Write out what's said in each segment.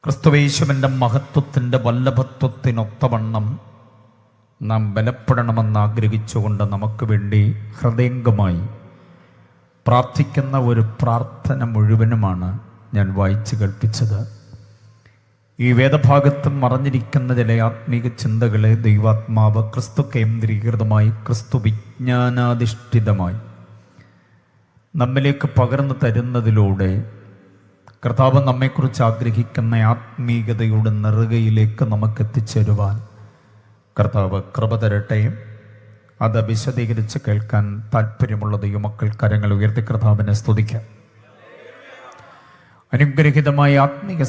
ക്രിസ്തുവേശുവിൻ്റെ മഹത്വത്തിൻ്റെ വല്ലഭത്വത്തിനൊത്തവണ്ണം നാം ബലപ്പെടണമെന്ന് ആഗ്രഹിച്ചുകൊണ്ട് നമുക്ക് വേണ്ടി ഹൃദയംഗമായി പ്രാർത്ഥിക്കുന്ന ഒരു പ്രാർത്ഥന മുഴുവനുമാണ് ഞാൻ വായിച്ചു കേൾപ്പിച്ചത്. ഈ വേദഭാഗത്തും മറഞ്ഞിരിക്കുന്ന ചില ആത്മീക ചിന്തകളെ ദൈവാത്മാവ് ക്രിസ്തു കേന്ദ്രീകൃതമായി, ക്രിസ്തു വിജ്ഞാനാധിഷ്ഠിതമായി നമ്മിലേക്ക് പകർന്നു തരുന്നതിലൂടെ കർത്താവ് നമ്മെക്കുറിച്ച് ആഗ്രഹിക്കുന്ന ആത്മീകതയുടെ നെറുകയിലേക്ക് നമുക്ക് എത്തിച്ചേരുവാൻ കർത്താവ് കൃപ തരട്ടെ. അത് വിശദീകരിച്ച് കേൾക്കാൻ താല്പര്യമുള്ള ദൈവമക്കൾ കരങ്ങൾ ഉയർത്തി കർത്താവിനെ സ്തുതിക്കാം. അനുഗ്രഹീതമായ ആത്മീക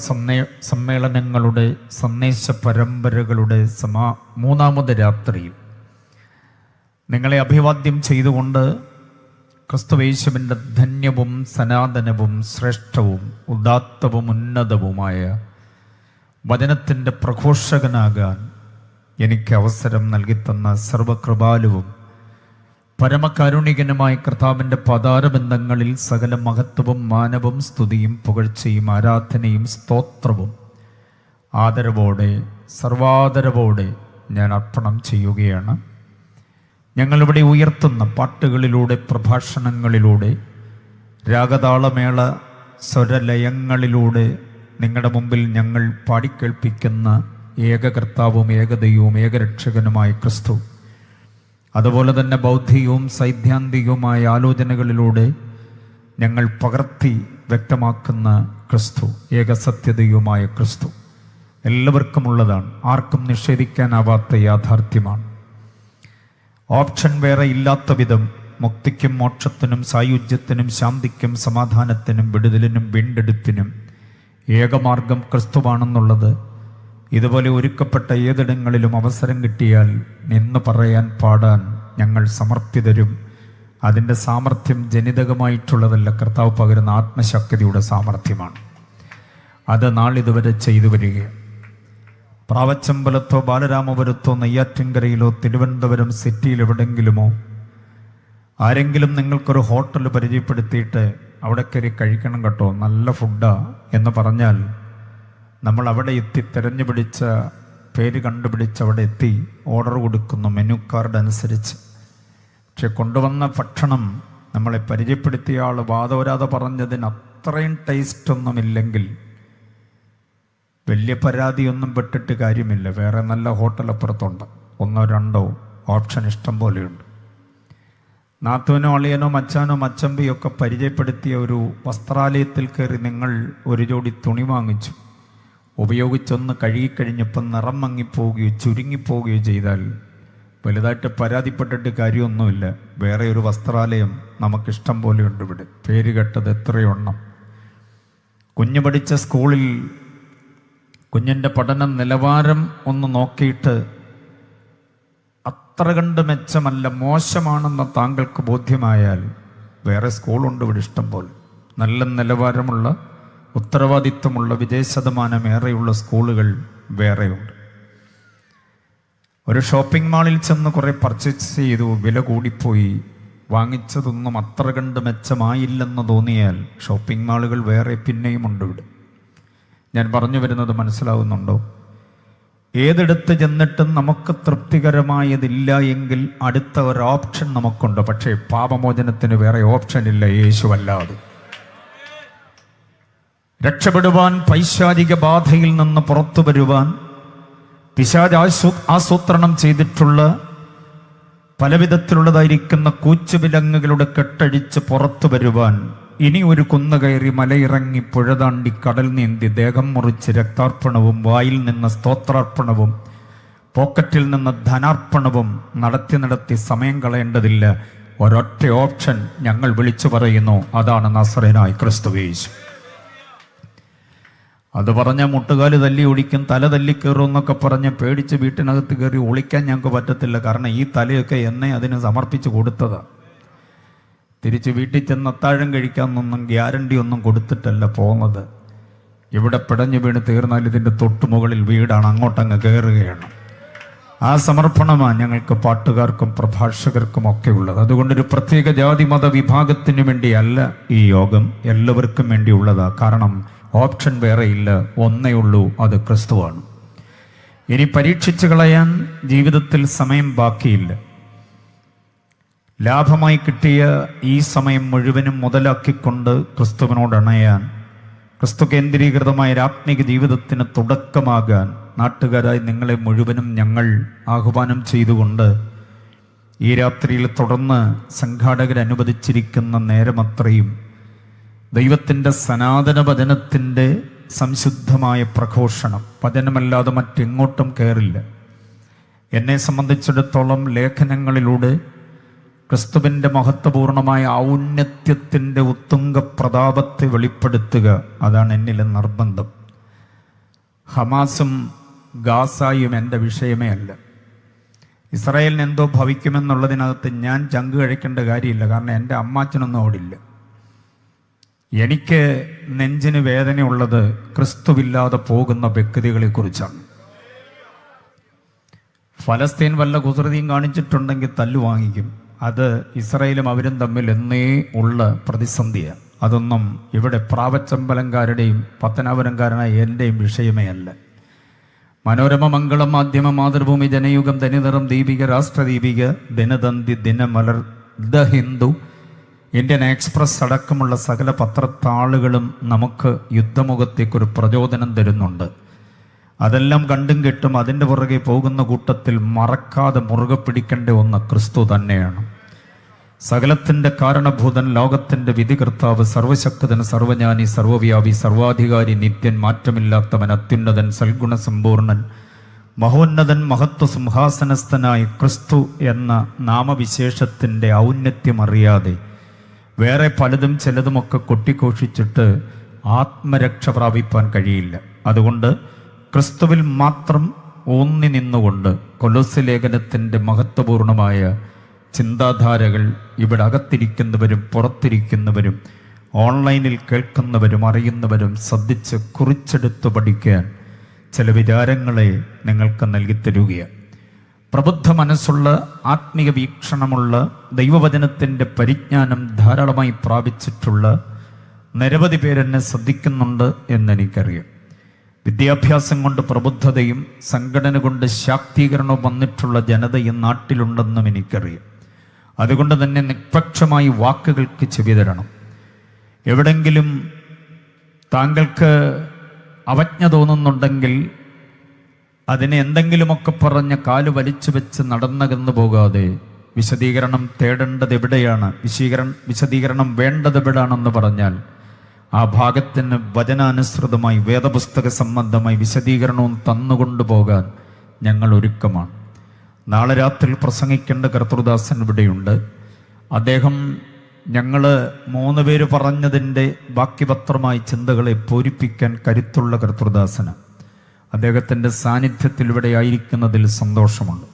സമ്മേളനങ്ങളുടെ സന്ദേശ പരമ്പരകളുടെ മൂന്നാമത് രാത്രിയിൽ നിങ്ങളെ അഭിവാദ്യം ചെയ്തുകൊണ്ട് ക്രിസ്തുവേശുവിൻ്റെ ധന്യവും സനാതനവും ശ്രേഷ്ഠവും ഉദാത്തവും ഉന്നതവുമായ വചനത്തിൻ്റെ പ്രഘോഷകനാകാൻ എനിക്ക് അവസരം നൽകിത്തന്ന സർവകൃപാലുവും പരമകാരുണികനുമായ കർത്താവിൻ്റെ പദാരബന്ധങ്ങളിൽ സകല മഹത്വവും മാനവും സ്തുതിയും പുകഴ്ചയും ആരാധനയും സ്തോത്രവും ആദരവോടെ സർവാദരവോടെ ഞാൻ അർപ്പണം ചെയ്യുകയാണ്. ഞങ്ങളിവിടെ ഉയർത്തുന്ന പാട്ടുകളിലൂടെ, പ്രഭാഷണങ്ങളിലൂടെ, രാഗതാളമേള സ്വരലയങ്ങളിലൂടെ നിങ്ങളുടെ മുമ്പിൽ ഞങ്ങൾ പാടിക്കേൾപ്പിക്കുന്ന ഏക കർത്താവും ഏകദൈവവും ഏകരക്ഷകനുമായ ക്രിസ്തു, അതുപോലെ തന്നെ ബൗദ്ധികവും സൈദ്ധാന്തികവുമായ ആലോചനകളിലൂടെ ഞങ്ങൾ പകർത്തി വ്യക്തമാക്കുന്ന ക്രിസ്തു, ഏകസത്യദൈവമായ ക്രിസ്തു എല്ലാവർക്കുമുള്ളതാണ്, ആർക്കും നിഷേധിക്കാനാവാത്ത യാഥാർത്ഥ്യമാണ്. ഓപ്ഷൻ വേറെ ഇല്ലാത്ത വിധം മുക്തിക്കും മോക്ഷത്തിനും സായുജ്യത്തിനും ശാന്തിക്കും സമാധാനത്തിനും വിടുതലിനും വീണ്ടെടുപ്പിനും ഏകമാർഗം ക്രിസ്തുവാണെന്നുള്ളത് ഇതുപോലെ ഒരുക്കപ്പെട്ട ഏതിടങ്ങളിലും അവസരം കിട്ടിയാൽ നിന്ന് പറയാൻ, പാടാൻ ഞങ്ങൾ സമർപ്പിതരും. അതിൻ്റെ സാമർഥ്യം ജനിതകമായിട്ടുള്ളതല്ല, കർത്താവ് പകരുന്ന ആത്മശക്തിയുടെ സാമർഥ്യമാണ്. അത് നാളിതുവരെ ചെയ്തു വരികയാണ്. പ്രാവച്ചമ്പലത്തോ ബാലരാമപുരത്തോ നെയ്യാറ്റിൻകരയിലോ തിരുവനന്തപുരം സിറ്റിയിൽ എവിടെങ്കിലുമോ ആരെങ്കിലും നിങ്ങൾക്കൊരു ഹോട്ടൽ പരിചയപ്പെടുത്തിയിട്ട് അവിടെ കയറി കഴിക്കണം കേട്ടോ, നല്ല ഫുഡാ എന്ന് പറഞ്ഞാൽ നമ്മൾ അവിടെ എത്തി തിരഞ്ഞു പിടിച്ച പേര് കണ്ടുപിടിച്ച് അവിടെ എത്തി ഓർഡർ കൊടുക്കുന്നു മെനു കാർഡ് അനുസരിച്ച്. പക്ഷെ കൊണ്ടുവന്ന ഭക്ഷണം നമ്മളെ പരിചയപ്പെടുത്തിയ ആൾ വാദോരാതെ പറഞ്ഞതിന് അത്രയും ടേസ്റ്റ് ഒന്നുമില്ലെങ്കിൽ വലിയ പരാതിയൊന്നും പെട്ടിട്ട് കാര്യമില്ല. വേറെ നല്ല ഹോട്ടൽ അപ്പുറത്തുണ്ട്, 1 2 ഓപ്ഷൻ ഇഷ്ടം പോലെയുണ്ട്. നാത്തൂനോ അളിയനോ മച്ചാനോ മച്ചമ്പിയൊക്കെ പരിചയപ്പെടുത്തിയ ഒരു വസ്ത്രാലയത്തിൽ കയറി നിങ്ങൾ ഒരു ജോഡി തുണി വാങ്ങിച്ചു, ഉപയോഗിച്ചൊന്ന് കഴുകിക്കഴിഞ്ഞപ്പോൾ നിറം മങ്ങിപ്പോവുകയോ ചുരുങ്ങിപ്പോവുകയോ ചെയ്താൽ വലുതായിട്ട് പരാതിപ്പെട്ടിട്ട് കാര്യമൊന്നുമില്ല. വേറെ ഒരു വസ്ത്രാലയം നമുക്കിഷ്ടം പോലെയുണ്ട് ഇവിടെ, പേര് കേട്ടത് എത്രയെണ്ണം. കുഞ്ഞ് പഠിച്ച സ്കൂളിൽ കുഞ്ഞിൻ്റെ പഠന നിലവാരം ഒന്ന് നോക്കിയിട്ട് അത്ര കണ്ട് മെച്ചമല്ല, മോശമാണെന്ന് താങ്കൾക്ക് ബോധ്യമായാൽ വേറെ സ്കൂളുണ്ട് ഇവിടെ ഇഷ്ടം പോലെ. നല്ല നിലവാരമുള്ള, ഉത്തരവാദിത്വമുള്ള, വിജയശതമാനം ഏറെയുള്ള സ്കൂളുകൾ വേറെയുണ്ട്. ഒരു ഷോപ്പിംഗ് മാളിൽ ചെന്ന് കുറേ പർച്ചേസ് ചെയ്തു, വില കൂടിപ്പോയി, വാങ്ങിച്ചതൊന്നും അത്ര കണ്ട് മെച്ചമായില്ലെന്ന് തോന്നിയാൽ ഷോപ്പിംഗ് മാളുകൾ വേറെ പിന്നെയും ഉണ്ട് ഇവിടെ. ഞാൻ പറഞ്ഞു വരുന്നത് മനസ്സിലാവുന്നുണ്ടോ? ഏതെടുത്ത് ചെന്നിട്ടും നമുക്ക് തൃപ്തികരമായതില്ല എങ്കിൽ അടുത്ത ഒരു ഓപ്ഷൻ നമുക്കുണ്ട്. പക്ഷേ പാപമോചനത്തിന് വേറെ ഓപ്ഷൻ ഇല്ല, യേശുവല്ലാതെ. രക്ഷപ്പെടുവാൻ, പൈശാചിക ബാധയിൽ നിന്ന് പുറത്തു വരുവാൻ പിശാച് ആസൂത്രണം ചെയ്തിട്ടുള്ള പലവിധത്തിലുള്ളതായിരിക്കുന്ന കൂച്ചുവിലങ്ങുകളുടെ കെട്ടഴിച്ച് പുറത്തു വരുവാൻ ഇനി ഒരു കുന്ന് കയറി മലയിറങ്ങി പുഴ താണ്ടി കടൽ നീന്തി ദേഹം മുറിച്ച് രക്താർപ്പണവും വായിൽ നിന്ന് സ്തോത്രാർപ്പണവും പോക്കറ്റിൽ നിന്ന് ധനാർപ്പണവും നടത്തി സമയം കളയേണ്ടതില്ല. ഒരൊറ്റ ഓപ്ഷൻ ഞങ്ങൾ വിളിച്ചു പറയുന്നു, അതാണ് നസറേനായ ക്രിസ്തുവേശു. അത് പറഞ്ഞ മുട്ടുകാല് തല്ലി ഒടിക്കും, തല തല്ലിക്കയറും എന്നൊക്കെ പറഞ്ഞ് പേടിച്ച് വീട്ടിനകത്ത് കയറി ഒളിക്കാൻ ഞങ്ങൾക്ക് പറ്റത്തില്ല. കാരണം ഈ തലയൊക്കെ എന്നെ അതിന് സമർപ്പിച്ച് കൊടുത്തതാണ്. തിരിച്ച് വീട്ടിൽ ചെന്ന് അത്താഴം കഴിക്കാമെന്നൊന്നും ഗ്യാരണ്ടി ഒന്നും കൊടുത്തിട്ടല്ല പോകുന്നത്. ഇവിടെ പിടഞ്ഞു വീണ് തീർന്നാൽ ഇതിൻ്റെ തൊട്ടുമുകളിൽ വീടാണ്, അങ്ങോട്ടങ്ങ് കയറുകയാണ്. ആ സമർപ്പണമാണ് ഞങ്ങൾക്ക് പാട്ടുകാർക്കും പ്രഭാഷകർക്കും ഒക്കെ ഉള്ളത്. അതുകൊണ്ടൊരു പ്രത്യേക ജാതി മത വിഭാഗത്തിന് വേണ്ടിയല്ല ഈ യോഗം, എല്ലാവർക്കും വേണ്ടിയുള്ളതാണ്. കാരണം ഓപ്ഷൻ വേറെയില്ല, ഒന്നേ ഉള്ളൂ, അത് ക്രിസ്തുവാണ്. ഇനി പരീക്ഷിച്ചു കളയാൻ ജീവിതത്തിൽ സമയം ബാക്കിയില്ല. ലാഭമായി കിട്ടിയ ഈ സമയം മുഴുവനും മുതലാക്കിക്കൊണ്ട് ക്രിസ്തുവിനോട് അണയാൻ, ക്രിസ്തു കേന്ദ്രീകൃതമായ ആത്മീക ജീവിതത്തിന് തുടക്കമാകാൻ നാട്ടുകാരായി നിങ്ങളെ മുഴുവനും ഞങ്ങൾ ആഹ്വാനം ചെയ്തുകൊണ്ട് ഈ രാത്രിയിൽ തുടർന്ന് സംഘാടകർ അനുവദിച്ചിരിക്കുന്ന നേരമത്രയും ദൈവത്തിൻ്റെ സനാതന വചനത്തിൻ്റെ സംശുദ്ധമായ പ്രഘോഷണം, വചനമല്ലാതെ മറ്റെങ്ങോട്ടും കയറില്ല. എന്നെ സംബന്ധിച്ചിടത്തോളം ലേഖനങ്ങളിലൂടെ ക്രിസ്തുവിൻ്റെ മഹത്വപൂർണമായ ഔന്നത്യത്തിൻ്റെ ഉത്തുംഗ പ്രതാപത്തെ വെളിപ്പെടുത്തുക, അതാണ് എന്നിലെ നിർബന്ധം. ഹമാസും ഗാസായും എൻ്റെ വിഷയമേ അല്ല. ഇസ്രായേലിന് എന്തോ ഭവിക്കുമെന്നുള്ളതിനകത്ത് ഞാൻ ചങ്ക് കഴിക്കേണ്ട കാര്യമില്ല. കാരണം എൻ്റെ അമ്മാച്ചനൊന്നും ഓടില്ല. എനിക്ക് നെഞ്ചിന് വേദനയുള്ളത് ക്രിസ്തുവില്ലാതെ പോകുന്ന വ്യക്തികളെ കുറിച്ചാണ്. ഫലസ്തീൻ വല്ല കുസൃതിയും കാണിച്ചിട്ടുണ്ടെങ്കിൽ തല്ലു വാങ്ങിക്കും. അത് ഇസ്രായേലും അവരും തമ്മിൽ എന്നേ ഉള്ള പ്രതിസന്ധിയാണ്. അതൊന്നും ഇവിടെ പ്രാവച്ചമ്പലംകാരുടെയും പത്തനാപുരംകാരനായ എൻ്റെയും വിഷയമേ അല്ല. മനോരമ, മംഗളം, മാധ്യമ, മാതൃഭൂമി, ജനയുഗം, ധനിതരം, Deepika, Rashtradeepika, Dinathanthi, Dinamalar, the Hindu, Indian Express അടക്കമുള്ള സകല പത്രത്താളുകളും നമുക്ക് യുദ്ധമുഖത്തേക്കൊരു പ്രചോദനം തരുന്നുണ്ട്. അതെല്ലാം കണ്ടും കെട്ടും അതിൻ്റെ പുറകെ പോകുന്ന കൂട്ടത്തിൽ മറക്കാതെ മുറുകെ പിടിക്കേണ്ട ഒന്ന് ക്രിസ്തു തന്നെയാണ്. സകലത്തിൻ്റെ കാരണഭൂതൻ, ലോകത്തിൻ്റെ വിധികർത്താവ്, സർവശക്തൻ, സർവജ്ഞാനി, സർവവ്യാപി, സർവാധികാരി, നിത്യൻ, മാറ്റമില്ലാത്തവൻ, അത്യുന്നതൻ, സൽഗുണസമ്പൂർണൻ, മഹോന്നതൻ, മഹത്വ സിംഹാസനസ്ഥനായ ക്രിസ്തു എന്ന നാമവിശേഷത്തിൻ്റെ ഔന്നത്യം അറിയാതെ വേറെ പലതും ചിലതുമൊക്കെ കൊട്ടിഘോഷിച്ചിട്ട് ആത്മരക്ഷ പ്രാപിപ്പാൻ കഴിയില്ല. അതുകൊണ്ട് ക്രിസ്തുവിൽ മാത്രം ഊന്നി നിന്നുകൊണ്ട് കൊലോസ്യ ലേഖനത്തിൻ്റെ മഹത്വപൂർണമായ ചിന്താധാരകൾ ഇവിടെ അകത്തിരിക്കുന്നവരും പുറത്തിരിക്കുന്നവരും ഓൺലൈനിൽ കേൾക്കുന്നവരും അറിയുന്നവരും ശ്രദ്ധിച്ച് കുറിച്ചെടുത്ത് പഠിക്കാൻ ചില വിചാരങ്ങളെ നിങ്ങൾക്ക് നൽകിത്തരുകയാണ്. പ്രബുദ്ധ മനസ്സുള്ള, ആത്മീയ വീക്ഷണമുള്ള, ദൈവവചനത്തിൻ്റെ പരിജ്ഞാനം ധാരാളമായി പ്രാപിച്ചിട്ടുള്ള നിരവധി പേരെന്നെ ശ്രദ്ധിക്കുന്നുണ്ട് എന്നെനിക്കറിയാം. വിദ്യാഭ്യാസം കൊണ്ട് പ്രബുദ്ധതയും സംഘടന കൊണ്ട് ശാക്തീകരണവും വന്നിട്ടുള്ള ജനതയും നാട്ടിലുണ്ടെന്നും എനിക്കറിയാം. അതുകൊണ്ട് തന്നെ നിഷ്പക്ഷമായി വാക്കുകൾക്ക് ചെവി തരണം. എവിടെങ്കിലും താങ്കൾക്ക് അവജ്ഞ തോന്നുന്നുണ്ടെങ്കിൽ അതിനെ എന്തെങ്കിലുമൊക്കെ പറഞ്ഞ് കാല് വലിച്ചു വെച്ച് നടന്നകന്നു പോകാതെ വിശദീകരണം തേടേണ്ടത് എവിടെയാണ്, വിശദീകരണം വേണ്ടത് എവിടെയാണെന്ന് പറഞ്ഞാൽ ആ ഭാഗത്തിന് വചനാനുസൃതമായി വേദപുസ്തക സംബന്ധമായി വിശദീകരണവും തന്നുകൊണ്ടുപോകാൻ ഞങ്ങൾ ഒരുക്കമാണ്. നാളെ രാത്രി പ്രസംഗിക്കേണ്ട കർത്തൃദാസൻ ഇവിടെയുണ്ട്. അദ്ദേഹം ഞങ്ങൾ 3 പേര് പറഞ്ഞതിൻ്റെ ബാക്കി പത്രമായി ചിന്തകളെ പൂരിപ്പിക്കാൻ കരുത്തുള്ള കർത്തൃദാസന്. അദ്ദേഹത്തിൻ്റെ സാന്നിധ്യത്തിൽ ഇവിടെ ആയിരിക്കുന്നതിൽ സന്തോഷമുണ്ട്.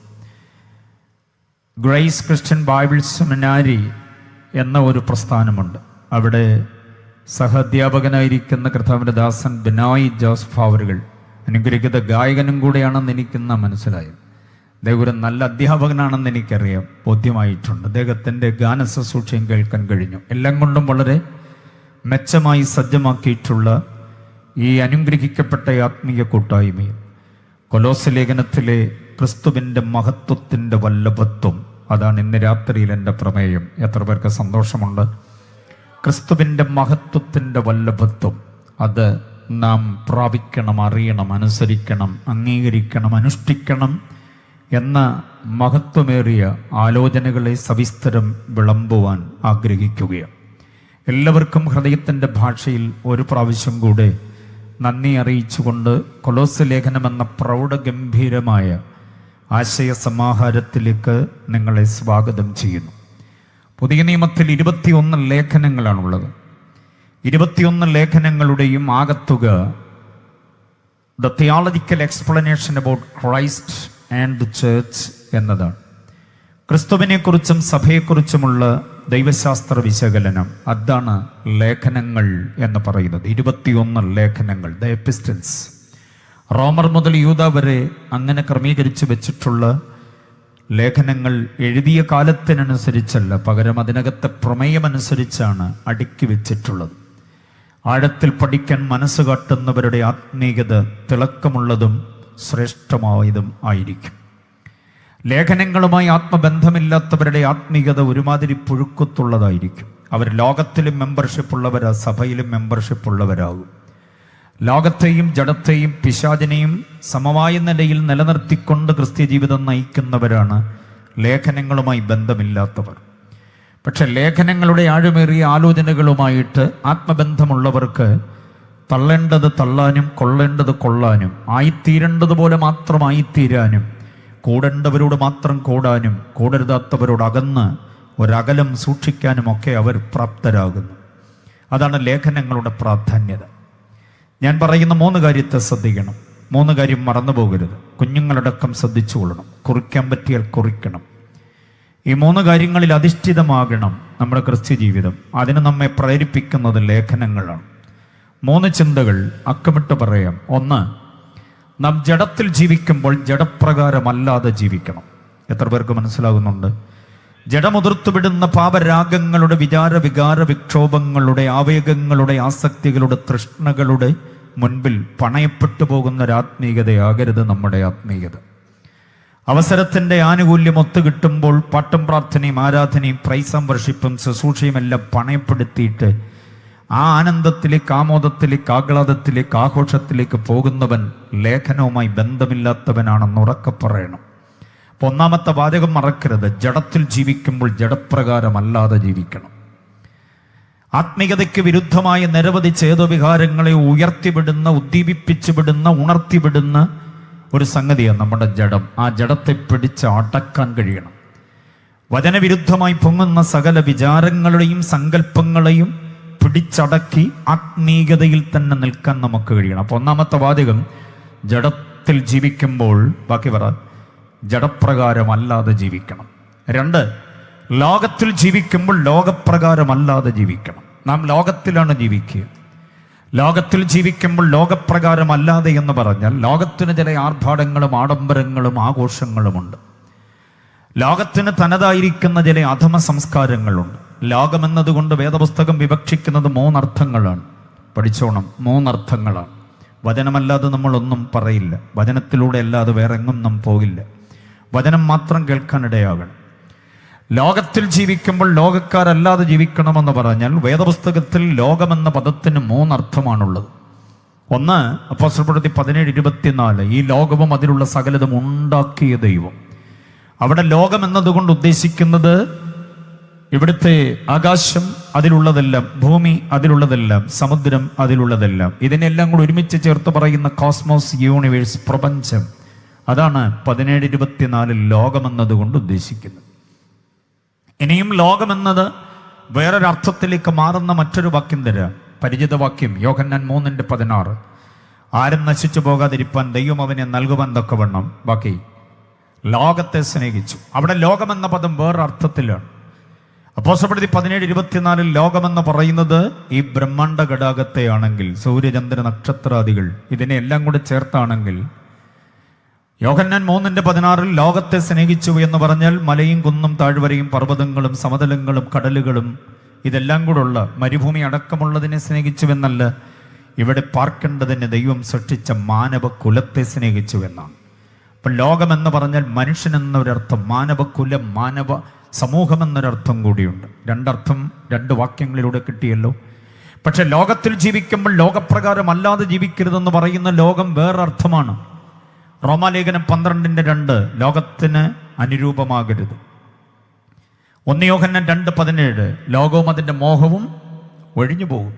ഗ്രേസ് ക്രിസ്ത്യൻ ബൈബിൾ സെമിനാരി എന്ന ഒരു പ്രസ്ഥാനമുണ്ട്. അവിടെ സഹഅധ്യാപകനായിരിക്കുന്ന കർത്താവിൻ്റെ ദാസൻ ബിനോയ് ജോസഫ് അവറുകൾ അനുഗ്രഹിക്കുന്ന ഗായകനും കൂടെയാണെന്ന് എനിക്കിന്ന് മനസ്സിലായത്. അദ്ദേഹം ഒരു നല്ല അധ്യാപകനാണെന്ന് എനിക്കറിയാം, ബോധ്യമായിട്ടുണ്ട്. അദ്ദേഹത്തിൻ്റെ ഗാന ശുശ്രൂഷയും കേൾക്കാൻ കഴിഞ്ഞു. എല്ലാം കൊണ്ടും വളരെ മെച്ചമായി സജ്ജമാക്കിയിട്ടുള്ള ഈ അനുഗ്രഹിക്കപ്പെട്ട ആത്മീയ കൂട്ടായ്മയും കൊലോസ്യ ലേഖനത്തിലെ ക്രിസ്തുവിൻ്റെ മഹത്വത്തിൻ്റെ വല്ലഭത്വം, അതാണ് ഇന്ന് രാത്രിയിൽ എൻ്റെ പ്രമേയം. എത്ര പേർക്ക് സന്തോഷമുണ്ട്? ക്രിസ്തുവിൻ്റെ മഹത്വത്തിൻ്റെ വല്ലഭത്വം അത് നാം പ്രാപിക്കണം, അറിയണം, അനുസരിക്കണം, അംഗീകരിക്കണം, അനുഷ്ഠിക്കണം എന്ന മഹത്വമേറിയ ആലോചനകളെ സവിസ്തരം വിളമ്പുവാൻ ആഗ്രഹിക്കുകയാണ്. എല്ലാവർക്കും ഹൃദയത്തിൻ്റെ ഭാഷയിൽ ഒരു പ്രാവശ്യം കൂടെ നന്ദി അറിയിച്ചുകൊണ്ട് കൊലോസ്യ ലേഖനം എന്ന പ്രൗഢഗംഭീരമായ ആശയ സമാഹാരത്തിലേക്ക് നിങ്ങളെ സ്വാഗതം ചെയ്യുന്നു. പുതിയ നിയമത്തിൽ 21 ലേഖനങ്ങളാണുള്ളത്. 21 ലേഖനങ്ങളുടെയും ആകത്തുക the theological explanation about Christ and the church എന്നതാണ്. ക്രിസ്തുവിനെക്കുറിച്ചും സഭയെക്കുറിച്ചുമുള്ള ദൈവശാസ്ത്ര വിശകലനം, അതാണ് ലേഖനങ്ങൾ എന്ന് പറയുന്നത്. 21 ലേഖനങ്ങൾ, ദ എപ്പിസ്റ്റൽസ്. റോമർ മുതൽ യൂദ വരെ അങ്ങനെ ക്രമീകരിച്ച് വെച്ചിട്ടുള്ള ലേഖനങ്ങൾ എഴുതിയ കാലത്തിനനുസരിച്ചല്ല, പകരം അതിനകത്തെ പ്രമേയമനുസരിച്ചാണ് അടുക്കി വെച്ചിട്ടുള്ളത്. ആഴത്തിൽ പഠിക്കാൻ മനസ്സ് കാട്ടുന്നവരുടെ ആത്മീയത തിളക്കമുള്ളതും ശ്രേഷ്ഠമായതും ആയിരിക്കും. ലേഖനങ്ങളുമായി ആത്മബന്ധമില്ലാത്തവരുടെ ആത്മീയത ഒരുമാതിരി പുഴുക്കത്തുള്ളതായിരിക്കും. അവർ ലോകത്തിലും മെമ്പർഷിപ്പ് ഉള്ളവരാ, സഭയിലും മെമ്പർഷിപ്പ് ഉള്ളവരാകും. ലോകത്തെയും ജഡത്തെയും പിശാചിനെയും സമമായ നിലയിൽ നിലനിർത്തിക്കൊണ്ട് ക്രിസ്ത്യ ജീവിതം നയിക്കുന്നവരാണ് ലേഖനങ്ങളുമായി ബന്ധമില്ലാത്തവർ. പക്ഷെ ലേഖനങ്ങളുടെ ആഴമേറിയ ആലോചനകളുമായിട്ട് ആത്മബന്ധമുള്ളവർക്ക് തള്ളേണ്ടത് തള്ളാനും കൊള്ളേണ്ടത് കൊള്ളാനും ആയിത്തീരേണ്ടതുപോലെ മാത്രം ആയിത്തീരാനും കൂടേണ്ടവരോട് മാത്രം കൂടാനും കൂടരുതാത്തവരോട് അകന്ന് ഒരകലം സൂക്ഷിക്കാനുമൊക്കെ അവർ പ്രാപ്തരാകുന്നു. അതാണ് ലേഖനങ്ങളുടെ പ്രാധാന്യത. ഞാൻ പറയുന്ന 3 കാര്യത്തെ ശ്രദ്ധിക്കണം. 3 കാര്യം മറന്നു പോകരുത്. കുഞ്ഞുങ്ങളടക്കം ശ്രദ്ധിച്ചു കൊള്ളണം. കുറിക്കാൻ പറ്റിയാൽ കുറിക്കണം. ഈ 3 കാര്യങ്ങളിൽ അധിഷ്ഠിതമാകണം നമ്മുടെ ക്രിസ്ത്യ ജീവിതം. അതിന് നമ്മെ പ്രേരിപ്പിക്കുന്നത് ലേഖനങ്ങളാണ്. 3 ചിന്തകൾ അക്കമിട്ട് പറയാം. 1, നാം ജഡത്തിൽ ജീവിക്കുമ്പോൾ ജഡപ്രകാരമല്ലാതെ ജീവിക്കണം. എത്ര പേർക്ക് മനസ്സിലാകുന്നുണ്ട്? ജഡമുതിർത്തുവിടുന്ന പാപരാഗങ്ങളുടെ വികാര വിക്ഷോഭങ്ങളുടെ ആവേഗങ്ങളുടെ ആസക്തികളുടെ തൃഷ്ണകളുടെ മുൻപിൽ പണയപ്പെട്ടു പോകുന്ന ഒരാത്മീയതയാകരുത് നമ്മുടെ ആത്മീയത. അവസരത്തിൻ്റെ ആനുകൂല്യം ഒത്തുകിട്ടുമ്പോൾ പാട്ടും പ്രാർത്ഥനയും ആരാധനയും പ്രൈസും വർഷിപ്പും ശുശ്രൂഷയും എല്ലാം പണയപ്പെടുത്തിയിട്ട് ആ ആനന്ദത്തിലേക്ക്, ആമോദത്തിലേക്ക്, ആഹ്ലാദത്തിലേക്ക്, ആഘോഷത്തിലേക്ക് പോകുന്നവൻ ലേഖനവുമായി ബന്ധമില്ലാത്തവനാണെന്ന് ഉറക്കെ പറയണം. അപ്പോൾ 1-ാമത്തെ വാചകം മറക്കരുത്. ജഡത്തിൽ ജീവിക്കുമ്പോൾ ജഡപ്രകാരമല്ലാതെ ജീവിക്കണം. ആത്മീയതയ്ക്ക് വിരുദ്ധമായ നിരവധി ചേതോവികാരങ്ങളെ ഉയർത്തിവിടുന്ന, ഉദ്ദീപിപ്പിച്ചുവിടുന്ന, ഉണർത്തിവിടുന്ന ഒരു സംഗതിയാണ് നമ്മുടെ ജഡം. ആ ജഡത്തെ പിടിച്ച് അടക്കാൻ കഴിയണം. വചനവിരുദ്ധമായി പൊങ്ങുന്ന സകല വിചാരങ്ങളെയും സങ്കല്പങ്ങളെയും പിടിച്ചടക്കി ആത്മീയതയിൽ തന്നെ നിൽക്കാൻ നമുക്ക് കഴിയണം. അപ്പോൾ 1-ാമത്തെ വാചകം ജഡത്തിൽ ജീവിക്കുമ്പോൾ, ബാക്കി പറ, ജഡപ്രകാരമല്ലാതെ ജീവിക്കണം. 2, ലോകത്തിൽ ജീവിക്കുമ്പോൾ ലോകപ്രകാരമല്ലാതെ ജീവിക്കണം. നാം ലോകത്തിലാണ് ജീവിക്കുക. ലോകത്തിൽ ജീവിക്കുമ്പോൾ ലോകപ്രകാരമല്ലാതെ എന്ന് പറഞ്ഞാൽ ലോകത്തിന് ചില ആർഭാടങ്ങളും ആഡംബരങ്ങളും ആഘോഷങ്ങളുമുണ്ട്. ലോകത്തിന് തനതായിരിക്കുന്ന ചില അധമ സംസ്കാരങ്ങളുണ്ട്. ലോകമെന്നതുകൊണ്ട് വേദപുസ്തകം വിവക്ഷിക്കുന്നത് 3 അർത്ഥങ്ങളാണ്. പഠിച്ചോണം, 3 അർത്ഥങ്ങളാണ്. വചനമല്ലാതെ നമ്മളൊന്നും പറയില്ല. വചനത്തിലൂടെ അല്ലാതെ വേറെ എങ്ങും നാം പോകില്ല. വചനം മാത്രം കേൾക്കാനിടയാകണം. ലോകത്തിൽ ജീവിക്കുമ്പോൾ ലോകക്കാരല്ലാതെ ജീവിക്കണമെന്ന് പറഞ്ഞാൽ വേദപുസ്തകത്തിൽ ലോകമെന്ന പദത്തിന് 3 അർത്ഥമാണുള്ളത്. 1, അപ്പോസ്തലപ്രവൃത്തി 17:24, ഈ ലോകവും അതിലുള്ള സകലതും ഉണ്ടാക്കിയ ദൈവം. അവിടെ ലോകം എന്നതുകൊണ്ട് ഉദ്ദേശിക്കുന്നത് ഇവിടുത്തെ ആകാശം, അതിലുള്ളതെല്ലാം, ഭൂമി, അതിലുള്ളതെല്ലാം, സമുദ്രം, അതിലുള്ളതെല്ലാം, ഇതിനെല്ലാം കൂടി ഒരുമിച്ച് ചേർത്ത് പറയുന്ന കോസ്മോസ്, യൂണിവേഴ്സ്, പ്രപഞ്ചം. അതാണ് 17:24 ലോകമെന്നതുകൊണ്ട് ഉദ്ദേശിക്കുന്നത്. ഇനിയും ലോകമെന്നത് വേറൊരർത്ഥത്തിലേക്ക് മാറുന്ന മറ്റൊരു വാക്യം തരാം. പരിചിത വാക്യം യോഹന്നാൻ 3:16, ആരും നശിച്ചു പോകാതിരിപ്പാൻ ദൈവം അവനെ നൽകുവാൻ തക്കവണ്ണം ബാക്കി ലോകത്തെ സ്നേഹിച്ചു. അവിടെ ലോകമെന്ന പദം വേറൊരർത്ഥത്തിലാണ്. അപ്പോസ്തലപ്രവൃത്തി 17:24 ലോകമെന്ന് പറയുന്നത് ഈ ബ്രഹ്മാണ്ഡ ഘടാകത്തെ ആണെങ്കിൽ, സൂര്യചന്ദ്ര നക്ഷത്രാദികൾ ഇതിനെ എല്ലാം കൂടെ ചേർത്താണെങ്കിൽ, യോഹന്നാൻ 3:16 ലോകത്തെ സ്നേഹിച്ചു എന്ന് പറഞ്ഞാൽ മലയും കുന്നും താഴ്വരയും പർവ്വതങ്ങളും സമതലങ്ങളും കടലുകളും ഇതെല്ലാം കൂടെ ഉള്ള മരുഭൂമി അടക്കമുള്ളതിനെ സ്നേഹിച്ചുവെന്നല്ല. ഇവിടെ പാർക്കേണ്ടതിന് ദൈവം സൃഷ്ടിച്ച മാനവ കുലത്തെ സ്നേഹിച്ചുവെന്നാണ്. അപ്പം ലോകമെന്ന് പറഞ്ഞാൽ മനുഷ്യൻ എന്നൊരർത്ഥം, മാനവകുലം, മാനവ സമൂഹം എന്നൊരർത്ഥം കൂടിയുണ്ട്. 2 അർത്ഥം 2 വാക്യങ്ങളിലൂടെ കിട്ടിയല്ലോ. പക്ഷെ ലോകത്തിൽ ജീവിക്കുമ്പോൾ ലോകപ്രകാരം അല്ലാതെ ജീവിക്കരുതെന്ന് പറയുന്ന ലോകം വേറൊരർത്ഥമാണ്. റോമാലേഖനം 12:2 ലോകത്തിന് അനുരൂപമാകരുത്. 1 യോഹന്നാൻ 2:17 ലോകവും അതിൻ്റെ മോഹവും ഒഴിഞ്ഞു പോകും.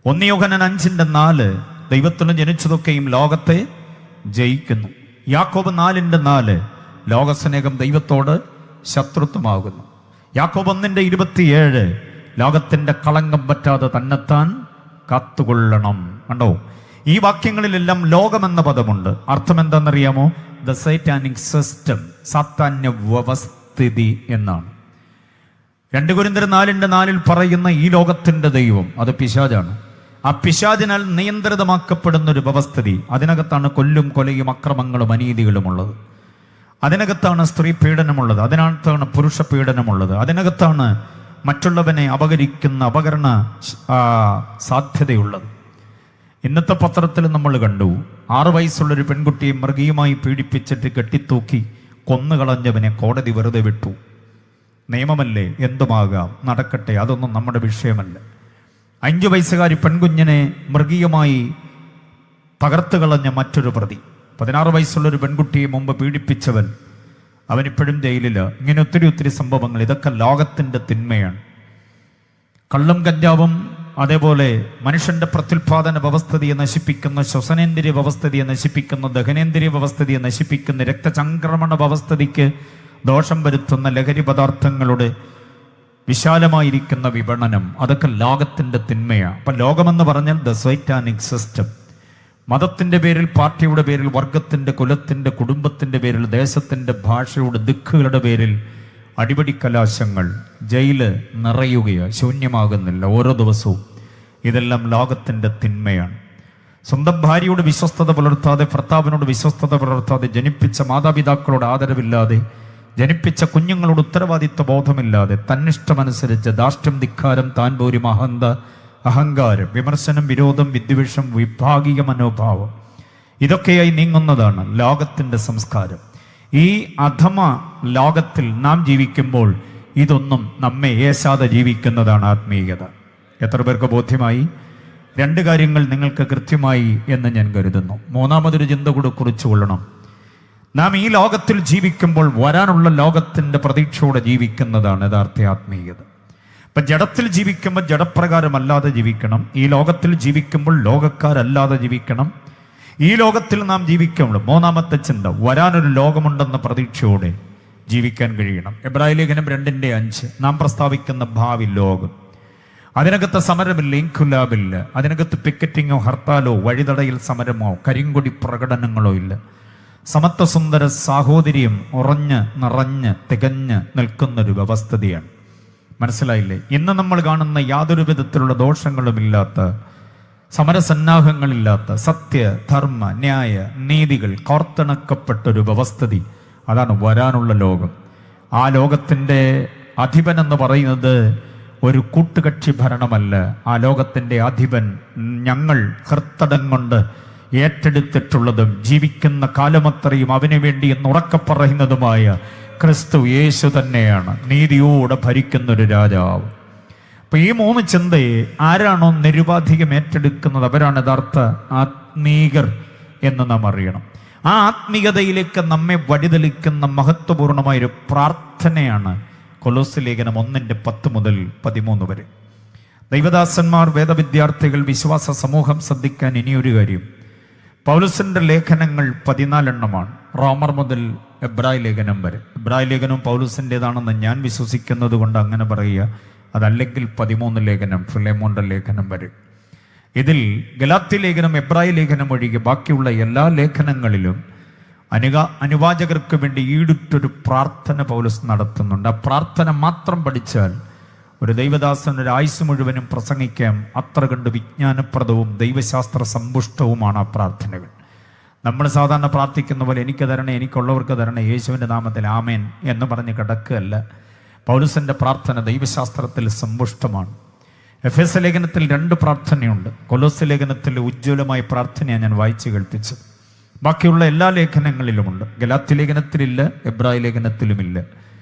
1 യോഹന്നാൻ 5:4 ദൈവത്തിന് ജനിച്ചതൊക്കെയും ലോകത്തെ ജയിക്കുന്നു. യാക്കോബ് 4:4 ലോകസ്നേഹം ദൈവത്തോട് ശത്രുത്വമാകുന്നു. യാക്കോബ് 1:27 ലോകത്തിൻ്റെ കളങ്കം പറ്റാതെ തന്നെത്താൻ കാത്തുകൊള്ളണം. കണ്ടോ, ഈ വാക്യങ്ങളിലെല്ലാം ലോകമെന്ന പദമുണ്ട്. അർത്ഥം എന്താണെന്നറിയാമോ? ദ സൈറ്റാനിക് സിസ്റ്റം, സാത്താന്യ വ്യവസ്ഥിതി എന്നാണ്. 2 കൊരിന്ത്യർ 4:4 പറയുന്ന ഈ ലോകത്തിൻ്റെ ദൈവം അത് പിശാചാണ്. ആ പിശാചിനാൽ നിയന്ത്രിതമാക്കപ്പെടുന്ന ഒരു വ്യവസ്ഥിതി, അതിനകത്താണ് കൊല്ലും കൊലയും അക്രമങ്ങളും അനീതികളും ഉള്ളത്. അതിനകത്താണ് സ്ത്രീ പീഡനമുള്ളത്, അതിനകത്താണ് പുരുഷ പീഡനമുള്ളത്, അതിനകത്താണ് മറ്റുള്ളവനെ അപഹരിക്കുന്ന അപകരണ സാധ്യതയുള്ളത്. ഇന്നത്തെ പത്രത്തിൽ നമ്മൾ കണ്ടു, 6 വയസ്സുള്ളൊരു പെൺകുട്ടിയെ മൃഗീയമായി പീഡിപ്പിച്ചിട്ട് കെട്ടിത്തൂക്കി കൊന്നുകളഞ്ഞവനെ കോടതി വെറുതെ വിട്ടു. നിയമമല്ലേ, എന്തുമാകാം, നടക്കട്ടെ, അതൊന്നും നമ്മുടെ വിഷയമല്ല. 5 വയസ്സുകാരി പെൺകുഞ്ഞിനെ മൃഗീയമായി തകർത്ത് കളഞ്ഞ മറ്റൊരു പ്രതി, 16 വയസ്സുള്ളൊരു പെൺകുട്ടിയെ മുമ്പ് പീഡിപ്പിച്ചവൻ, അവനിപ്പോഴും ജയിലില്ല. ഇങ്ങനെ ഒത്തിരി സംഭവങ്ങൾ. ഇതൊക്കെ ലോകത്തിൻ്റെ തിന്മയാണ്. കള്ളും കഞ്ചാവും, അതേപോലെ മനുഷ്യന്റെ പ്രത്യുൽപാദന വ്യവസ്ഥിതിയെ നശിപ്പിക്കുന്ന, ശ്വസനേന്ദ്രിയ വ്യവസ്ഥിതിയെ നശിപ്പിക്കുന്ന, ദഹനേന്ദ്രിയ വ്യവസ്ഥിതിയെ നശിപ്പിക്കുന്ന, രക്തചംക്രമണ വ്യവസ്ഥിതിക്ക് ദോഷം വരുത്തുന്ന ലഹരി പദാർത്ഥങ്ങളുടെ വിശാലമായിരിക്കുന്ന വിപണനം, അതൊക്കെ ലോകത്തിൻ്റെ തിന്മയാണ്. അപ്പം ലോകമെന്ന് പറഞ്ഞാൽ ദ സൈറ്റാനിക് സിസ്റ്റം. മതത്തിൻ്റെ പേരിൽ, പാർട്ടിയുടെ പേരിൽ, വർഗത്തിൻ്റെ, കുലത്തിൻ്റെ, കുടുംബത്തിൻ്റെ പേരിൽ, ദേശത്തിൻ്റെ, ഭാഷയുടെ, ദിക്കുകളുടെ പേരിൽ അടിപടി കലാശങ്ങൾ, ജയില് നിറയുകയാണ്, ശൂന്യമാകുന്നില്ല ഓരോ ദിവസവും. ഇതെല്ലാം ലോകത്തിൻ്റെ തിന്മയാണ്. സ്വന്തം ഭാര്യയോട് വിശ്വസ്തത പുലർത്താതെ, ഭർത്താവിനോട് വിശ്വസ്തത പുലർത്താതെ, ജനിപ്പിച്ച മാതാപിതാക്കളോട് ആദരവില്ലാതെ, ജനിപ്പിച്ച കുഞ്ഞുങ്ങളോട് ഉത്തരവാദിത്വ ബോധമില്ലാതെ, തന്നിഷ്ടമനുസരിച്ച് ധാർഷ്ട്യം, ധിക്കാരം, താൻ പോരും, അഹങ്കാരം, വിമർശനം, വിരോധം, വിദ്വേഷം, വിഭാഗിക മനോഭാവം, ഇതൊക്കെയായി നീങ്ങുന്നതാണ് ലോകത്തിൻ്റെ സംസ്കാരം. ഈ അധമ ലോകത്തിൽ നാം ജീവിക്കുമ്പോൾ ഇതൊന്നും നമ്മെ ഏശാതെ ജീവിക്കുന്നതാണ് ആത്മീയത. എത്ര പേർക്ക് ബോധ്യമായി? 2 കാര്യങ്ങൾ നിങ്ങൾക്ക് കൃത്യമായി എന്ന് ഞാൻ കരുതുന്നു. മൂന്നാമതൊരു ചിന്ത കൂടെ കുറിച്ചുകൊള്ളണം. നാം ഈ ലോകത്തിൽ ജീവിക്കുമ്പോൾ വരാനുള്ള ലോകത്തിൻ്റെ പ്രതീക്ഷയോടെ ജീവിക്കുന്നതാണ് യഥാർത്ഥ ആത്മീയത. ഇപ്പം ജഡത്തിൽ ജീവിക്കുമ്പോൾ ജഡപ്രകാരമല്ലാതെ ജീവിക്കണം. ഈ ലോകത്തിൽ ജീവിക്കുമ്പോൾ ലോകക്കാരല്ലാതെ ജീവിക്കണം. ഈ ലോകത്തിൽ നാം ജീവിക്കുമ്പോൾ, മൂന്നാമത്തെ ചിന്ത, വരാനൊരു ലോകമുണ്ടെന്ന പ്രതീക്ഷയോടെ ജീവിക്കാൻ കഴിയണം. എബ്രായ ലേഖനം 2:5 നാം പ്രസ്താവിക്കുന്ന ഭാവി ലോകം, അതിനകത്ത് സമരമില്ല, ഇൻകുലാബില്ല, അതിനകത്ത് പിക്കറ്റിങ്ങോ ഹർത്താലോ വഴിതടയിൽ സമരമോ കരിങ്കൊടി പ്രകടനങ്ങളോ ഇല്ല. സമത്വസുന്ദര സാഹോദര്യം ഉറഞ്ഞ് നിറഞ്ഞ് തികഞ്ഞ് നിൽക്കുന്നൊരു വ്യവസ്ഥിതിയാണ്. മനസ്സിലായില്ലേ? ഇന്ന് നമ്മൾ കാണുന്ന യാതൊരു വിധത്തിലുള്ള ദോഷങ്ങളുമില്ലാത്ത, സമരസന്നാഹങ്ങളില്ലാത്ത, സത്യ, ധർമ്മ, ന്യായ, നീതികൾ കോർത്തിണക്കപ്പെട്ടൊരു വ്യവസ്ഥിതി, അതാണ് വരാനുള്ള ലോകം. ആ ലോകത്തിൻ്റെ അധിപൻ എന്ന് പറയുന്നത് ഒരു കൂട്ടുകക്ഷി ഭരണമല്ല. ആ ലോകത്തിൻ്റെ അധിപൻ ഞങ്ങൾ ഹൃത്തടം കൊണ്ട് ഏറ്റെടുത്തിട്ടുള്ളതും ജീവിക്കുന്ന കാലമത്രയും അവന് വേണ്ടി എന്നുറക്കെ പറയുന്നതുമായ ക്രിസ്തു യേശു തന്നെയാണ്, നീതിയോടെ ഭരിക്കുന്നൊരു രാജാവ്. അപ്പൊ ഈ 3 ചിന്തയെ ആരാണോ നിരുപാധികം ഏറ്റെടുക്കുന്നത് അവരാണ് യഥാർത്ഥ ആത്മീകർ എന്ന് നാം അറിയണം. ആ ആത്മീയതയിലേക്ക് നമ്മെ വഴിതെളിക്കുന്ന മഹത്വപൂർണമായൊരു പ്രാർത്ഥനയാണ് കൊലോസ്യ ലേഖനം 1:10 മുതൽ 13 വരെ. ദൈവദാസന്മാർ, വേദവിദ്യാർത്ഥികൾ, വിശ്വാസ സമൂഹം ശ്രദ്ധിക്കാൻ ഇനിയൊരു കാര്യം, പൗലോസിന്റെ ലേഖനങ്ങൾ 14 എണ്ണമാണ്. റോമർ മുതൽ എബ്രായ ലേഖനം വരെ. എബ്രായ ലേഖനം പൗലോസിൻ്റെതാണെന്ന് ഞാൻ വിശ്വസിക്കുന്നത് കൊണ്ട് അങ്ങനെ പറയുക. അതല്ലെങ്കിൽ 13 ലേഖനം, ഫിലേമോന്റെ ലേഖനം വരെ. ഇതിൽ ഗലാത്യ ലേഖനം, എബ്രായ ലേഖനം ഒഴികെ ബാക്കിയുള്ള എല്ലാ ലേഖനങ്ങളിലും അനുവാചകർക്ക് വേണ്ടി ഈടുറ്റൊരു പ്രാർത്ഥന പൗലോസ് നടത്തുന്നുണ്ട്. ആ പ്രാർത്ഥന മാത്രം പഠിച്ചാൽ ഒരു ദൈവദാസൻ ഒരു ആയുസ് മുഴുവനും പ്രസംഗിക്കാം. അത്ര കണ്ട് വിജ്ഞാനപ്രദവും ദൈവശാസ്ത്ര സമ്പുഷ്ടവുമാണ് ആ പ്രാർത്ഥനകൾ. നമ്മൾ സാധാരണ പ്രാർത്ഥിക്കുന്ന പോലെ എനിക്ക് തരണേ, എനിക്കുള്ളവർക്ക് തരണേ, യേശുവിൻ്റെ നാമത്തിൽ ആമേൻ എന്ന് പറഞ്ഞ് കിടക്കുകയല്ല. പൗലോസിന്റെ പ്രാർത്ഥന ദൈവശാസ്ത്രത്തിൽ സമ്പുഷ്ടമാണ്. എഫേസ്യ ലേഖനത്തിൽ 2 പ്രാർത്ഥനയുണ്ട്. കൊലോസ്യ ലേഖനത്തിൽ ഉജ്ജ്വലമായ പ്രാർത്ഥനയാണ് ഞാൻ വായിച്ചു കേൾപ്പിച്ചത്. ബാക്കിയുള്ള എല്ലാ ലേഖനങ്ങളിലുമുണ്ട്. ഗലാത്യ ലേഖനത്തിലില്ല, എബ്രായ ലേഖനത്തിലുമില്ല.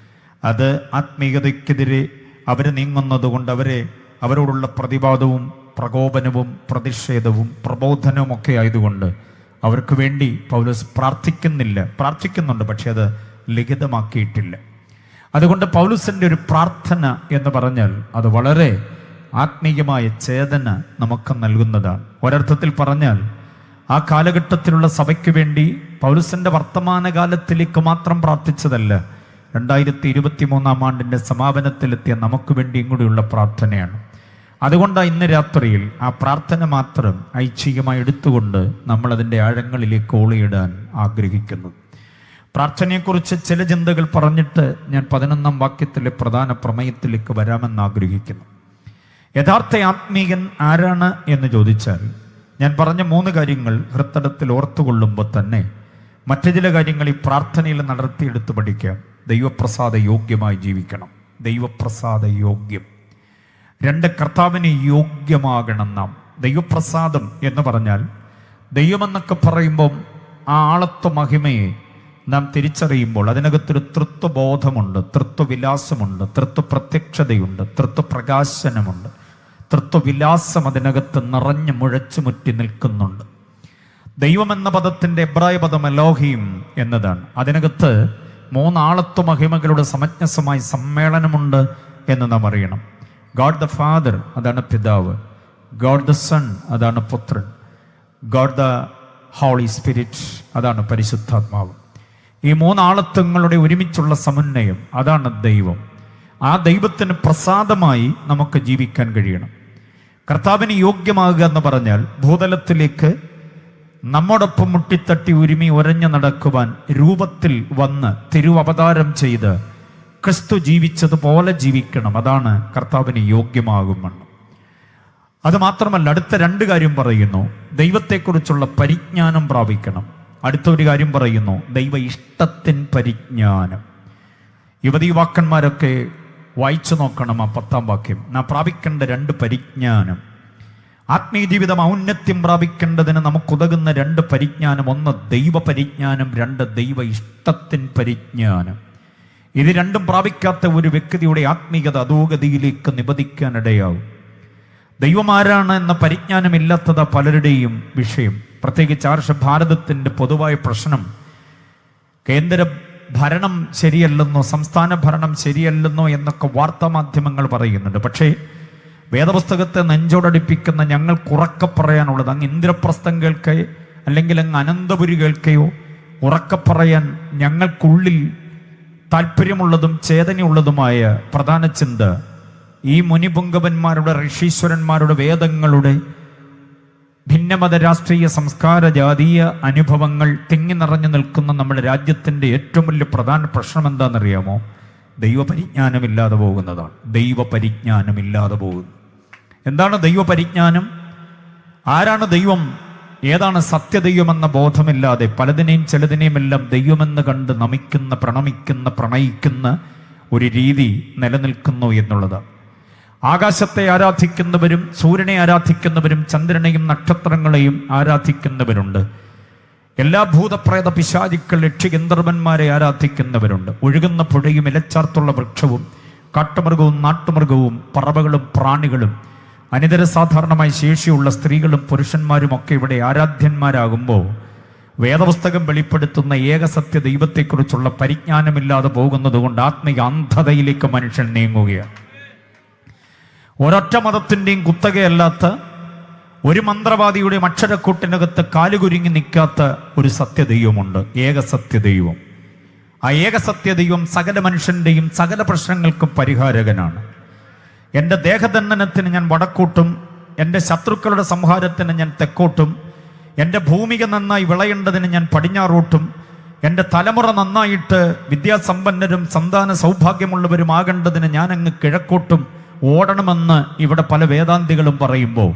അത് ആത്മീയതയ്ക്കെതിരെ അവർ നീങ്ങുന്നത് കൊണ്ട് അവരോടുള്ള പ്രതിവാദവും പ്രകോപനവും പ്രതിഷേധവും പ്രബോധനവും ഒക്കെ ആയതുകൊണ്ട് അവർക്ക് വേണ്ടി പൗലോസ് പ്രാർത്ഥിക്കുന്നുണ്ട്, പക്ഷെ അത് ലിഖിതമാക്കിയിട്ടില്ല. അതുകൊണ്ട് പൗലോസിന്റെ ഒരു പ്രാർത്ഥന എന്ന് പറഞ്ഞാൽ അത് വളരെ ആത്മീയമായ ചേതന നമുക്ക് നൽകുന്നതാണ്. ഒരർത്ഥത്തിൽ പറഞ്ഞാൽ ആ കാലഘട്ടത്തിലുള്ള സഭയ്ക്ക് വേണ്ടി പൗലോസിന്റെ വർത്തമാനകാലത്തിലേക്ക് മാത്രം പ്രാർത്ഥിച്ചതല്ല, 2023 ആണ്ടിൻ്റെ സമാപനത്തിലെത്തിയ നമുക്ക് വേണ്ടിയും കൂടിയുള്ള പ്രാർത്ഥനയാണ്. അതുകൊണ്ടാണ് ഇന്ന് രാത്രിയിൽ ആ പ്രാർത്ഥന മാത്രം ഐച്ഛികമായി എടുത്തുകൊണ്ട് നമ്മളതിൻ്റെ ആഴങ്ങളിലേക്ക് ഓളിയിടാൻ ആഗ്രഹിക്കുന്നത്. പ്രാർത്ഥനയെക്കുറിച്ച് ചില ചിന്തകൾ പറഞ്ഞിട്ട് ഞാൻ 11ാം വാക്യത്തിലെ പ്രധാന പ്രമേയത്തിലേക്ക് വരാമെന്ന് ആഗ്രഹിക്കുന്നു. യഥാർത്ഥ ആത്മീയൻ ആരാണ് എന്ന് ചോദിച്ചാൽ ഞാൻ പറഞ്ഞ 3 കാര്യങ്ങൾ ഹൃത്തടത്തിൽ ഓർത്തുകൊള്ളുമ്പോൾ തന്നെ മറ്റു ചില കാര്യങ്ങൾ ഈ പ്രാർത്ഥനയിൽ നടത്തിയെടുത്ത് പഠിക്കാം. ദൈവപ്രസാദ യോഗ്യമായി ജീവിക്കണം. ദൈവപ്രസാദ യോഗ്യം രണ്ട്, കർത്താവിന് യോഗ്യമാകണം നാം. ദൈവപ്രസാദം എന്ന് പറഞ്ഞാൽ, ദൈവമെന്നൊക്കെ പറയുമ്പം ആ ആളത്വ മഹിമയെ നാം തിരിച്ചറിയുമ്പോൾ അതിനകത്തൊരു തൃത്വബോധമുണ്ട്, തൃത്വവിലാസമുണ്ട്, തൃത്വപ്രത്യക്ഷതയുണ്ട്, തൃത്വപ്രകാശനമുണ്ട്, തൃത്വവിലാസം അതിനകത്ത് നിറഞ്ഞു മുഴച്ചു മുറ്റി നിൽക്കുന്നുണ്ട്. ദൈവം എന്ന പദത്തിൻ്റെ എബ്രായ പദം എലോഹീം എന്നതാണ്. അതിനകത്ത് മൂന്നാളത്വ മഹിമകളുടെ സമഞ്ജസമായ സമ്മേളനമുണ്ട് എന്ന് നാം അറിയണം. ഗോഡ് ദ ഫാദർ, അതാണ് പിതാവ്. ഗോഡ് ദ സൺ, അതാണ് പുത്രൻ. ഗോഡ് ദ ഹോളി സ്പിരിറ്റ്, അതാണ് പരിശുദ്ധാത്മാവ്. ഈ മൂന്നാളത്വങ്ങളുടെ ഒരുമിച്ചുള്ള സമന്വയം, അതാണ് ദൈവം. ആ ദൈവത്തിന് പ്രസാദമായി നമുക്ക് ജീവിക്കാൻ കഴിയണം. കർത്താവിന് യോഗ്യമാകുക എന്ന് പറഞ്ഞാൽ ഭൂതലത്തിലേക്ക് നമ്മോടൊപ്പം മുട്ടിത്തട്ടി ഉരുമി ഉരഞ്ഞു നടക്കുവാൻ രൂപത്തിൽ വന്ന് തിരുവവതാരം ചെയ്ത് ക്രിസ്തു ജീവിച്ചതുപോലെ ജീവിക്കണം. അതാണ് കർത്താവിന് യോഗ്യമാകുമെന്ന്. അതുമാത്രമല്ല, അടുത്ത രണ്ട് കാര്യം പറയുന്നു. ദൈവത്തെക്കുറിച്ചുള്ള പരിജ്ഞാനം പ്രാപിക്കണം. അടുത്ത ഒരു കാര്യം പറയുന്നു, ദൈവ ഇഷ്ടത്തിൻ പരിജ്ഞാനം. യുവതീവാക്കന്മാരൊക്കെ വായിച്ചു നോക്കണം ആ 10-ാം വാക്യം. നാം പ്രാപിക്കേണ്ട രണ്ട് പരിജ്ഞാനം, ആത്മീയ ജീവിതം ഔന്നത്യം പ്രാപിക്കേണ്ടതിന് നമുക്കുതകുന്ന രണ്ട് പരിജ്ഞാനം. ഒന്ന് ദൈവ പരിജ്ഞാനം, രണ്ട് ദൈവ ഇഷ്ടത്തിൻ പരിജ്ഞാനം. ഇത് രണ്ടും പ്രാപിക്കാത്ത ഒരു വ്യക്തിയുടെ ആത്മീയത അധോഗതിയിലേക്ക് നിബദിക്കാനിടയാവും. ദൈവമാരാണ് എന്ന പരിജ്ഞാനമില്ലാത്തത് പലരുടെയും വിഷയം. പ്രത്യേകിച്ച് ആർഷ ഭാരതത്തിൻ്റെ പൊതുവായ പ്രശ്നം കേന്ദ്ര ഭരണം ശരിയല്ലെന്നോ സംസ്ഥാന ഭരണം ശരിയല്ലെന്നോ എന്നൊക്കെ വാർത്താമാധ്യമങ്ങൾ പറയുന്നുണ്ട്. പക്ഷേ വേദപുസ്തകത്തെ നെഞ്ചോടടിപ്പിക്കുന്ന ഞങ്ങൾക്ക് ഉറക്കെ പറയാനുള്ളത്, അങ്ങ് ഇന്ദ്രപ്രസ്ഥം കേൾക്കയോ അല്ലെങ്കിൽ അങ്ങ് അനന്തപുരി കേൾക്കയോ ഉറക്കെ പറയാൻ ഞങ്ങൾക്കുള്ളിൽ താല്പര്യമുള്ളതും ചേതനയുള്ളതുമായ പ്രധാന ചിന്ത, ഈ മുനിപുങ്കവന്മാരുടെ ഋഷീശ്വരന്മാരുടെ വേദങ്ങളുടെ ഭിന്നമത രാഷ്ട്രീയ സംസ്കാര ജാതീയ അനുഭവങ്ങൾ തിങ്ങി നിറഞ്ഞു നിൽക്കുന്ന നമ്മുടെ രാജ്യത്തിൻ്റെ ഏറ്റവും വലിയ പ്രധാന പ്രശ്നം എന്താണെന്നറിയാമോ? ദൈവപരിജ്ഞാനമില്ലാതെ പോകുന്നതാണ്. ദൈവപരിജ്ഞാനമില്ലാതെ പോകുന്നു. എന്താണ് ദൈവപരിജ്ഞാനം? ആരാണ് ദൈവം, ഏതാണ് സത്യദൈവമെന്ന ബോധമില്ലാതെ പലതിനെയും ചിലതിനെയും എല്ലാം ദൈവമെന്ന് കണ്ട് നമിക്കുന്ന, പ്രണമിക്കുന്ന, പ്രണയിക്കുന്ന ഒരു രീതി നിലനിൽക്കുന്നു എന്നുള്ളതാണ്. ആകാശത്തെ ആരാധിക്കുന്നവരും സൂര്യനെ ആരാധിക്കുന്നവരും ചന്ദ്രനെയും നക്ഷത്രങ്ങളെയും ആരാധിക്കുന്നവരുണ്ട്. എല്ലാ ഭൂതപ്രേത പിശാചുക്കൾ യക്ഷിഗന്ധർവന്മാരെ ആരാധിക്കുന്നവരുണ്ട്. ഒഴുകുന്ന പുഴയും ഇലച്ചാർത്തുള്ള വൃക്ഷവും കാട്ടുമൃഗവും നാട്ടുമൃഗവും പറവകളും പ്രാണികളും അനിതര സാധാരണമായ ശേഷിയുള്ള സ്ത്രീകളും പുരുഷന്മാരും ഒക്കെ ഇവിടെ ആരാധ്യന്മാരാകുമ്പോൾ വേദപുസ്തകം വെളിപ്പെടുത്തുന്ന ഏകസത്യ ദൈവത്തെക്കുറിച്ചുള്ള പരിജ്ഞാനമില്ലാതെ പോകുന്നത് കൊണ്ട് ആത്മീയ അന്ധതയിലേക്ക് മനുഷ്യൻ നീങ്ങുകയാണ്. ഒരൊറ്റ മതത്തിൻ്റെയും കുത്തകയല്ലാത്ത, ഒരു മന്ത്രവാദിയുടെയും അക്ഷരക്കൂട്ടിനകത്ത് കാലുകുരുങ്ങി നിൽക്കാത്ത ഒരു സത്യദൈവമുണ്ട്, ഏകസത്യദൈവം. ആ ഏകസത്യദൈവം സകല മനുഷ്യൻ്റെയും സകല പ്രശ്നങ്ങൾക്കും പരിഹാരകനാണ്. എൻ്റെ ദേഹദണ്ഡനത്തിന് ഞാൻ വടക്കോട്ടും, എൻ്റെ ശത്രുക്കളുടെ സംഹാരത്തിന് ഞാൻ തെക്കോട്ടും, എൻ്റെ ഭൂമിക നന്നായി വിളയേണ്ടതിന് ഞാൻ പടിഞ്ഞാറോട്ടും, എൻ്റെ തലമുറ നന്നായിട്ട് വിദ്യാസമ്പന്നരും സന്താന സൗഭാഗ്യമുള്ളവരുമാകേണ്ടതിന് ഞാൻ അങ്ങ് കിഴക്കോട്ടും ഓടണമെന്ന് ഇവിടെ പല വേദാന്തികളും പറയുമ്പോൾ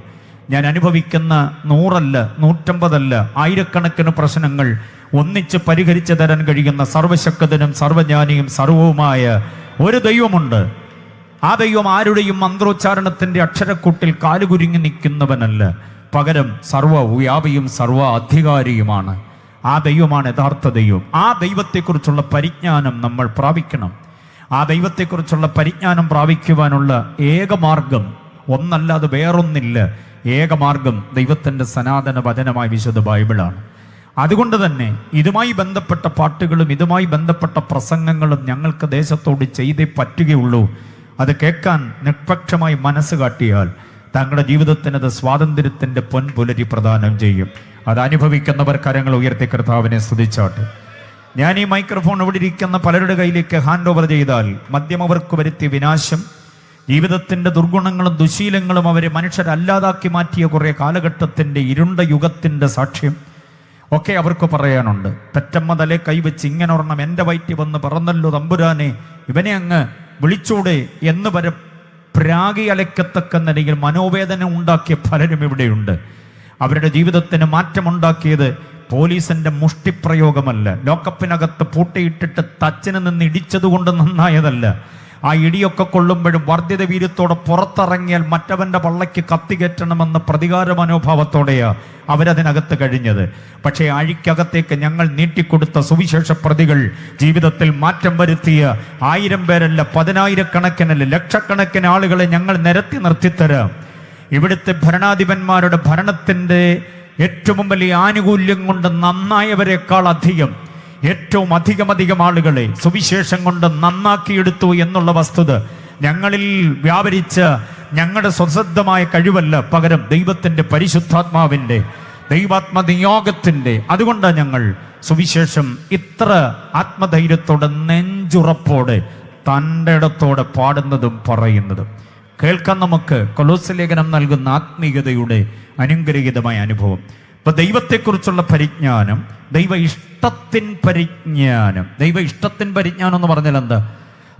ഞാൻ അനുഭവിക്കുന്ന 100 150 ആയിരക്കണക്കിന് പ്രശ്നങ്ങൾ ഒന്നിച്ച് പരിഹരിച്ചു തരാൻ കഴിയുന്ന സർവശക്തനും സർവജ്ഞാനിയും സർവവുമായ ഒരു ദൈവമുണ്ട്. ആ ദൈവം ആരുടെയും മന്ത്രോച്ചാരണത്തിൻ്റെ അക്ഷരക്കൂട്ടിൽ കാലുകുരുങ്ങി നിൽക്കുന്നവനല്ല, പകരം സർവ്വവ്യാപിയും സർവ്വ അധികാരിയുമാണ്. ആ ദൈവമാണ് യഥാർത്ഥ ദൈവം. ആ ദൈവത്തെക്കുറിച്ചുള്ള പരിജ്ഞാനം നമ്മൾ പ്രാപിക്കണം. ആ ദൈവത്തെക്കുറിച്ചുള്ള പരിജ്ഞാനം പ്രാപിക്കുവാനുള്ള ഏകമാർഗം, ഒന്നല്ലാതെ വേറൊന്നില്ല, ഏകമാർഗം ദൈവത്തിൻ്റെ സനാതന വചനമായ വിശുദ്ധ ബൈബിളാണ്. അതുകൊണ്ട് തന്നെ ഇതുമായി ബന്ധപ്പെട്ട പാട്ടുകളും ഇതുമായി ബന്ധപ്പെട്ട പ്രസംഗങ്ങളും ഞങ്ങൾക്ക് ദേശത്തോട് ചെയ്തേ പറ്റുകയുള്ളൂ. അത് കേൾക്കാൻ നിഷ്പക്ഷമായി മനസ്സ് കാട്ടിയാൽ തങ്ങളുടെ ജീവിതത്തിനത് സ്വാതന്ത്ര്യത്തിൻ്റെ പൊൻപുലരി പ്രദാനം ചെയ്യും. അത് അനുഭവിക്കുന്നവർ കരങ്ങൾ ഉയർത്തി കർത്താവിനെ സ്തുതിച്ചാട്ടെ. ഞാൻ ഈ മൈക്രോഫോൺ ഇവിടെ ഇരിക്കുന്ന പലരുടെ കയ്യിലേക്ക് ഹാൻഡ് ഓവർ ചെയ്താൽ മദ്യം അവർക്ക് വരുത്തിയ വിനാശം, ജീവിതത്തിൻ്റെ ദുർഗുണങ്ങളും ദുശീലങ്ങളും അവരെ മനുഷ്യരല്ലാതാക്കി മാറ്റിയ കുറേ കാലഘട്ടത്തിൻ്റെ ഇരുണ്ട യുഗത്തിൻ്റെ സാക്ഷ്യം ഒക്കെ അവർക്ക് പറയാനുണ്ട്. പെറ്റമ്മ തലേ കൈവച്ച് ഇങ്ങനെ ഒരെണ്ണം എൻ്റെ വയറ്റി വന്ന് പറന്നല്ലോ തമ്പുരാനെ, ഇവനെ അങ്ങ് വിളിച്ചൂടെ എന്ന് വരെ പ്രാഗി അലക്കത്തക്ക നിലയിൽ മനോവേദന ഉണ്ടാക്കിയ പലരും ഇവിടെയുണ്ട്. അവരുടെ ജീവിതത്തിന് മാറ്റമുണ്ടാക്കിയത് പോലീസിന്റെ മുഷ്ടിപ്രയോഗമല്ല, ലോക്കപ്പിനകത്ത് പൂട്ടിയിട്ടിട്ട് തച്ചിന് നിന്ന് ഇടിച്ചതുകൊണ്ട് നന്നായതല്ല, ആ ഇടിയൊക്കെ കൊള്ളുമ്പോഴും വർദ്ധിത വീര്യത്തോടെ പുറത്തിറങ്ങിയാൽ മറ്റവന്റെ പള്ളയ്ക്ക് കത്തികയറ്റണമെന്ന പ്രതികാര മനോഭാവത്തോടെയാ അവരതിനകത്ത് കഴിഞ്ഞത്. പക്ഷേ അഴിക്കകത്തേക്ക് ഞങ്ങൾ നീട്ടിക്കൊടുത്ത സുവിശേഷ പ്രതികൾ ജീവിതത്തിൽ മാറ്റം വരുത്തിയ 1000 പേരല്ല, 10,000-കണക്കിനല്ല, ലക്ഷക്കണക്കിന് ആളുകളെ ഞങ്ങൾ നിരത്തി നിർത്തിത്തരാം. ഇവിടുത്തെ ഭരണാധിപന്മാരുടെ ഭരണത്തിന്റെ ഏറ്റവും വലിയ ആനുകൂല്യം കൊണ്ട് നന്നായവരെക്കാൾ അധികം ഏറ്റവും അധികം ആളുകളെ സുവിശേഷം കൊണ്ട് നന്നാക്കിയെടുത്തു എന്നുള്ള വസ്തുത ഞങ്ങളിൽ വ്യാപരിച്ച ഞങ്ങളുടെ സ്വസിദ്ധമായ കഴിവല്ല, പകരം ദൈവത്തിന്റെ പരിശുദ്ധാത്മാവിന്റെ ദൈവാത്മനിയോഗത്തിന്റെ. അതുകൊണ്ടാണ് ഞങ്ങൾ സുവിശേഷം ഇത്ര ആത്മധൈര്യത്തോടെ നെഞ്ചുറപ്പോടെ തൻ്റെ ഇടത്തോടെ പാടുന്നതും പറയുന്നതും. കേൾക്കാൻ നമുക്ക് കൊലോസ്യ ലേഖനം നൽകുന്ന ആത്മീയതയുടെ അനുഗ്രഹീതമായ അനുഭവം. ഇപ്പൊ ദൈവത്തെക്കുറിച്ചുള്ള പരിജ്ഞാനം, ദൈവ ഇഷ്ടത്തിൻ പരിജ്ഞാനം. ദൈവ ഇഷ്ടത്തിൻ പരിജ്ഞാനം എന്ന് പറഞ്ഞാൽ എന്താ?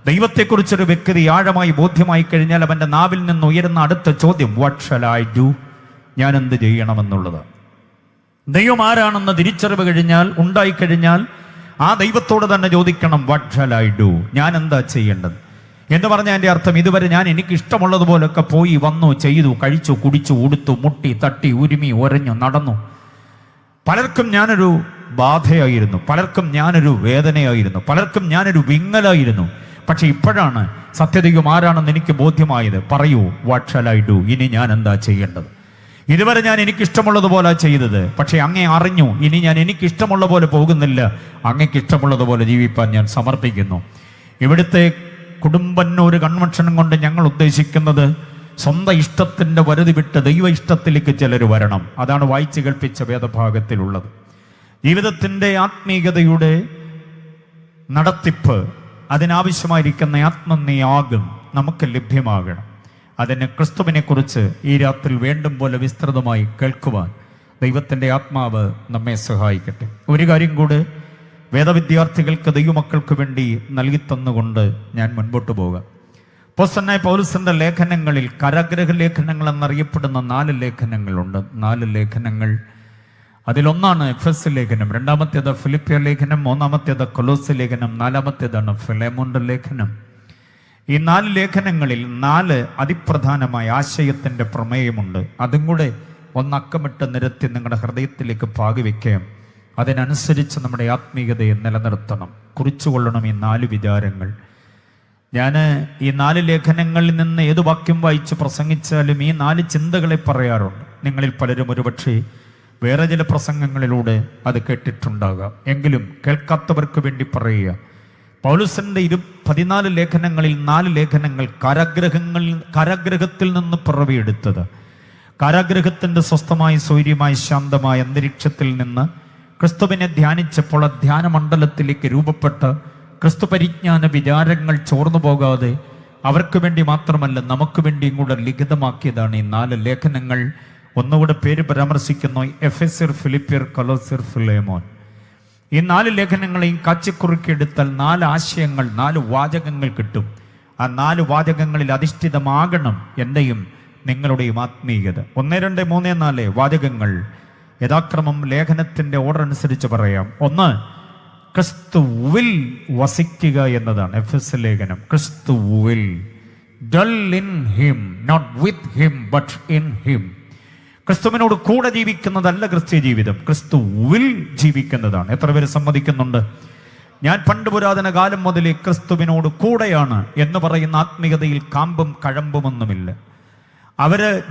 ദൈവത്തെക്കുറിച്ചൊരു വ്യക്തി ആഴമായി ബോധ്യമായി കഴിഞ്ഞാൽ അവന്റെ നാവിൽ നിന്ന് ഉയരുന്ന അടുത്ത ചോദ്യം വാട്ട് ഷാൽ ഐ ഡു, ഞാൻ എന്ത് ചെയ്യണമെന്നുള്ളത്. ദൈവം ആരാണെന്ന് തിരിച്ചറിവ് ഉണ്ടായിക്കഴിഞ്ഞാൽ ആ ദൈവത്തോട് തന്നെ ചോദിക്കണം വാട്ട് ഷാൽ ഐ ഡു, ഞാൻ എന്താ ചെയ്യേണ്ടത് എന്ന് പറഞ്ഞാൽ എൻ്റെ അർത്ഥം ഇതുവരെ ഞാൻ എനിക്ക് ഇഷ്ടമുള്ളതുപോലൊക്കെ പോയി വന്നു, ചെയ്തു, കഴിച്ചു, കുടിച്ചു, ഉടുത്തു, മുട്ടി, തട്ടി, ഉരുമി, ഒരഞ്ഞു, നടന്നു. പലർക്കും ഞാനൊരു ബാധയായിരുന്നു, പലർക്കും ഞാനൊരു വേദനയായിരുന്നു, പലർക്കും ഞാനൊരു വിങ്ങലായിരുന്നു. പക്ഷെ ഇപ്പോഴാണ് സത്യദൈവം ആരാണെന്ന് എനിക്ക് ബോധ്യമായത്. പറയൂ വാട്ട് ഷാൽ ഐ ഡു, ഇനി ഞാൻ എന്താ ചെയ്യേണ്ടത്? ഇതുവരെ ഞാൻ എനിക്കിഷ്ടമുള്ളതുപോലെ ചെയ്തത്, പക്ഷെ അങ്ങേ അറിഞ്ഞു, ഇനി ഞാൻ എനിക്കിഷ്ടമുള്ള പോലെ പോകുന്നില്ല, അങ്ങേക്ക് ഇഷ്ടമുള്ളതുപോലെ ജീവിപ്പാൻ ഞാൻ സമർപ്പിക്കുന്നു. ഇവിടുത്തെ കുടുംബന്നൂർ കൺവെൻഷനും കൊണ്ട് ഞങ്ങൾ ഉദ്ദേശിക്കുന്നത് സ്വന്തം ഇഷ്ടത്തിന്റെ വരുതി വിട്ട് ദൈവ ഇഷ്ടത്തിലേക്ക് ചിലർ വരണം. അതാണ് വായിച്ചു കേൾപ്പിച്ച വേദഭാഗത്തിലുള്ളത്. ജീവിതത്തിന്റെ ആത്മീയതയുടെ നടത്തിപ്പ്, അതിനാവശ്യമായിരിക്കുന്ന ആത്മനിയാഗം നമുക്ക് ലഭ്യമാകണം. അതിന് ക്രിസ്തുവിനെ കുറിച്ച് ഈ രാത്രി വേണ്ടും പോലെ വിസ്തൃതമായി കേൾക്കുവാൻ ദൈവത്തിന്റെ ആത്മാവ് നമ്മെ സഹായിക്കട്ടെ. ഒരു കാര്യം കൂടെ വേദവിദ്യാർത്ഥികൾക്ക്, ദൈവമക്കൾക്ക് വേണ്ടി നൽകി തന്നുകൊണ്ട് ഞാൻ മുൻപോട്ട് പോകാം. അപ്പോസ്തലനായ പൗലോസിന്റെ ലേഖനങ്ങളിൽ കരഗ്രഹ ലേഖനങ്ങൾ എന്നറിയപ്പെടുന്ന 4 ലേഖനങ്ങളുണ്ട്. 4 ലേഖനങ്ങൾ. അതിലൊന്നാണ് എഫെസ് ലേഖനം, രണ്ടാമത്തേത് ഫിലിപ്പിയ ലേഖനം, മൂന്നാമത്തേത് കൊലോസ്യ ലേഖനം, നാലാമത്തേതാണ് ഫിലേമോന്റെ ലേഖനം. ഈ 4 ലേഖനങ്ങളിൽ 4 അതിപ്രധാനമായ ആശയത്തിന്റെ പ്രമേയമുണ്ട്. അതും കൂടെ ഒന്നക്കമിട്ട് നിരത്തി നിങ്ങളുടെ ഹൃദയത്തിലേക്ക് പാകിവെക്കാം. അതിനനുസരിച്ച് നമ്മുടെ ആത്മീയതയെ നിലനിർത്തണം, കുറിച്ചുകൊള്ളണം ഈ 4 വിചാരങ്ങൾ. ഞാൻ ഈ 4 ലേഖനങ്ങളിൽ നിന്ന് ഏത് വാക്യം വായിച്ച് പ്രസംഗിച്ചാലും ഈ 4 ചിന്തകളെ പറയാറുണ്ട്. നിങ്ങളിൽ പലരും ഒരുപക്ഷെ വേറെ ചില പ്രസംഗങ്ങളിലൂടെ അത് കേട്ടിട്ടുണ്ടാകാം. എങ്കിലും കേൾക്കാത്തവർക്ക് വേണ്ടി പറയുക. പൗലോസിന്റെ 14 ലേഖനങ്ങളിൽ 4 ലേഖനങ്ങൾ കാരാഗ്രഹത്തിൽ നിന്ന് പിറവിയെടുത്തത്. കാരാഗ്രഹത്തിന്റെ സ്വസ്ഥമായ, സ്വൈര്യമായ, ശാന്തമായ അന്തരീക്ഷത്തിൽ നിന്ന് ക്രിസ്തുവിനെ ധ്യാനിച്ചപ്പോൾ ആ ധ്യാനമണ്ഡലത്തിലേക്ക് രൂപപ്പെട്ട ക്രിസ്തു പരിജ്ഞാന വിചാരങ്ങൾ ചോർന്നു പോകാതെ അവർക്ക് വേണ്ടി മാത്രമല്ല നമുക്ക് വേണ്ടിയും കൂടെ ലിഖിതമാക്കിയതാണ് ഈ 4 ലേഖനങ്ങൾ. ഒന്നുകൂടെ പേര് പരാമർശിക്കുന്നു: എഫെസ്യർ, ഫിലിപ്പിയർ, കൊലോസ്യർ, ഫിലേമോൻ. ഈ 4 ലേഖനങ്ങളെയും കാച്ചിക്കുറുക്കിയെടുത്താൽ 4 ആശയങ്ങൾ, 4 വാചകങ്ങൾ കിട്ടും. ആ 4 വാചകങ്ങളിൽ അധിഷ്ഠിതമാകണം എൻ്റെയും നിങ്ങളുടെയും ആത്മീയത. 1, 2, 3, 4 വാചകങ്ങൾ യഥാക്രമം ലേഖനത്തിന്റെ ഓർഡർ അനുസരിച്ച് പറയാം. 1, ക്രിസ്തുവിൽ വസിക്കുക എന്നതാണ് എഫെസ് ലേഖനം. ക്രിസ്തുവിൽ, dwell in him, not with him but in him. ക്രിസ്തുവിനോട് കൂടെ ജീവിക്കുന്നതല്ല ക്രിസ്ത്യ ജീവിതം, ക്രിസ്തുവിൽ ജീവിക്കുന്നതാണ്. എത്ര പേര് സമ്മതിക്കുന്നുണ്ട്? ഞാൻ പണ്ട് പുരാതന കാലം മുതലേ ക്രിസ്തുവിനോട് കൂടെയാണ് എന്ന് പറയുന്ന ആത്മീയതയിൽ കാമ്പും കഴമ്പുമൊന്നുമില്ല.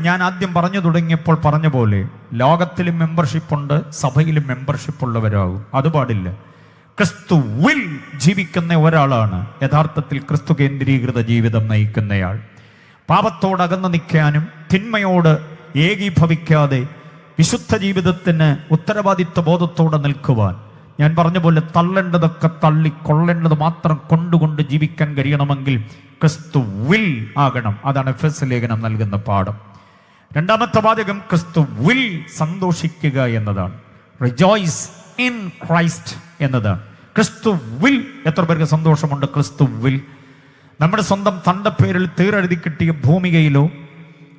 ഞാൻ ആദ്യം പറഞ്ഞു തുടങ്ങിയപ്പോൾ പറഞ്ഞ പോലെ ലോകത്തിലും മെമ്പർഷിപ്പ് ഉണ്ട്, സഭയിലും മെമ്പർഷിപ്പ് ഉള്ളവരാകും. അത് പാടില്ല. ക്രിസ്തുവിൽ ജീവിക്കുന്ന ഒരാളാണ് യഥാർത്ഥത്തിൽ ക്രിസ്തു കേന്ദ്രീകൃത ജീവിതം നയിക്കുന്നയാൾ. പാപത്തോട് അകന്നു നിൽക്കാനും തിന്മയോട് ഏകീഭവിക്കാതെ വിശുദ്ധ ജീവിതത്തിന് ഉത്തരവാദിത്വ ബോധത്തോടെ നിൽക്കുവാൻ, ഞാൻ പറഞ്ഞ പോലെ തള്ളേണ്ടതൊക്കെ തള്ളി കൊള്ളേണ്ടത് മാത്രം കൊണ്ടുകൊണ്ട് ജീവിക്കാൻ കഴിയണമെങ്കിൽ ക്രിസ്തുവിൽ ആകണം. അതാണ് എഫെസ് ലേഖനം നൽകുന്ന പാഠം. രണ്ടാമത്തെ വാചകം ക്രിസ്തുവിൽ സന്തോഷിക്കുക എന്നതാണ്. റിജോയ്സ് ഇൻ ക്രൈസ്റ്റ് എന്നതാണ്. ക്രിസ്തുവിൽ എത്ര പേർക്ക് സന്തോഷമുണ്ട്? ക്രിസ്തുവിൽ. നമ്മുടെ സ്വന്തം തണ്ടപ്പേരിൽ തീരെഴുതി കിട്ടിയ ഭൂമികയിലോ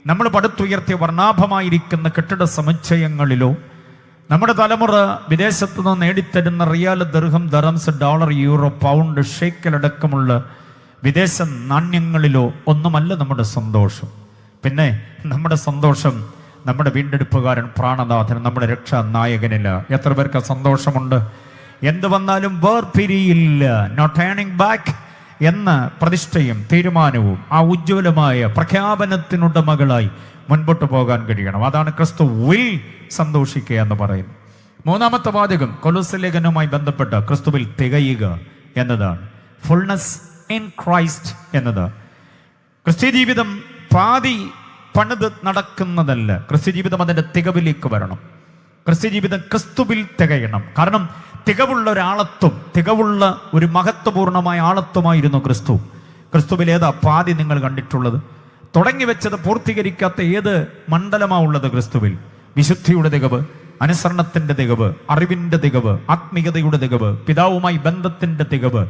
നമ്മൾ പടുത്തുയർത്തിയ വർണ്ണാഭമായിരിക്കുന്ന കെട്ടിട സമുച്ചയങ്ങളിലോ നമ്മുടെ തലമുറ വിദേശത്ത് നിന്ന് നേടിത്തരുന്ന റിയാൽ, ദിർഹം, dirhams, dollar, euro, pound, shekel അടക്കമുള്ള വിദേശ നാണ്യങ്ങളിലോ ഒന്നുമല്ല നമ്മുടെ സന്തോഷം. പിന്നെ നമ്മുടെ സന്തോഷം നമ്മുടെ വീണ്ടെടുപ്പുകാരൻ പ്രാണനാഥൻ, നമ്മുടെ രക്ഷാ നായകനില്ല. എത്ര പേർക്ക് സന്തോഷമുണ്ട്? എന്ത് വന്നാലും വേർപിരിയില്ല, നോ ടേണിംഗ് ബാക്ക് എന്ന പ്രതിഷ്ഠയും തീരുമാനവും ആ ഉജ്ജ്വലമായ പ്രഖ്യാപനത്തിനുടമകളായി മുൻപോട്ട് പോകാൻ കഴിയണം. അതാണ് ക്രിസ്തു വിൽ സന്തോഷിക്കുക എന്ന് പറയുന്നത്. മൂന്നാമത്തെ വാചകം കൊലോസ്യ ലേഖനവുമായി ബന്ധപ്പെട്ട ക്രിസ്തുവിൽ തികയുക എന്നതാണ്. ഫുൾനെസ് ഇൻ ക്രൈസ്റ്റ് എന്നത്. ക്രിസ്ത്യ ജീവിതം പാതി പണിത് നടക്കുന്നതല്ല. ക്രിസ്ത്യ ജീവിതം അതിൻ്റെ തികവിലേക്ക് വരണം. ക്രിസ്ത്യ ജീവിതം ക്രിസ്തുവിൽ തികയണം. കാരണം തികവുള്ള ഒരാളത്വം, തികവുള്ള ഒരു മഹത്വപൂർണമായ ആളത്വമായിരുന്നു ക്രിസ്തു. ക്രിസ്തുവിൽ ഏതാ പാതി നിങ്ങൾ കണ്ടിട്ടുള്ളത്? തുടങ്ങി വെച്ചത് പൂർത്തീകരിക്കാത്ത ഏത് മണ്ഡലമാ ഉള്ളത് ക്രിസ്തുവിൽ? വിശുദ്ധിയുടെ തികവ്, അനുസരണത്തിന്റെ തികവ്, അറിവിന്റെ തികവ്, ആത്മീയതയുടെ തികവ്, പിതാവുമായി ബന്ധത്തിന്റെ തികവ്,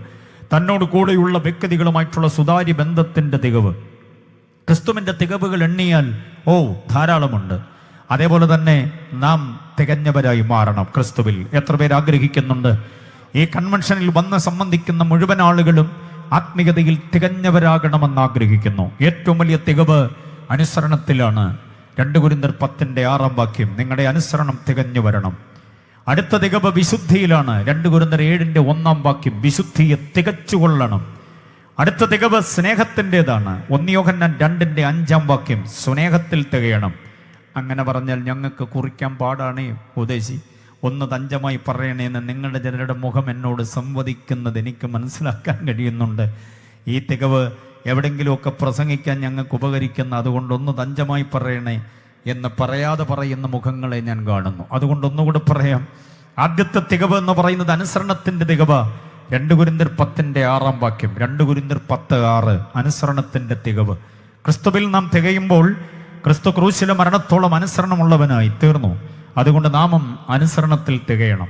തന്നോട് കൂടെയുള്ള വ്യക്തികളുമായിട്ടുള്ള സുതാര്യ ബന്ധത്തിന്റെ തികവ്. ക്രിസ്തുവിന്റെ തികവുകൾ എണ്ണിയാൽ ധാരാളമുണ്ട്. അതേപോലെ തന്നെ നാം തികഞ്ഞവരായി മാറണം ക്രിസ്തുവിൽ. എത്ര പേര് ആഗ്രഹിക്കുന്നുണ്ട് ഈ കൺവെൻഷനിൽ വന്ന് സംബന്ധിക്കുന്ന മുഴുവൻ ആളുകളും ആത്മീയതയിൽ തികഞ്ഞവരാകണമെന്ന് ആഗ്രഹിക്കുന്നു? ഏറ്റവും വലിയ തികവ് അനുസരണത്തിലാണ്. 2 കൊരിന്ത്യർ 10:6 നിങ്ങളുടെ അനുസരണം തികഞ്ഞു വരണം. അടുത്ത തികവ് വിശുദ്ധിയിലാണ്. 2 കൊരിന്ത്യർ 7:1 വിശുദ്ധിയെ തികച്ചുകൊള്ളണം. അടുത്ത തികവ് സ്നേഹത്തിൻ്റെതാണ്. 1 യോഹന്നാൻ 2:5 സ്നേഹത്തിൽ തികയണം. അങ്ങനെ പറഞ്ഞാൽ ഞങ്ങൾക്ക് കുറിക്കാൻ പാടാണ് ഉപദേശി, ഒന്ന് തഞ്ചമായി പറയണേന്ന് നിങ്ങളുടെ ചിലരുടെ മുഖം എന്നോട് സംവദിക്കുന്നത് എനിക്ക് മനസ്സിലാക്കാൻ കഴിയുന്നുണ്ട്. ഈ തികവ് എവിടെങ്കിലുമൊക്കെ പ്രസംഗിക്കാൻ ഞങ്ങൾക്ക് ഉപകരിക്കുന്ന, അതുകൊണ്ട് ഒന്ന് തഞ്ചമായി പറയണേ എന്ന് പറയാതെ പറയുന്ന മുഖങ്ങളെ ഞാൻ കാണുന്നു. അതുകൊണ്ട് ഒന്നുകൂടെ പറയാം. ആദ്യത്തെ തികവ് എന്ന് പറയുന്നത് അനുസരണത്തിൻ്റെ തികവ. 2 കൊരിന്ത്യർ 10:6 2 കൊരിന്ത്യർ 10:6 അനുസരണത്തിൻ്റെ തികവ്. ക്രിസ്തുവിൽ നാം തികയുമ്പോൾ ക്രിസ്തു ക്രൂശിലെ മരണത്തോളം അനുസരണമുള്ളവനായി തീർന്നു. അതുകൊണ്ട് നാമം അനുസരണത്തിൽ തികയണം.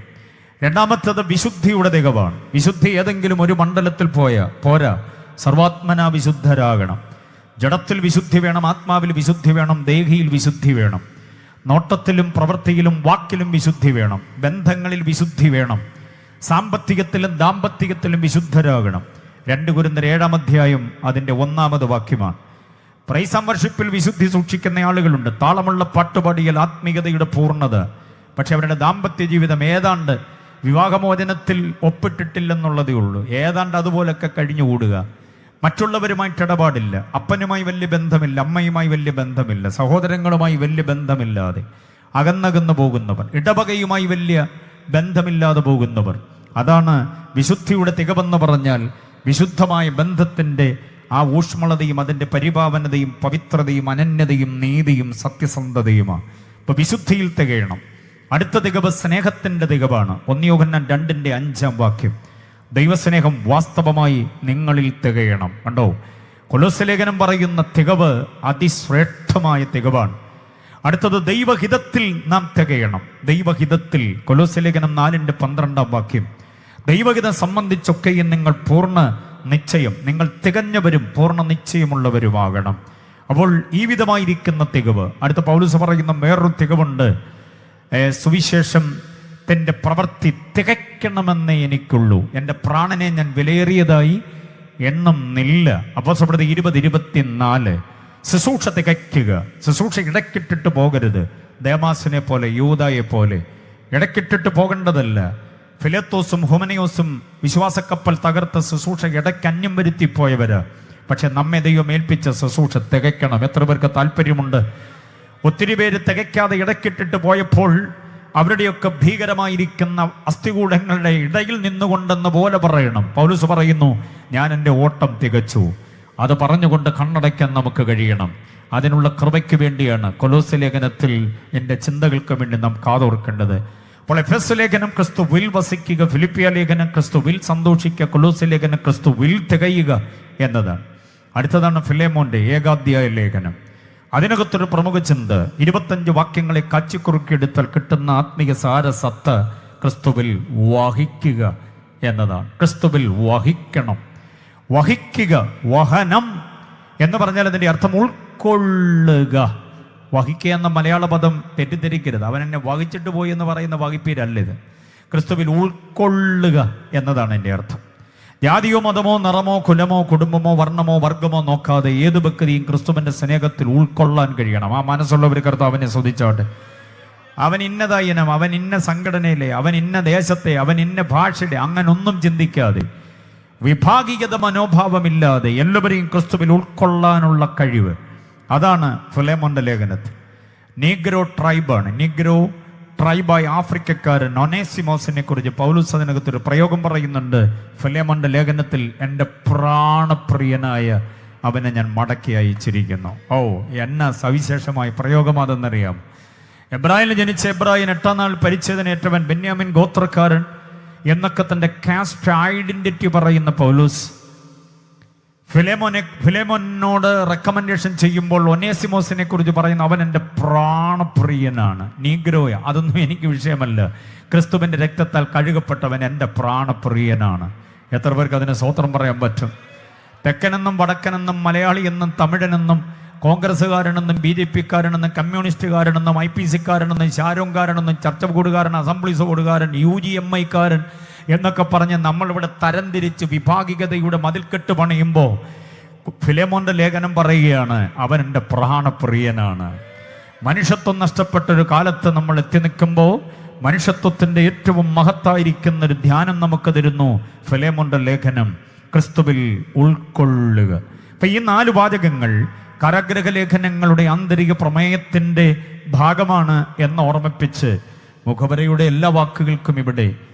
രണ്ടാമത്തേത് വിശുദ്ധിയുടെ തികവാണ്. വിശുദ്ധി ഏതെങ്കിലും ഒരു മണ്ഡലത്തിൽ പോരാ, സർവാത്മന വിശുദ്ധരാകണം. ജഡത്തിൽ വിശുദ്ധി വേണം, ആത്മാവിൽ വിശുദ്ധി വേണം, ദേഹിയിൽ വിശുദ്ധി വേണം, നോട്ടത്തിലും പ്രവൃത്തിയിലും വാക്കിലും വിശുദ്ധി വേണം, ബന്ധങ്ങളിൽ വിശുദ്ധി വേണം, സാമ്പത്തികത്തിലും ദാമ്പത്തികത്തിലും വിശുദ്ധരാകണം. 2 കൊരിന്ത്യർ 7 അതിൻ്റെ 1 പ്രൈസ് ആൻഡ് വർഷിപ്പിൽ വിശുദ്ധി സൂക്ഷിക്കുന്ന ആളുകളുണ്ട്. താളമുള്ള പാട്ടുപാടിയൽ ആത്മീയതയുടെ പൂർണ്ണത. പക്ഷെ അവരുടെ ദാമ്പത്യ ജീവിതം ഏതാണ്ട് വിവാഹമോചനത്തിൽ ഒപ്പിട്ടിട്ടില്ലെന്നുള്ളതേ ഉള്ളൂ. ഏതാണ്ട് അതുപോലൊക്കെ കഴിഞ്ഞുകൂടുക. മറ്റുള്ളവരുമായിട്ട് ഇടപാടില്ല, അപ്പനുമായി വലിയ ബന്ധമില്ല, അമ്മയുമായി വലിയ ബന്ധമില്ല, സഹോദരങ്ങളുമായി വലിയ ബന്ധമില്ലാതെ അകന്നകന്നു പോകുന്നവർ, ഇടവകയുമായി വലിയ ബന്ധമില്ലാതെ പോകുന്നവർ. അതാണ് വിശുദ്ധിയുടെ തികവെന്ന് പറഞ്ഞാൽ. വിശുദ്ധമായ ബന്ധത്തിൻ്റെ ആ ഊഷ്മളതയും അതിൻ്റെ പരിപാവനതയും പവിത്രതയും അനന്യതയും നീതിയും സത്യസന്ധതയുമാണ്. ഇപ്പൊ വിശുദ്ധിയിൽ തികയണം. അടുത്ത തികവ് സ്നേഹത്തിൻ്റെ തികവാണ്. 1 യോഹന്നാൻ 2:5 ദൈവസ്നേഹം വാസ്തവമായി നിങ്ങളിൽ തികയണം. കണ്ടോ, കൊലോസ്യ ലേഖനം പറയുന്ന തികവ് അതിശ്രേഷ്ഠമായ തികവാണ്. അടുത്തത് ദൈവഹിതത്തിൽ നാം തികയണം. ദൈവഹിതത്തിൽ കൊലോസ്യ ലേഖനം 4:12 ദൈവഹിതം സംബന്ധിച്ചൊക്കെയും നിങ്ങൾ പൂർണ്ണ നിശ്ചയം, നിങ്ങൾ തികഞ്ഞവരും പൂർണ്ണ നിശ്ചയമുള്ളവരുമാകണം. അപ്പോൾ ഈ വിധമായിരിക്കുന്ന തികവ്. അടുത്ത പൗലോസ് പറയുന്ന വേറൊരു തികവുണ്ട്. സുവിശേഷത്തിൻ്റെ പ്രവൃത്തി തികയ്ക്കണമെന്നേ എനിക്കുള്ളൂ, എൻ്റെ പ്രാണനെ ഞാൻ വിലയേറിയതായി എണ്ണുന്നില്ല. അപ്പോസ്തലപ്രവൃത്തി 20:24 ശുശ്രൂഷ തികയ്ക്കുക. ശുശ്രൂഷ ഇടയ്ക്കിട്ടിട്ട് പോകരുത്. ദേമാസിനെ പോലെ, യൂദായെ പോലെ ഇടയ്ക്കിട്ടിട്ട് പോകേണ്ടതല്ല. ഫിലേത്തോസും ഹുമനയോസും വിശ്വാസക്കപ്പൽ തകർത്ത ശുശ്രൂഷ ഇടയ്ക്ക് അന്യം വരുത്തിപ്പോയവര്. പക്ഷെ നമ്മെ ദൈവം ഏൽപ്പിച്ച ശുശ്രൂഷ തികയ്ക്കണം. എത്ര പേർക്ക് താല്പര്യമുണ്ട്? ഒത്തിരി പേര് തികയ്ക്കാതെ ഇടയ്ക്കിട്ടിട്ട് പോയപ്പോൾ അവരുടെയൊക്കെ ഭീകരമായിരിക്കുന്ന അസ്ഥികൂടങ്ങളുടെ ഇടയിൽ നിന്നുകൊണ്ടെന്ന പോലെ പറയണം. പൗലോസ് പറയുന്നു, ഞാൻ എൻ്റെ ഓട്ടം തികച്ചു. അത് പറഞ്ഞുകൊണ്ട് കണ്ണടയ്ക്കാൻ നമുക്ക് കഴിയണം. അതിനുള്ള കൃപയ്ക്ക് വേണ്ടിയാണ് കൊലോസ്യ ലേഖനത്തിൽ എൻ്റെ ചിന്തകൾക്ക് വേണ്ടി നാം കാതോർക്കേണ്ടത്. അപ്പോൾ എഫെസ്യ ലേഖനം ക്രിസ്തുവിൽ വസിക്കുക, ഫിലിപ്പിയ ലേഖനം ക്രിസ്തുവിൽ സന്തോഷിക്കുക, കൊലോസ്യ ലേഖനം ക്രിസ്തുവിൽ തികയുക എന്നതാണ്. അടുത്തതാണ് ഫിലേമോന്റെ 1 ലേഖനം. അതിനകത്തൊരു പ്രമുഖ ചിന്ത, 25 വാക്യങ്ങളെ കാച്ചിക്കുറുക്കിയെടുത്താൽ കിട്ടുന്ന ആത്മീയ സാരസത്ത ക്രിസ്തുവിൽ വഹിക്കുക എന്നതാണ്. ക്രിസ്തുവിൽ വഹിക്കണം. വഹിക്കുക, വഹനം എന്ന് പറഞ്ഞാൽ അതിൻ്റെ അർത്ഥം ഉൾക്കൊള്ളുക. വഹിക്കുക എന്ന മലയാള പദം തെറ്റിദ്ധരിക്കരുത്. അവൻ എന്നെ വഹിച്ചിട്ട് പോയി എന്ന് പറയുന്ന വഹിപ്പീരല്ല ഇത്. ക്രിസ്തുവിൽ ഉൾക്കൊള്ളുക എന്നതാണ് എൻ്റെ അർത്ഥം. ജാതിയോ മതമോ നിറമോ കുലമോ കുടുംബമോ വർണ്ണമോ വർഗമോ നോക്കാതെ ഏത് വ്യക്തിയും ക്രിസ്തുവിന്റെ സ്നേഹത്തിൽ ഉൾക്കൊള്ളാൻ കഴിയണം. ആ മനസ്സുള്ളവർ കർത്താവിനെ സ്തുതിച്ചാട്ടെ. അവൻ ഇന്നതായ ഇനം, അവൻ ഇന്ന സംഘടനയിലെ, അവൻ ഇന്ന ദേശത്തെ, അവൻ ഇന്ന ഭാഷയുടെ, അങ്ങനൊന്നും ചിന്തിക്കാതെ വിഭാഗീയത മനോഭാവമില്ലാതെ എല്ലാവരെയും ക്രിസ്തുവിൽ ഉൾക്കൊള്ളാനുള്ള കഴിവ്. അതാണ് ഫിലേമോന്റെ ലേഖനത്തിൽ. നീഗ്രോ ട്രൈബാണ്. നീഗ്രോ ട്രൈബായ ആഫ്രിക്കക്കാരൻ ഒനേസിമോസിനെ കുറിച്ച് പൗലോസ് അതിനകത്തൊരു പ്രയോഗം പറയുന്നുണ്ട് ഫിലേമോന്റെ ലേഖനത്തിൽ. എൻ്റെ പ്രാണപ്രിയനായ അവനെ ഞാൻ മടക്കി അയച്ചിരിക്കുന്നു. എന്നാ സവിശേഷമായ പ്രയോഗം അതെന്നറിയാം. എബ്രാഹിമിൽ ജനിച്ച എബ്രാഹിം 8-ാം നാൾ പരിച്ഛേദനയേറ്റവൻ, ബെന്യാമിൻ ഗോത്രക്കാരൻ എന്നൊക്കെ തൻ്റെ കാസ്റ്റ് ഐഡന്റിറ്റി പറയുന്ന പൗലോസ് ഫിലേമോനോട് റെക്കമെൻഡേഷൻ ചെയ്യുമ്പോൾ ഒനേസിമോസിനെ കുറിച്ച് പറയുന്ന അവൻ എൻ്റെ പ്രാണപ്രിയനാണ്. നീഗ്രോയ, അതൊന്നും എനിക്ക് വിഷയമല്ല. ക്രിസ്തുവിൻ്റെ രക്തത്താൽ കഴുകപ്പെട്ടവൻ എൻ്റെ പ്രാണപ്രിയനാണ്. എത്ര പേർക്ക് അതിന് സ്വോത്രം പറയാൻ പറ്റും? തെക്കനെന്നും വടക്കനെന്നും മലയാളി എന്നും തമിഴനെന്നും കോൺഗ്രസ്സുകാരനെന്നും BJP-ക്കാരനെന്നും കമ്മ്യൂണിസ്റ്റുകാരനെന്നും IPC-ക്കാരനെന്നും ഷാരോങ്കാരനെന്നും ചർച്ച കൂടുകാരൻ, അസംബ്ലീസ് കൂടുകാരൻ, UGMI-ക്കാരൻ എന്നൊക്കെ പറഞ്ഞ് നമ്മളിവിടെ തരംതിരിച്ച് വിഭാഗികതയുടെ മതിൽക്കെട്ട് പണിയുമ്പോൾ ഫിലേമോന്റെ ലേഖനം പറയുകയാണ് അവൻ എൻ്റെ പ്രാണപ്രിയനാണ്. മനുഷ്യത്വം നഷ്ടപ്പെട്ടൊരു കാലത്ത് നമ്മൾ എത്തി നിൽക്കുമ്പോൾ മനുഷ്യത്വത്തിൻ്റെ ഏറ്റവും മഹത്തായിരിക്കുന്ന ഒരു ധ്യാനം നമുക്ക് തരുന്നു ഫിലേമോന്റെ ലേഖനം. ക്രിസ്തുവിൽ ഉൾക്കൊള്ളുക. അപ്പൊ ഈ 4 വാചകങ്ങൾ കരഗ്രഹ ലേഖനങ്ങളുടെ ആന്തരിക പ്രമേയത്തിൻ്റെ ഭാഗമാണ് എന്ന് ഓർമ്മിപ്പിച്ച് മുഖവരയുടെ എല്ലാ വാക്കുകൾക്കും ഇവിടെ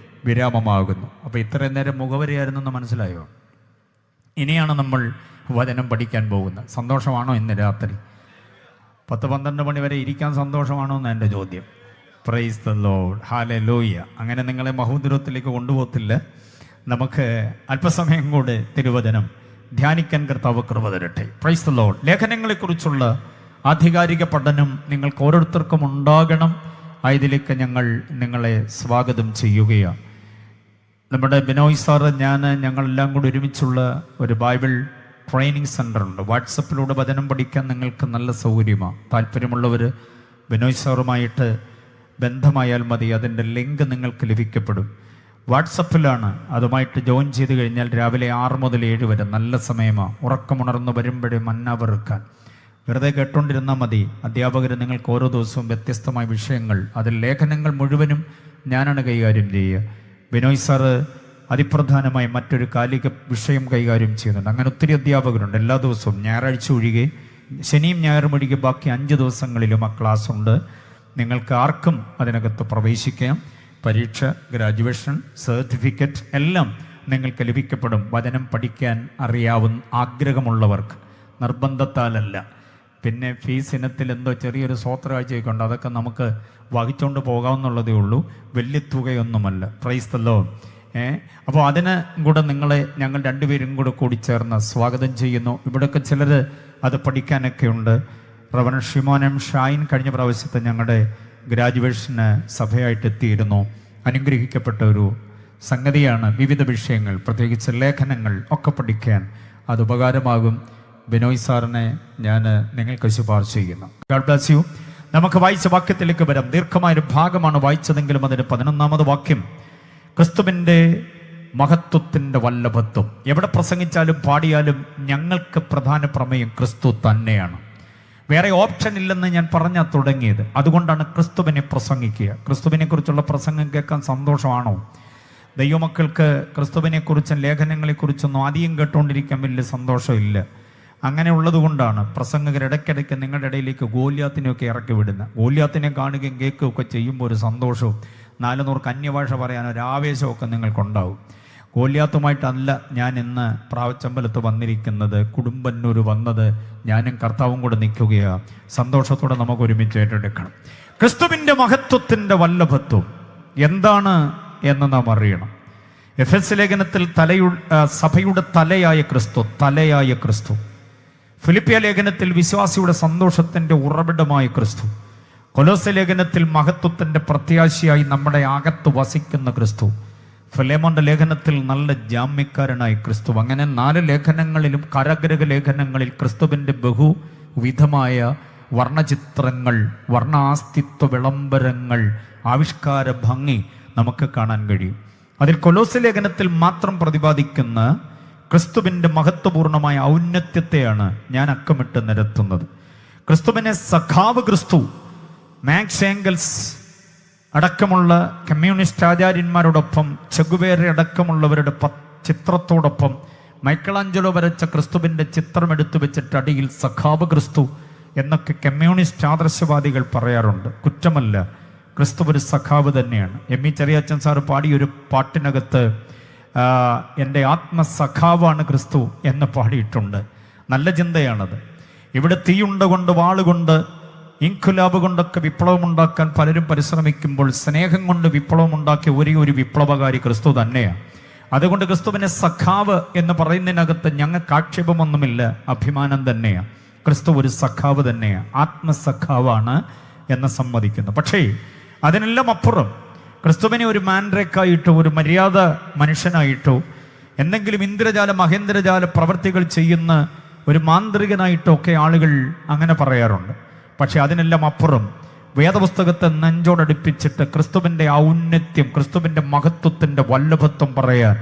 വിരാമമാകുന്നു. അപ്പോൾ ഇത്രയും നേരം മുഖവരയായിരുന്നെന്ന് മനസ്സിലായോ? ഇനിയാണ് നമ്മൾ വചനം പഠിക്കാൻ പോകുന്നത്. സന്തോഷമാണോ ഇന്ന് രാത്രി 10-12 മണി വരെ ഇരിക്കാൻ സന്തോഷമാണോ എന്ന് എൻ്റെ ചോദ്യം. Praise the Lord, hallelujah. അങ്ങനെ നിങ്ങളെ മഹോദരത്തിലേക്ക് കൊണ്ടുപോകത്തില്ല. നമുക്ക് അല്പസമയം കൂടെ തിരുവചനം ധ്യാനിക്കാൻ കർത്താവ് കൃപ തരട്ടെ. Praise the Lord. ലേഖനങ്ങളെക്കുറിച്ചുള്ള ആധികാരിക പഠനം നിങ്ങൾക്ക് ഓരോരുത്തർക്കും ഉണ്ടാകണം. ഇതിലേക്ക് ഞങ്ങൾ നിങ്ങളെ സ്വാഗതം ചെയ്യുകയാണ്. നമ്മുടെ ബിനോയ് സാറ്, ഞങ്ങളെല്ലാം കൂടി ഒരുമിച്ചുള്ള ഒരു ബൈബിൾ ട്രെയിനിങ് സെൻ്റർ ഉണ്ട്. വാട്സപ്പിലൂടെ വചനം പഠിക്കാൻ നിങ്ങൾക്ക് നല്ല സൗകര്യമാണ്. താല്പര്യമുള്ളവർ ബിനോയ് സാറുമായിട്ട് ബന്ധമായാൽ മതി. അതിൻ്റെ ലിങ്ക് നിങ്ങൾക്ക് ലഭിക്കപ്പെടും. വാട്സപ്പിലാണ്. അതുമായിട്ട് ജോയിൻ ചെയ്ത് കഴിഞ്ഞാൽ രാവിലെ 6 മുതൽ 7 വരെ നല്ല സമയമാണ്. ഉറക്കമുണർന്ന് വരുമ്പോഴേ മന്ന വെറുക്കാൻ വെറുതെ കേട്ടോണ്ടിരുന്നാൽ മതി. അധ്യാപകർ നിങ്ങൾക്ക് ഓരോ ദിവസവും വ്യത്യസ്തമായ വിഷയങ്ങൾ, അതിൽ ലേഖനങ്ങൾ മുഴുവനും ഞാനാണ് കൈകാര്യം ചെയ്യുക. ബിനോയ് സാറ് അതിപ്രധാനമായി മറ്റൊരു കാലിക വിഷയം കൈകാര്യം ചെയ്യുന്നുണ്ട്. അങ്ങനെ ഒത്തിരി അധ്യാപകരുണ്ട്. എല്ലാ ദിവസവും ഞായറാഴ്ച ഒഴികെ, ശനിയും ഞായറും ഒഴികെ ബാക്കി 5 ദിവസങ്ങളിലും ആ ക്ലാസ് ഉണ്ട്. നിങ്ങൾക്ക് ആർക്കും അതിനകത്ത് പ്രവേശിക്കാം. പരീക്ഷ, ഗ്രാജുവേഷൻ, സർട്ടിഫിക്കറ്റ് എല്ലാം നിങ്ങൾക്ക് ലഭിക്കപ്പെടും. വചനം പഠിക്കാൻ അറിയാവുന്ന ആഗ്രഹമുള്ളവർക്ക്, നിർബന്ധത്താലല്ല. പിന്നെ ഫീസ് ഇനത്തിൽ എന്തോ ചെറിയൊരു സ്വോത്രാഴ്ചയൊക്കെ ഉണ്ട്. അതൊക്കെ നമുക്ക് വഹിച്ചുകൊണ്ട് പോകാവുന്നുള്ളതേ ഉള്ളൂ. വലിയ തുകയൊന്നുമല്ല. Praise the Lord. അപ്പോൾ അതിന് കൂടെ നിങ്ങളെ ഞങ്ങൾ 2 പേരും കൂടി ചേർന്ന് സ്വാഗതം ചെയ്യുന്നു. ഇവിടെയൊക്കെ ചിലർ അത് പഠിക്കാനൊക്കെ ഉണ്ട്. Reverend Shimon M. ഷായിൻ കഴിഞ്ഞ പ്രാവശ്യത്തെ ഞങ്ങളുടെ ഗ്രാജുവേഷന് സഭയായിട്ട് എത്തിയിരുന്നു. അനുഗ്രഹിക്കപ്പെട്ട ഒരു സംഗതിയാണ്. വിവിധ വിഷയങ്ങൾ, പ്രത്യേകിച്ച് ലേഖനങ്ങൾ ഒക്കെ പഠിക്കാൻ അത് ഉപകാരമാകും. ബിനോയ് സാറിനെ ഞാൻ നിങ്ങൾക്ക് ശുപാർശ ചെയ്യുന്നു. God bless you. നമുക്ക് വായിച്ച വാക്യത്തിലേക്ക് വരാം. ദീർഘമായൊരു ഭാഗമാണ് വായിച്ചതെങ്കിലും അതിന് 11-ാമത് വാക്യം ക്രിസ്തുവിൻ്റെ മഹത്വത്തിൻ്റെ വല്ലഭത്വം. എവിടെ പ്രസംഗിച്ചാലും പാടിയാലും ഞങ്ങൾക്ക് പ്രധാന പ്രമേയം ക്രിസ്തു തന്നെയാണ്. വേറെ ഓപ്ഷൻ ഇല്ലെന്ന് ഞാൻ പറഞ്ഞാൽ തുടങ്ങിയത്. അതുകൊണ്ടാണ് ക്രിസ്തുവിനെ പ്രസംഗിക്കുക. ക്രിസ്തുവിനെ കുറിച്ചുള്ള പ്രസംഗം കേൾക്കാൻ സന്തോഷമാണോ? ദൈവമക്കൾക്ക് ക്രിസ്തുവിനെക്കുറിച്ചും ലേഖനങ്ങളെക്കുറിച്ചൊന്നും അധികം കേട്ടുകൊണ്ടിരിക്കാൻ വലിയ സന്തോഷമില്ല. അങ്ങനെ ഉള്ളത് കൊണ്ടാണ് പ്രസംഗകർ ഇടയ്ക്കിടയ്ക്ക് നിങ്ങളുടെ ഇടയിലേക്ക് ഗോല്യാത്തിനെയൊക്കെ ഇറക്കി വിടുന്നത്. ഗോല്യാത്തിനെ കാണുകയും കേൾക്കുകയൊക്കെ ചെയ്യുമ്പോൾ ഒരു സന്തോഷവും 400 അന്യഭാഷ പറയാനൊരു ആവേശമൊക്കെ നിങ്ങൾക്കുണ്ടാവും. ഗോല്യാത്തുമായിട്ടല്ല ഞാൻ ഇന്ന് പ്രാവച്ചമ്പലത്ത് വന്നിരിക്കുന്നത്, കുടുംബന്നൂർ വന്നത്. ഞാനും കർത്താവും കൂടെ നിൽക്കുകയാണ്. സന്തോഷത്തോടെ നമുക്ക് ഒരുമിച്ച് ഏറ്റെടുക്കണം. ക്രിസ്തുവിൻ്റെ മഹത്വത്തിൻ്റെ വല്ലഭത്വം എന്താണ് എന്ന് നാം അറിയണം. എഫെസ് ലേഖനത്തിൽ സഭയുടെ തലയായ ക്രിസ്തു. ഫിലിപ്പിയ ലേഖനത്തിൽ വിശ്വാസിയുടെ സന്തോഷത്തിൻ്റെ ഉറവിടമായ ക്രിസ്തു. കൊലോസ്യ ലേഖനത്തിൽ മഹത്വത്തിൻ്റെ പ്രത്യാശയായി നമ്മുടെ അകത്ത് വസിക്കുന്ന ക്രിസ്തു. ഫിലേമോന്റെ ലേഖനത്തിൽ നല്ല ജാമ്യക്കാരനായ ക്രിസ്തു. അങ്ങനെ 4 ലേഖനങ്ങളിലും കരഗ്രഹ ലേഖനങ്ങളിൽ ക്രിസ്തുവിൻ്റെ ബഹുവിധമായ വർണ്ണചിത്രങ്ങൾ, വർണ്ണാസ്തിത്വ വിളംബരങ്ങൾ, ആവിഷ്കാര ഭംഗി നമുക്ക് കാണാൻ കഴിയും. അതിൽ കൊലോസ്യ ലേഖനത്തിൽ മാത്രം പ്രതിപാദിക്കുന്ന ക്രിസ്തുവിൻ്റെ മഹത്വപൂർണമായ ഔന്നത്യത്തെയാണ് ഞാൻ അക്കമിട്ട് നിരത്തുന്നത്. ക്രിസ്തുവിനെ സഖാവ് ക്രിസ്തു, മാക്സ് ഏംഗൽസ് അടക്കമുള്ള കമ്മ്യൂണിസ്റ്റ് ആചാര്യന്മാരോടൊപ്പം, ചെഗുവേര അടക്കമുള്ളവരുടെ ചിത്രത്തോടൊപ്പം മൈക്കലാഞ്ചലോ വരച്ച ക്രിസ്തുവിൻ്റെ ചിത്രം എടുത്തു വെച്ചിട്ട് അടിയിൽ സഖാവ് ക്രിസ്തു എന്നൊക്കെ കമ്മ്യൂണിസ്റ്റ് ആദർശവാദികൾ പറയാറുണ്ട്. കുറ്റമല്ല, ക്രിസ്തു ഒരു സഖാവ് തന്നെയാണ്. എം.ഇ. ചെറിയാച്ചൻ സാറ് പാടിയൊരു പാട്ടിനകത്ത് എൻ്റെ ആത്മസഖാവാണ് ക്രിസ്തു എന്ന് പാടിയിട്ടുണ്ട്. നല്ല ചിന്തയാണത്. ഇവിടെ തീയുണ്ട കൊണ്ട്, വാളുകൊണ്ട്, ഇൻഖുലാബ് കൊണ്ടൊക്കെ വിപ്ലവമുണ്ടാക്കാൻ പലരും പരിശ്രമിക്കുമ്പോൾ സ്നേഹം കൊണ്ട് വിപ്ലവമുണ്ടാക്കിയ ഒരേ ഒരു വിപ്ലവകാരി ക്രിസ്തു തന്നെയാണ്. അതുകൊണ്ട് ക്രിസ്തുവിനെ സഖാവ് എന്ന് പറയുന്നതിനകത്ത് ഞങ്ങൾക്ക് ആക്ഷേപമൊന്നുമില്ല, അഭിമാനം തന്നെയാണ്. ക്രിസ്തു ഒരു സഖാവ് തന്നെയാണ്, ആത്മസഖാവാണ് എന്ന് സമ്മതിക്കുന്നു. പക്ഷേ അതിനെല്ലാം അപ്പുറം ക്രിസ്തുവിനെ ഒരു മാൻഡ്രേക്കായിട്ടോ, ഒരു മര്യാദ മനുഷ്യനായിട്ടോ, എന്തെങ്കിലും ഇന്ദ്രജാല മഹേന്ദ്രജാല പ്രവർത്തികൾ ചെയ്യുന്ന ഒരു മാന്ത്രികനായിട്ടോ ഒക്കെ ആളുകൾ അങ്ങനെ പറയാറുണ്ട്. പക്ഷെ അതിനെല്ലാം അപ്പുറം വേദപുസ്തകത്തെ നെഞ്ചോടടുപ്പിച്ചിട്ട് ക്രിസ്തുവിൻ്റെ ഔന്നത്യം, ക്രിസ്തുവിൻ്റെ മഹത്വത്തിൻ്റെ വല്ലഭത്വം പറയാൻ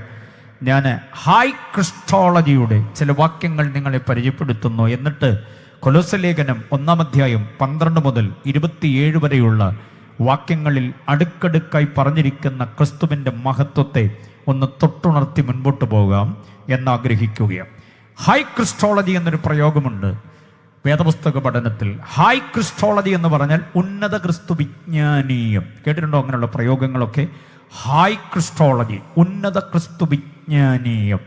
ഞാൻ ഹൈ ക്രിസ്റ്റോളജിയുടെ ചില വാക്യങ്ങൾ നിങ്ങളെ പരിചയപ്പെടുത്തുന്നു. എന്നിട്ട് കൊലോസ്യ ലേഖനം 1-ാം അധ്യായം 12 മുതൽ 27 വരെയുള്ള വാക്യങ്ങളിൽ അടുക്കടുക്കായി പറഞ്ഞിരിക്കുന്ന ക്രിസ്തുവിൻ്റെ മഹത്വത്തെ ഒന്ന് തൊട്ടുണർത്തി മുൻപോട്ട് പോകാം എന്നാഗ്രഹിക്കുകയാണ്. ഹൈ ക്രിസ്റ്റോളജി എന്നൊരു പ്രയോഗമുണ്ട് വേദപുസ്തക പഠനത്തിൽ. ഹൈ ക്രിസ്റ്റോളജി എന്ന് പറഞ്ഞാൽ ഉന്നത ക്രിസ്തു വിജ്ഞാനീയം. കേട്ടിട്ടുണ്ടോ അങ്ങനെയുള്ള പ്രയോഗങ്ങളൊക്കെ? ഹൈ ക്രിസ്റ്റോളജി, ഉന്നത ക്രിസ്തു വിജ്ഞാനീയം.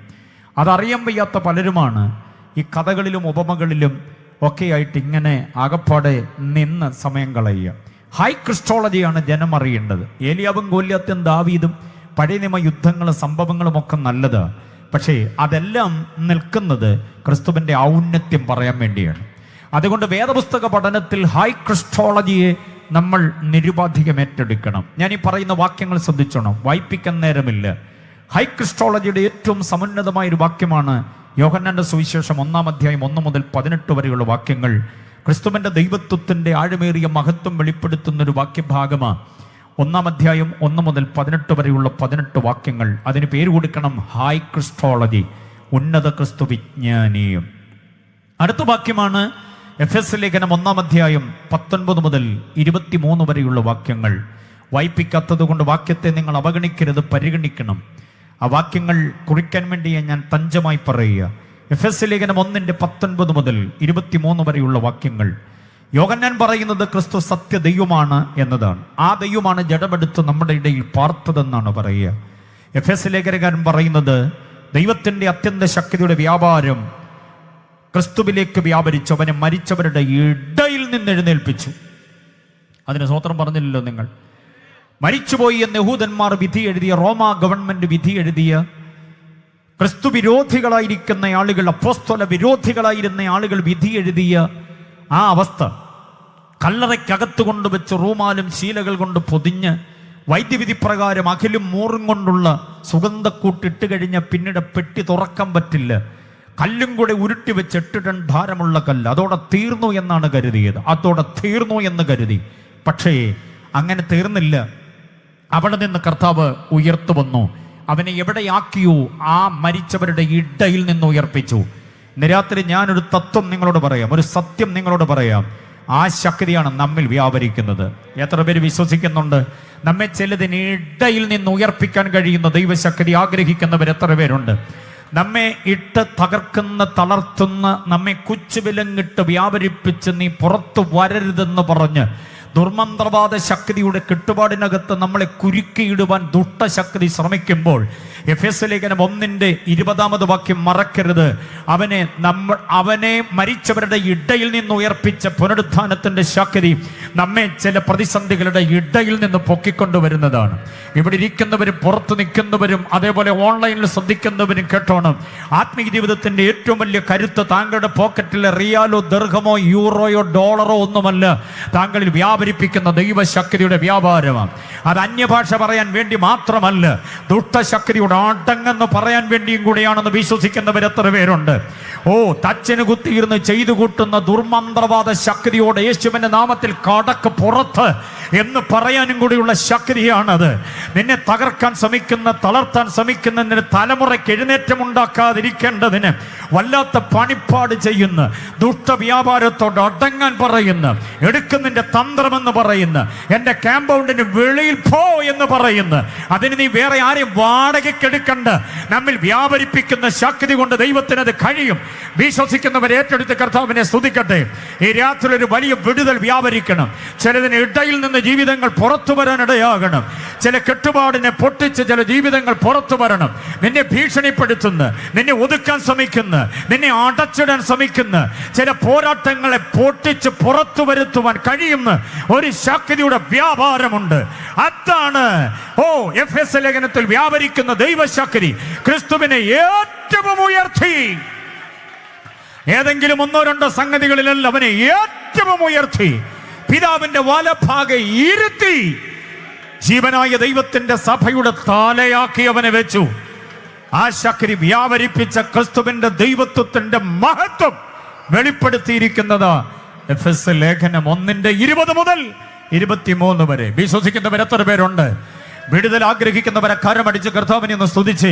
അതറിയാൻ വയ്യാത്ത പലരുമാണ് ഈ കഥകളിലും ഉപമകളിലും ഒക്കെയായിട്ട് ഇങ്ങനെ ആകപ്പാടെ നിന്ന് സമയം കളയുക. ഹൈ ക്രിസ്റ്റോളജിയാണ് ജനം അറിയേണ്ടത്. ഏലിയാവും ഗോലിയാത്തും ദാവീദും പഴയ നിയമ യുദ്ധങ്ങളും സംഭവങ്ങളും ഒക്കെ നല്ലതാണ്. പക്ഷേ അതെല്ലാം നിൽക്കുന്നത് ക്രിസ്തുവിൻ്റെ ഔന്നത്യം പറയാൻ വേണ്ടിയാണ്. അതുകൊണ്ട് വേദപുസ്തക പഠനത്തിൽ ഹൈ ക്രിസ്റ്റോളജിയെ നമ്മൾ നിരുപാധികം ഏറ്റെടുക്കണം. ഞാൻ ഈ പറയുന്ന വാക്യങ്ങൾ ശ്രദ്ധിച്ചോണം, വായിപ്പിക്കാൻ നേരമില്ല. ഹൈ ക്രിസ്റ്റോളജിയുടെ ഏറ്റവും സമുന്നതമായൊരു വാക്യമാണ് യോഹന്നാന്റെ സുവിശേഷം 1-ാം അധ്യായം 1 മുതൽ 18 വരെയുള്ള വാക്യങ്ങൾ. ക്രിസ്തുവിൻ്റെ ദൈവത്വത്തിൻ്റെ ആഴമേറിയ മഹത്വം വെളിപ്പെടുത്തുന്നൊരു വാക്യഭാഗമാണ് 1-ാം അധ്യായം 1 മുതൽ 18 വരെയുള്ള 18 വാക്യങ്ങൾ. അതിന് പേര് കൊടുക്കണം ഹൈ ക്രിസ്റ്റോളജി, ഉന്നത ക്രിസ്തു വിജ്ഞാനീയം. അടുത്ത വാക്യമാണ് എഫെസ്യ ലേഖനം 1-ാം അധ്യായം 19 മുതൽ 23 വരെയുള്ള വാക്യങ്ങൾ. വായിപ്പിക്കാത്തത് കൊണ്ട് വാക്യത്തെ നിങ്ങൾ അവഗണിക്കരുത്, പരിഗണിക്കണം. ആ വാക്യങ്ങൾ കുറിക്കാൻ വേണ്ടി ഞാൻ തഞ്ചമായി പറയുക. എഫെസ്യ ലേഖനം 1-ന്റെ 19 മുതൽ 23 വരെയുള്ള വാക്യങ്ങൾ. യോഹന്നാൻ പറയുന്നത് ക്രിസ്തു സത്യ ദൈവമാണ് എന്നതാണ്. ആ ദൈവമാണ് ജഡമെടുത്ത് നമ്മുടെ ഇടയിൽ പാർത്തതെന്നാണ് പറയുക. എഫെസ്യ ലേഖനകാരൻ പറയുന്നത് ദൈവത്തിൻ്റെ അത്യന്ത ശക്തിയുടെ വ്യാപാരം ക്രിസ്തുവിലേക്ക് വ്യാപരിച്ചു, അവനെ മരിച്ചവരുടെ ഇടയിൽ നിന്ന് എഴുന്നേൽപ്പിച്ചു. അതിന് സ്വത്രം പറഞ്ഞില്ലല്ലോ നിങ്ങൾ. മരിച്ചുപോയി എന്ന് യഹൂദന്മാർ വിധി എഴുതിയ, റോമാ ഗവൺമെന്റ് വിധി എഴുതിയ, ക്രിസ്തു വിരോധികളായിരിക്കുന്ന ആളുകൾ, അപ്പോസ്തല വിരോധികളായിരുന്ന ആളുകൾ വിധി എഴുതിയ ആ അവസ്ഥ, കല്ലറയ്ക്കകത്ത് കൊണ്ടുവച്ച് റൂമാലും ശീലകൾ കൊണ്ട് പൊതിഞ്ഞ് വൈദ്യവിധി പ്രകാരം അഖിലും മൂറും കൊണ്ടുള്ള സുഗന്ധക്കൂട്ടിട്ട് കഴിഞ്ഞ പിന്നീട് പെട്ടി തുറക്കാൻ പറ്റില്ല, കല്ലും കൂടെ ഉരുട്ടി വെച്ച് 8 ടൺ ഭാരമുള്ള കല്ല്, അതോടെ തീർന്നു എന്നാണ് കരുതിയത്. അതോടെ തീർന്നു എന്ന് കരുതി. പക്ഷേ അങ്ങനെ തീർന്നില്ല. അവിടെ നിന്ന് കർത്താവ് ഉയർത്തു വന്നു. അവനെ എവിടെയാക്കിയോ ആ മരിച്ചവരുടെ ഇടയിൽ നിന്ന് ഉയർപ്പിച്ചു. ഇന്ന് രാത്രി ഞാനൊരു തത്വം നിങ്ങളോട് പറയാം, ഒരു സത്യം നിങ്ങളോട് പറയാം. ആ ശക്തിയാണ് നമ്മിൽ വ്യാപരിക്കുന്നത്. എത്ര പേര് വിശ്വസിക്കുന്നുണ്ട്? നമ്മെ ചിലതിനിടയിൽ നിന്ന് ഉയർപ്പിക്കാൻ കഴിയുന്ന ദൈവശക്തി ആഗ്രഹിക്കുന്നവർ എത്ര പേരുണ്ട്? നമ്മെ ഇട്ട് തകർക്കുന്ന, തളർത്തുന്ന, നമ്മെ കുച്ചുവിലങ്ങിട്ട് വ്യാപരിപ്പിച്ച് നീ പുറത്തു വരരുതെന്ന് പറഞ്ഞ് ദുർമന്ത്രവാദ ശക്തിയുടെ കെട്ടുപാടിനകത്ത് നമ്മളെ കുരുക്കിയിടുവാൻ ദുഷ്ടശക്തി ശ്രമിക്കുമ്പോൾ എഫെസ്യ ലേഖനം 1-ന്റെ 20-ാമത് വാക്യം മറക്കരുത്. അവനെ മരിച്ചവരുടെ ഇടയിൽ നിന്ന് ഉയർപ്പിച്ച പുനരുത്ഥാനത്തിന്റെ ശക്തി നമ്മെ ചില പ്രതിസന്ധികളുടെ ഇടയിൽ നിന്ന് പൊക്കിക്കൊണ്ടുവരുന്നതാണ്. ഇവിടെ ഇരിക്കുന്നവരും പുറത്തു നിൽക്കുന്നവരും അതേപോലെ ഓൺലൈനിൽ ശ്രദ്ധിക്കുന്നവരും കേട്ടോണം. ആത്മീയ ജീവിതത്തിന്റെ ഏറ്റവും വലിയ കരുത്ത് താങ്കളുടെ പോക്കറ്റിലെ റിയാലോ, ദീർഘമോ, യൂറോയോ, ഡോളറോ ഒന്നുമല്ല, താങ്കളിൽ വ്യാപരിപ്പിക്കുന്ന ദൈവശക്തിയുടെ വ്യാപാരമാണ്. അത് അന്യഭാഷ പറയാൻ വേണ്ടി മാത്രമല്ല, ദുഷ്ടശക്തിയുടെ അടങ്ങെന്ന് പറയാൻ വേണ്ടിയും കൂടിയാണെന്ന് വിശ്വസിക്കുന്നവർ എത്ര പേരുണ്ട്? തച്ചന് കുത്തിയിരുന്ന് ചെയ്തു കൂട്ടുന്ന ദുർമന്ത്രവാദ ശക്തിയോട് യേശുവിന്റെ നാമത്തിൽ അടക്ക് പുറത്ത് എന്ന് പറയാനും കൂടിയുള്ള ശക്തിയാണത്. നിന്നെ തകർക്കാൻ ശ്രമിക്കുന്ന, തളർത്താൻ ശ്രമിക്കുന്ന നിന്റെ തലമുറയ്ക്ക് എഴുന്നേറ്റമുണ്ടാക്കാതിരിക്കേണ്ടതിന് വല്ലാത്ത പണിപ്പാട് ചെയ്യുന്ന, ദുഷ്ടവ്യാപാരത്തോട് അടങ്ങാൻ പറയുന്ന, എടുക്കുന്നതിന്റെ തന്ത്രമെന്ന് പറയുന്ന, എൻ്റെ കാമ്പൗണ്ടിന് വെളിയിൽ പോ എന്ന് പറയുന്ന, അതിന് നീ വേറെ ആരെയും വാടകയ്ക്കെടുക്കണ്ട, നമ്മിൽ വ്യാപരിപ്പിക്കുന്ന ശക്തി കൊണ്ട് ദൈവത്തിനത് കഴിയും. വിശ്വസിക്കുന്നവർ ഏറ്റെടുത്ത് കർത്താവിനെ സ്തുതിക്കട്ടെ. ഈ രാത്രി ഒരു വലിയ വിടുതൽ വ്യാപരിക്കണം. ചിലതിന് ഇടയിൽ നിന്ന് ജീവിതങ്ങൾ പുറത്തു വരാൻ ഇടയാകണം. ചില കെട്ടുപാടിനെ പൊട്ടിച്ച് ചില ജീവിതങ്ങൾ പുറത്തു വരണം. നിന്നെ ഭീഷണിപ്പെടുത്തുന്ന, നിന്നെ ഒതുക്കാൻ ശ്രമിക്കുന്ന, നിന്നെ അടച്ചിടാൻ ശ്രമിക്കുന്ന ചില പോരാട്ടങ്ങളെ പൊട്ടിച്ച് പുറത്തു വരുത്തുവാൻ കഴിയുന്ന ഒരു ശക്തിയുടെ വ്യാപാരമുണ്ട്. അതാണ് എഫെസ്യ ലേഖനത്തിൽ വ്യാപരിക്കുന്ന ദൈവശക്തി. ക്രിസ്തുവിനെ ഏറ്റവും ഉയർത്തി. ഏതെങ്കിലും ഒന്നോ രണ്ടോ സംഗതികളിലല്ല, അവനെ ഏറ്റവും ഉയർത്തി പിതാവിന്റെ വലഭാഗെ ഇരുത്തി ജീവനായ ദൈവത്തിന്റെ സഭയുടെ തലയാക്കി അവനെ വെച്ചു. ആ ശക്തി വ്യാപരിപ്പിച്ച ക്രിസ്തുവിന്റെ ദൈവത്വത്തിന്റെ മഹത്വം വെളിപ്പെടുത്തിയിരിക്കുന്നത് എഫെസ്യ ലേഖനം 1:20 മുതൽ 23 വരെ. വിശ്വസിക്കുന്നവർ എത്ര പേരുണ്ട്? വിടുതൽ ആഗ്രഹിക്കുന്നവരെ കരമടിച്ച് കർത്താവിനെ ഒന്ന് സ്തുതിച്ച്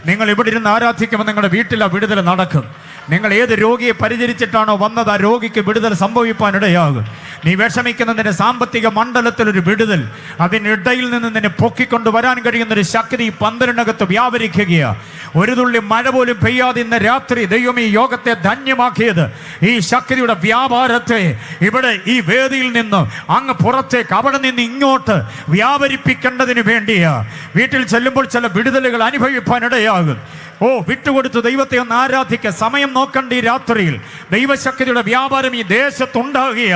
നിങ്ങൾ ഇവിടെ ഇരുന്ന് ആരാധിക്കുമ്പോൾ നിങ്ങളുടെ വീട്ടിൽ ആ വിടുതൽ നടക്കും. നിങ്ങൾ ഏത് രോഗിയെ പരിചരിച്ചിട്ടാണോ വന്നത്, ആ രോഗിക്ക് വിടുതൽ സംഭവിക്കാനിടയാകും. നീ വിഷമിക്കുന്നതിന്റെ സാമ്പത്തിക മണ്ഡലത്തിലൊരു വിടുതൽ, അതിനിടയിൽ നിന്ന് നിന്നെ പൊക്കിക്കൊണ്ട് വരാൻ കഴിയുന്നൊരു ശക്തി പന്തലിനകത്ത് വ്യാപരിക്കുകയാണ്. ഒരു തുള്ളി മഴ പോലും പെയ്യാതെ ഇന്ന് രാത്രി ദൈവം ഈ യോഗത്തെ ധന്യമാക്കിയത് ഈ ശക്തിയുടെ വ്യാപാരത്തെ ഇവിടെ ഈ വേദിയിൽ നിന്ന് അങ്ങ് പുറത്തേക്ക്, അവിടെ നിന്ന് ഇങ്ങോട്ട് വ്യാപരിപ്പിക്കേണ്ടതിന് വേണ്ടിയാ. വീട്ടിൽ ചെല്ലുമ്പോൾ ചില വിടുതലുകൾ അനുഭവിക്കാനിടയാകും. വിട്ടുകൊടുത്ത് ദൈവത്തെ ഒന്ന് ആരാധിക്കുക. സമയം നോക്കണ്ട. ഈ രാത്രിയിൽ ദൈവശക്തിയുടെ വ്യാപാരം ഈ ദേശത്തുണ്ടാകുക.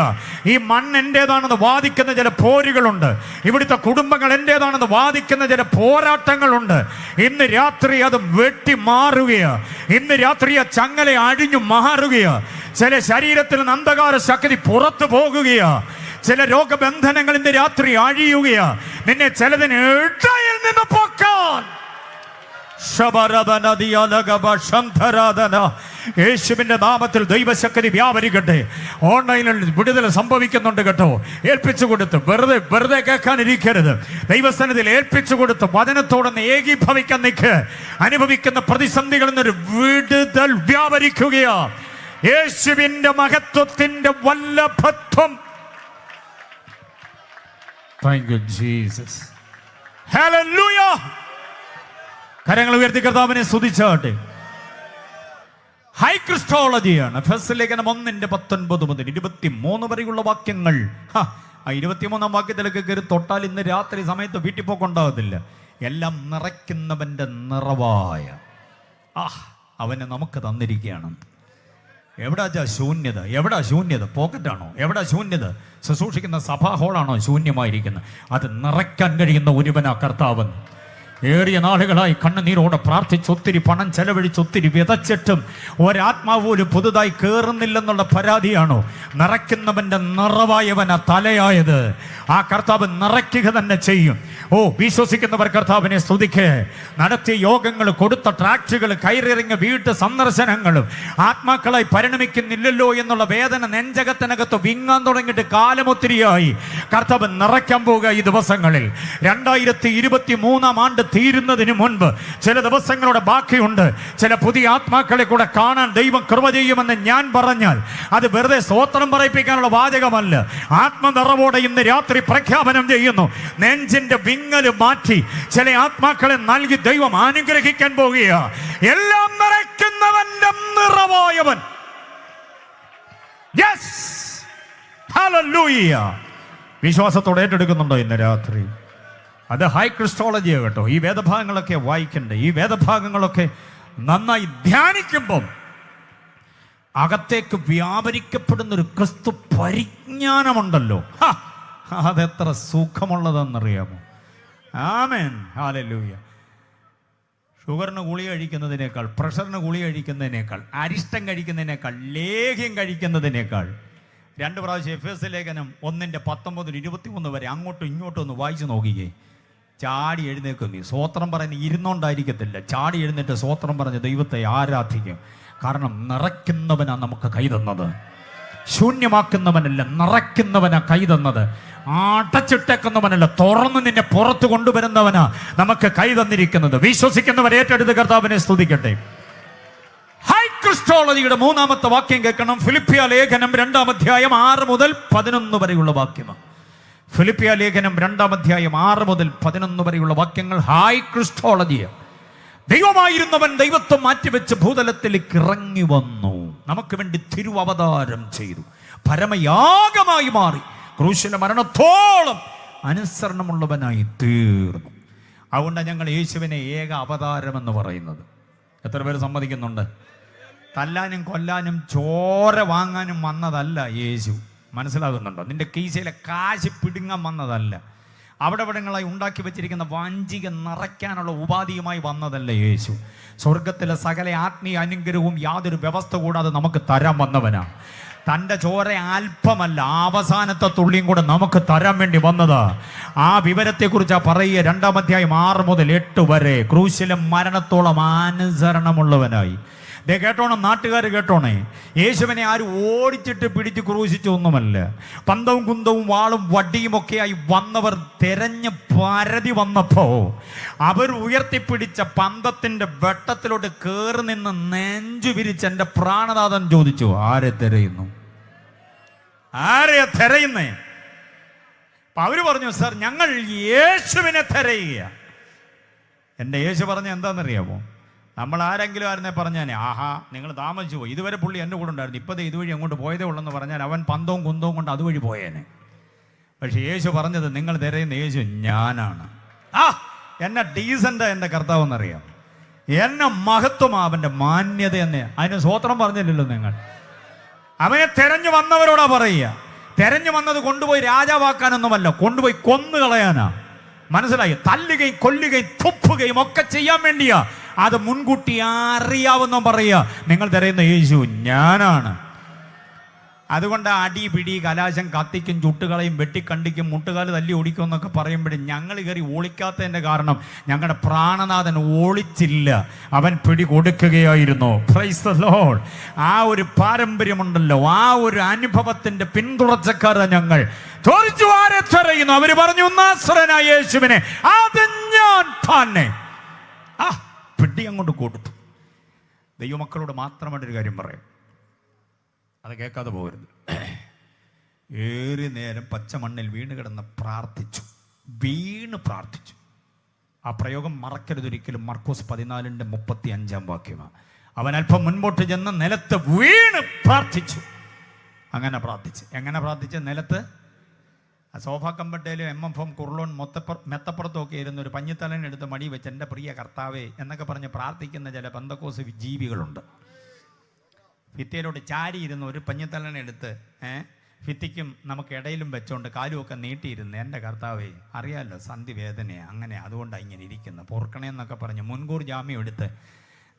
ഈ മണ്ണ് എന്റേതാണെന്ന് വാദിക്കുന്ന ചില പോരുകളുണ്ട്. ഇവിടുത്തെ കുടുംബങ്ങൾ എന്റേതാണെന്ന് വാദിക്കുന്ന ചില പോരാട്ടങ്ങളുണ്ട്. ഇന്ന് രാത്രി അത് വെട്ടി മാറുകയാ. ഇന്ന് രാത്രി ആ ചങ്ങല അഴിഞ്ഞു മാറുകയാ. ചില ശരീരത്തിൽ നിന്ന് അന്ധകാര ശക്തി പുറത്തു പോകുകയാ. ചില രോഗബന്ധനങ്ങൾ ഇന്ന് രാത്രി അഴിയുകയാ. നിന്നെ ചിലതിന് ഇടയിൽ നിന്ന് പൊക്കാൻ യേശുവിന്റെ നാമത്തിൽ ദൈവശക്തി വ്യാപരിക്കട്ടെ. ഓൺലൈനിൽ വിടുതൽ സംഭവിക്കുന്നുണ്ട് കേട്ടോ. ഏൽപ്പിച്ചു കൊടുത്ത് വെറുതെ കേൾക്കാനിരിക്കരുത്. ദൈവസ്ഥാനത്തിൽ ഏൽപ്പിച്ചു കൊടുത്ത് വചനത്തോടൊന്ന് ഏകീഭവിക്കാൻ നിൽക്ക്. അനുഭവിക്കുന്ന പ്രതിസന്ധികളിൽ നിന്നൊരു വിടുതൽ വ്യാപരിക്കുകയാ. യേശുവിന്റെ മഹത്വത്തിന്റെ വല്ലഭത്വം. Thank you Jesus. ഹല്ലേലൂയ. കരങ്ങൾ ഉയർത്തി കർത്താവിനെ സ്തുതിച്ചാട്ടെ. ഹൈ ക്രിസ്റ്റോളജിയാണ്. എഫെസ്യ ലേഖനം 1:19 മുതൽ 23 വരെയുള്ള വാക്യങ്ങൾ. 23-ാം വാക്യത്തിലൊക്കെ കയറി തൊട്ടാൽ ഇന്ന് രാത്രി സമയത്ത് വീട്ടിൽ പോക്കുണ്ടാകത്തില്ല. എല്ലാം നിറയ്ക്കുന്നവന്റെ നിറവായ അവനെ നമുക്ക് തന്നിരിക്കുകയാണ്. എവിടാ ശൂന്യത? എവിടാ ശൂന്യത? പോക്കറ്റാണോ? എവിടാ ശൂന്യത? ശുശ്രൂഷിക്കുന്ന സഭാ ഹോളാണോ ശൂന്യമായിരിക്കുന്നത്? അത് നിറയ്ക്കാൻ കഴിയുന്ന ഒരുവനാ കർത്താവൻ. ഏറിയ നാളുകളായി കണ്ണുനീരോടെ പ്രാർത്ഥിച്ച് ഒത്തിരി പണം ചെലവഴിച്ച് ഒത്തിരി വിതച്ചിട്ടും ഒരാത്മാവ് പോലും പുതുതായി കയറുന്നില്ലെന്നുള്ള പരാതിയാണോ? നിറയ്ക്കുന്നവന്റെ നിറവായവനാ തലയായത്. ആ കർത്താവ് നിറയ്ക്കുക തന്നെ ചെയ്യും. വിശ്വസിക്കുന്നവർ കർത്താവിനെ സ്തുതിക്ക്. നടത്തിയ യോഗങ്ങൾ, കൊടുത്ത ട്രാക്റ്റുകൾ, കയറിയിറങ്ങിയ വീട്ട് സന്ദർശനങ്ങളും ആത്മാക്കളായി പരിണമിക്കുന്നില്ലല്ലോ എന്നുള്ള വേദന നെഞ്ചകത്തിനകത്ത് വിങ്ങാൻ തുടങ്ങിയിട്ട് കാലമൊത്തിരിയായി. കർത്താവ് നിറയ്ക്കാൻ പോകുക ഈ ദിവസങ്ങളിൽ. 2023 ആണ്ട് തീരുന്നതിന് മുൻപ് ചില ദിവസങ്ങളുടെ ബാക്കിയുണ്ട്. ചില പുതിയ ആത്മാക്കളെ കൂടെ കാണാൻ ദൈവം കൃപ ചെയ്യുമെന്ന് ഞാൻ പറഞ്ഞാൽ അത് വെറുതെ സ്തോത്രം പറയിപ്പിക്കാനുള്ള വാചകമല്ല. ആത്മനിറവോടെ ഇന്ന് രാത്രി പ്രഖ്യാപനം ചെയ്യുന്നു. നെഞ്ചിന്റെ വിങ്ങല് മാറ്റി ചില ആത്മാക്കളെ നൽകി ദൈവം അനുഗ്രഹിക്കാൻ പോകുക. എല്ലാം നിറയ്ക്കുന്നവന്റെ നിറവായവൻ. Yes, hallelujah. വിശ്വാസത്തോടെ ഏറ്റെടുക്കുന്നുണ്ടോ ഇന്ന് രാത്രി? അത് ഹൈ ക്രിസ്റ്റോളജിയാ കേട്ടോ. ഈ വേദഭാഗങ്ങളൊക്കെ വായിക്കണ്ടേ. ഈ വേദഭാഗങ്ങളൊക്കെ നന്നായി ധ്യാനിക്കുമ്പം അകത്തേക്ക് വ്യാപരിക്കപ്പെടുന്നൊരു ക്രിസ്തു പരിജ്ഞാനമുണ്ടല്ലോ. അതെത്ര സുഖമുള്ളതെന്നറിയാമോ? ആമേൻ, ഹല്ലേലൂയ. ഷുഗറിന് ഗുളിക കഴിക്കുന്നതിനേക്കാൾ, പ്രഷറിന് ഗുളിക കഴിക്കുന്നതിനേക്കാൾ, അരിഷ്ടം കഴിക്കുന്നതിനേക്കാൾ, ലേഹ്യം കഴിക്കുന്നതിനേക്കാൾ 2 പ്രാവശ്യം എഫെസ്യ ലേഖനം 1:19-23 വരെ അങ്ങോട്ടും ഇങ്ങോട്ടും ഒന്ന് വായിച്ചു നോക്കിക്കേ. ചാടി എഴുന്നേക്കും. നീ സ്വോത്രം പറയുന്ന ഇരുന്നോണ്ടായിരിക്കത്തില്ല. ചാടി എഴുന്നേറ്റ് സ്വോത്രം പറഞ്ഞ് ദൈവത്തെ ആരാധിക്കും. കാരണം നിറയ്ക്കുന്നവനാണ് നമുക്ക് കൈ തന്നത്. ശൂന്യമാക്കുന്നവനല്ല, നിറയ്ക്കുന്നവനാ കൈ തന്നത്. അടച്ചിട്ടേക്കുന്നവനല്ല, തുറന്ന് നിന്നെ പുറത്ത് കൊണ്ടുവരുന്നവനാ നമുക്ക് കൈ തന്നിരിക്കുന്നത്. വിശ്വസിക്കുന്നവർ ഏറ്റെടുത്ത് കർത്താവിനെ സ്തുതിക്കട്ടെ. ഹൈ ക്രിസ്റ്റോളജിയുടെ 3-ാമത്തെ വാക്യം കേൾക്കണം. ഫിലിപ്പിയ ലേഖനം 2-ാം അധ്യായം 6 മുതൽ 11 വരെയുള്ള വാക്യമാണ്. ഫിലിപ്പിയ ലേഖനം 2-ാം അധ്യായം 6 മുതൽ 11 വരെയുള്ള വാക്യങ്ങൾ. High Christology. ദൈവമായിരുന്നവൻ ദൈവത്വം മാറ്റിവെച്ച് ഭൂതലത്തിലേക്ക് ഇറങ്ങി വന്നു, നമുക്ക് വേണ്ടി തിരുവവതാരം ചെയ്തു, പരമയാഗമായി മാറി, ക്രൂശിലെ മരണത്തോളം അനുസരണമുള്ളവനായി തീർന്നു. അതുകൊണ്ടാണ് ഞങ്ങൾ യേശുവിനെ ഏക അവതാരം എന്ന് പറയുന്നത്. എത്ര പേര് സമ്മതിക്കുന്നുണ്ട്? തല്ലാനും കൊല്ലാനും ചോര വാങ്ങാനും വന്നതല്ല യേശു. മനസ്സിലാകുന്നുണ്ടോ? നിന്റെ കീശയിലെ കാശ് പിടുങ്ങാൻ വന്നതല്ല. അവിടെ ഇവിടങ്ങളായി ഉണ്ടാക്കി വെച്ചിരിക്കുന്ന വാഞ്ചിക നിറയ്ക്കാനുള്ള ഉപാധിയുമായി വന്നതല്ല യേശു. സ്വർഗത്തിലെ സകല ആത്മീയ അനുഗ്രഹവും യാതൊരു വ്യവസ്ഥ കൂടാതെ നമുക്ക് തരാൻ വന്നവനാണ്. തൻ്റെ ചോര അല്പമല്ല, അവസാനത്തെ തുള്ളിയും കൂടെ നമുക്ക് തരാൻ വേണ്ടി വന്നതാ. ആ വിവരത്തെക്കുറിച്ചാണ് പറയുക. 2-ാം അധ്യായം 6 മുതൽ 8 വരെ. ക്രൂശിലെ മരണത്തോളം അനുസരണമുള്ളവനായി. കേട്ടോണം, നാട്ടുകാർ കേട്ടോണേ. യേശുവിനെ ആരും ഓടിച്ചിട്ട് പിടിച്ച് ക്രൂശിച്ചൊന്നുമല്ല. പന്തവും കുന്തവും വാളും വടിയും ഒക്കെയായി വന്നവർ തെരഞ്ഞ് പരതി വന്നപ്പോ അവർ ഉയർത്തിപ്പിടിച്ച പന്തത്തിന്റെ വെട്ടത്തിലോട്ട് കയറി നിന്ന് നെഞ്ചു വിരിച്ച് എൻ്റെ പ്രാണനാഥൻ ചോദിച്ചു, ആരെ തിരയുന്നു? ആരെയാ തിരയുന്നേ? അപ്പൊ അവര് പറഞ്ഞു, സാർ ഞങ്ങൾ യേശുവിനെ തിരയുക. എൻ്റെ യേശു പറഞ്ഞ എന്താണെന്നറിയാമോ? നമ്മൾ ആരെങ്കിലും ആയിരുന്നേ പറഞ്ഞാൽ, ആഹാ നിങ്ങൾ താമസിച്ചു പോയി, ഇതുവരെ പുള്ളി എൻ്റെ കൂടെ ഉണ്ടായിരുന്നു, ഇപ്പോഴത്തെ ഇതുവഴി അങ്ങോട്ട് പോയതേ ഉള്ളെന്ന് പറഞ്ഞാൽ അവൻ പന്തവും കുന്തവും കൊണ്ട് അതുവഴി പോയേനെ. പക്ഷെ യേശു പറഞ്ഞത്, നിങ്ങൾ തിരയുന്ന യേശു ഞാനാണ്. എന്നെ ഡീസൻ്റാ എൻ്റെ കർത്താവെന്നറിയാം, എന്നെ മഹത്വമാ അവൻ്റെ മാന്യത എന്ന്. അതിന് സ്വോത്രം പറഞ്ഞില്ലല്ലോ നിങ്ങൾ. അവനെ തെരഞ്ഞു വന്നവരോടാ പറയുക. തെരഞ്ഞു വന്നത് കൊണ്ടുപോയി രാജാവാക്കാനൊന്നുമല്ല, കൊണ്ടുപോയി കൊന്നുകളയാനാ. മനസ്സിലായി? തല്ലുകയും കൊല്ലുകയും തുപ്പുകയും ഒക്കെ ചെയ്യാൻ വേണ്ടിയാ. അത് മുൻകൂട്ടി അറിയാവുന്ന പറയുക, നിങ്ങൾ തിരയുന്ന യേശു ഞാനാണ്. അതുകൊണ്ട് അടി പിടി കലാശം കത്തിക്കും, ചുട്ടുകളയും, വെട്ടിക്കണ്ടിക്കും, മുട്ടുകാല് തല്ലി ഓടിക്കും എന്നൊക്കെ പറയുമ്പോഴും ഞങ്ങൾ കയറി ഓളിക്കാത്തതിൻ്റെ കാരണം ഞങ്ങളുടെ പ്രാണനാഥൻ ഓളിച്ചില്ല, അവൻ പിടി കൊടുക്കുകയായിരുന്നു. Praise the Lord. ആ ഒരു പാരമ്പര്യമുണ്ടല്ലോ, ആ ഒരു അനുഭവത്തിന്റെ പിന്തുടർച്ചക്കാരാണ് ഞങ്ങൾ. ചോദിച്ചു, ആരെ തിരയുന്നു? അവര് പറഞ്ഞു, നാസറേനായ യേശുവിനെ. അത് ഞാൻ തന്നെ. പിടി അങ്ങോട്ട് കൊടുത്തു. ദൈവമക്കളോട് മാത്രമായിട്ടൊരു കാര്യം പറയാം, അത് കേൾക്കാതെ പോകരുത്. ഏറെ നേരം പച്ചമണ്ണിൽ വീണ് കിടന്ന് പ്രാർത്ഥിച്ചു. ആ പ്രയോഗം മറക്കരുതൊരിക്കലും. മർക്കോസ് 14:35 വാക്യമാണ്. അവൻ അല്പം മുൻപോട്ട് ചെന്ന് നിലത്ത് വീണ് പ്രാർത്ഥിച്ചു. അങ്ങനെ പ്രാർത്ഥിച്ച്. എങ്ങനെ പ്രാർത്ഥിച്ച്? നിലത്ത് സോഫ കമ്പട്ടയിലും MFM കുർലോൺ മെത്തപ്പുറത്തും ഒക്കെ ഇരുന്ന് ഒരു പഞ്ഞിത്തലനെടുത്ത് മടി വെച്ച്, എൻ്റെ പ്രിയ കർത്താവേ എന്നൊക്കെ പറഞ്ഞ് പ്രാർത്ഥിക്കുന്ന ചില പെന്തക്കോസ് ജീവികളുണ്ട്. ഭിത്തിയിലോട്ട് ചാരിയിരുന്ന് ഒരു പഞ്ഞിത്തലനെടുത്ത് ഭിത്തിക്കും നമുക്ക് ഇടയിലും വെച്ചോണ്ട് കാലുമൊക്കെ നീട്ടിയിരുന്ന്, എൻ്റെ കർത്താവേ അറിയാമല്ലോ സന്ധി വേദനയാണ്, അങ്ങനെ അതുകൊണ്ടാണ് ഇങ്ങനെ ഇരിക്കുന്നത്, പൊറുക്കണേന്നൊക്കെ പറഞ്ഞ് മുൻകൂർ ജാമ്യം എടുത്ത്